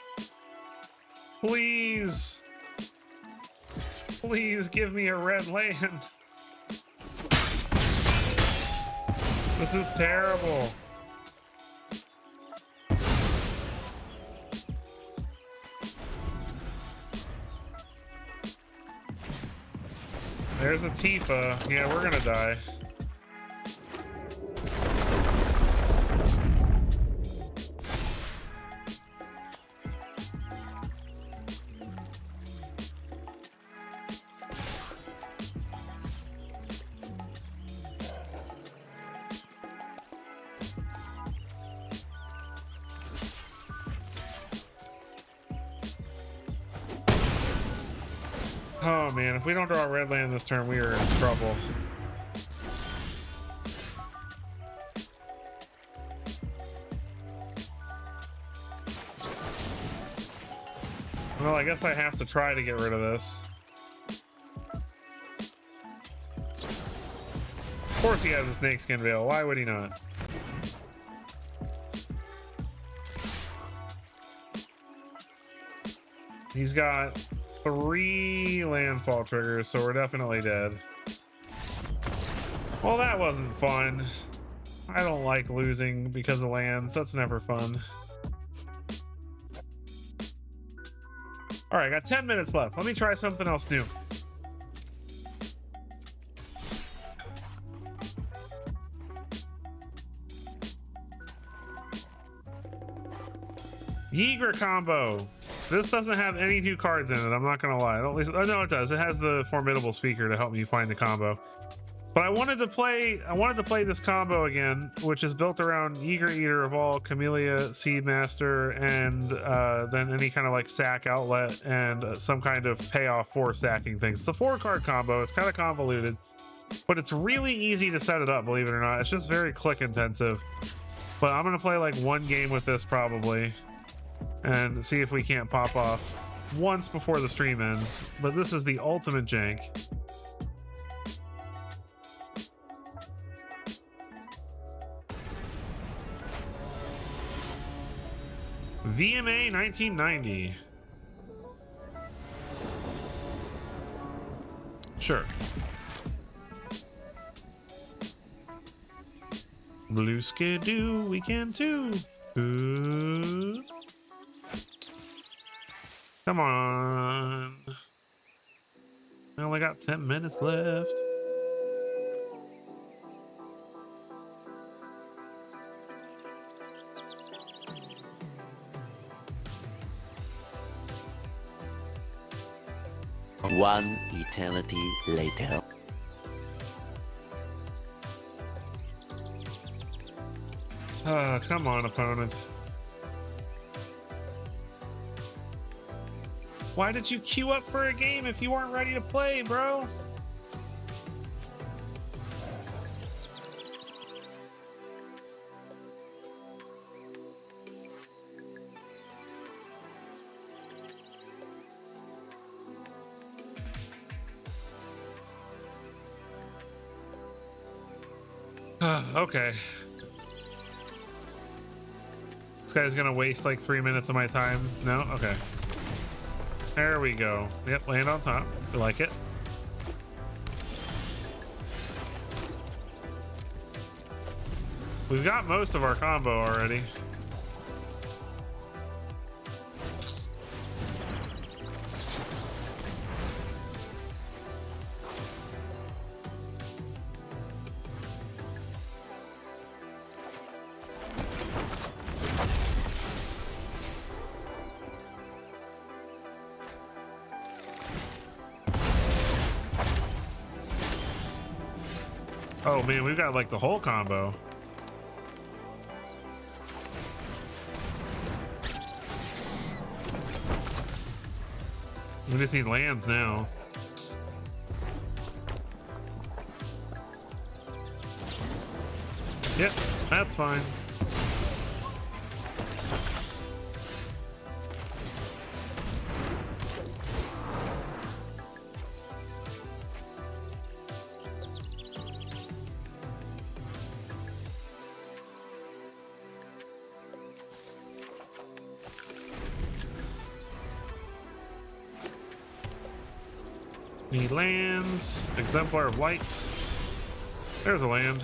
Please. Please give me a red land. This is terrible. There's a Tifa. Yeah, we're gonna die. Oh man, if we don't draw a red land this turn, we are in trouble. Well, I guess I have to try to get rid of this. Of course he has a snakeskin veil. Why would he not? He's got 3 landfall triggers, so we're definitely dead. Well, that wasn't fun. I don't like losing because of lands. That's never fun. All right, got 10 minutes left. Let me try something else new. Yeager combo. This doesn't have any new cards in it. I'm not gonna lie. At least, oh no, it does. It has the formidable speaker to help me find the combo. But I wanted to play this combo again, which is built around Yeager Eater of all, Camellia, Seedmaster, and then any kind of like sack outlet and some kind of payoff for sacking things. It's a 4-card combo. It's kind of convoluted, but it's really easy to set it up. Believe it or not, it's just very click intensive. But I'm gonna play like 1 game with this probably, and see if we can't pop off once before the stream ends. But this is the ultimate jank. VMA 1990. Sure. Blue skidoo, we can too. Ooh. Come on. I only got 10 minutes left. One eternity later. Ah, come on, opponent. Why did you queue up for a game if you weren't ready to play, bro? Okay. This guy's gonna waste like 3 minutes of my time. No? Okay. There we go. Yep, land on top. I like it. We've got most of our combo already. Oh man, we've got like the whole combo. We just need lands now. Yep, that's fine. Need lands. Exemplar of Light. There's a land.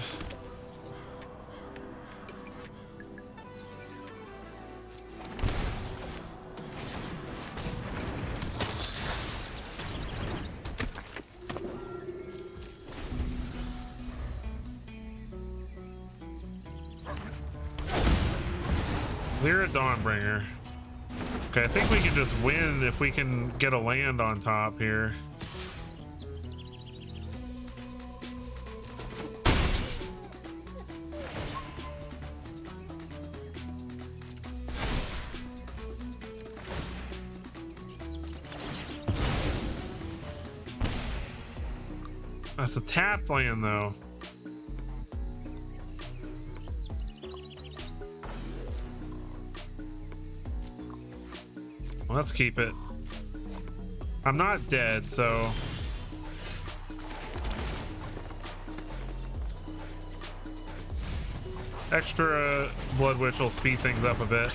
Lyra Dawnbringer. Okay, I think we can just win if we can get a land on top here. That's a tapped land, though. Well, let's keep it. I'm not dead, so... Extra Blood Witch will speed things up a bit.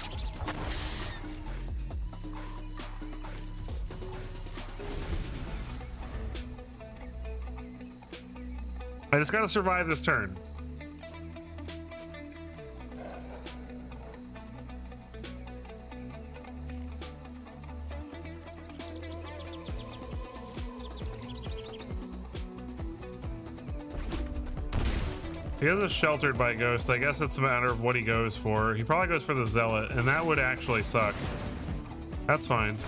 I just gotta survive this turn. He is sheltered by Ghost. I guess it's a matter of what he goes for. He probably goes for the Zealot, and that would actually suck. That's fine.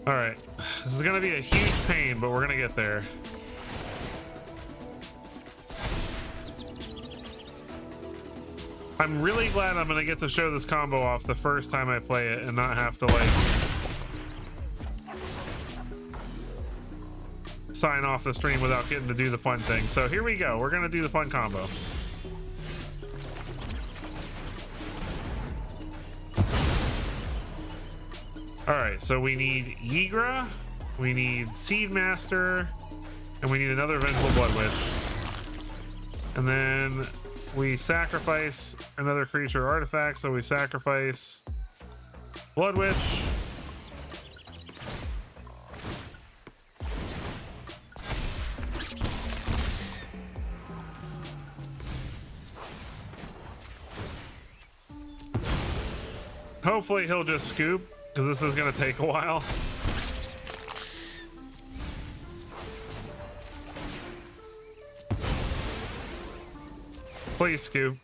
All right, this is gonna be a huge pain, but we're gonna get there. I'm really glad I'm gonna get to show this combo off the first time I play it and not have to like sign off the stream without getting to do the fun thing. So here we go. We're gonna do the fun combo. All right, so we need Yigra, we need Seedmaster, and we need another Vengeful Blood Witch. And then we sacrifice another creature or artifact, so we sacrifice Blood Witch. Hopefully he'll just scoop, because this is going to take a while. Please scoop.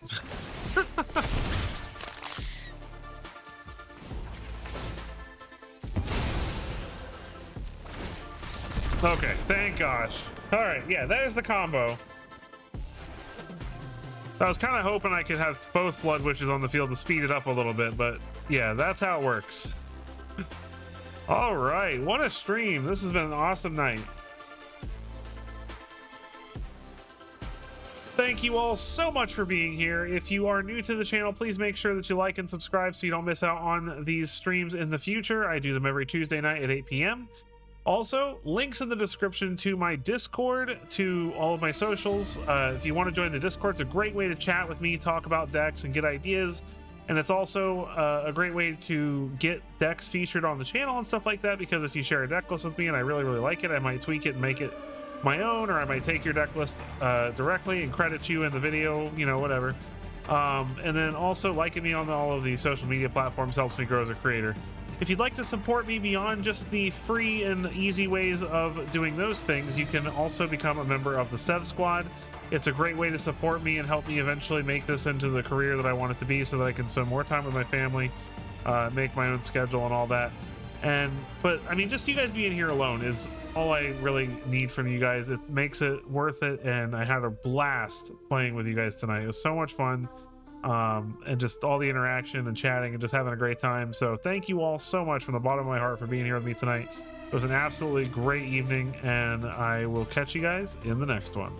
Okay, thank gosh. All right, yeah, that is the combo. I was kind of hoping I could have both Blood Witches on the field to speed it up a little bit, but yeah, that's how it works. All right, what a stream. This has been an awesome night. Thank you all so much for being here. If you are new to the channel, please make sure that you like and subscribe so you don't miss out on these streams in the future. I do them every Tuesday night at 8 p.m. Also, links in the description to my Discord, to all of my socials. If you want to join the Discord, it's a great way to chat with me, talk about decks, and get ideas. And it's also a great way to get decks featured on the channel and stuff like that, because if you share a deck list with me and I really, really like it, I might tweak it and make it my own, or I might take your deck list directly and credit you in the video, you know, whatever. And then also liking me on all of the social media platforms helps me grow as a creator. If you'd like to support me beyond just the free and easy ways of doing those things, you can also become a member of the Sev Squad. It's a great way to support me and help me eventually make this into the career that I want it to be, so that I can spend more time with my family, make my own schedule and all that. But I mean, just you guys being here alone is all I really need from you guys. It makes it worth it, and I had a blast playing with you guys tonight. It was so much fun, and just all the interaction and chatting and just having a great time. So thank you all so much from the bottom of my heart for being here with me tonight. It was an absolutely great evening, and I will catch you guys in the next one.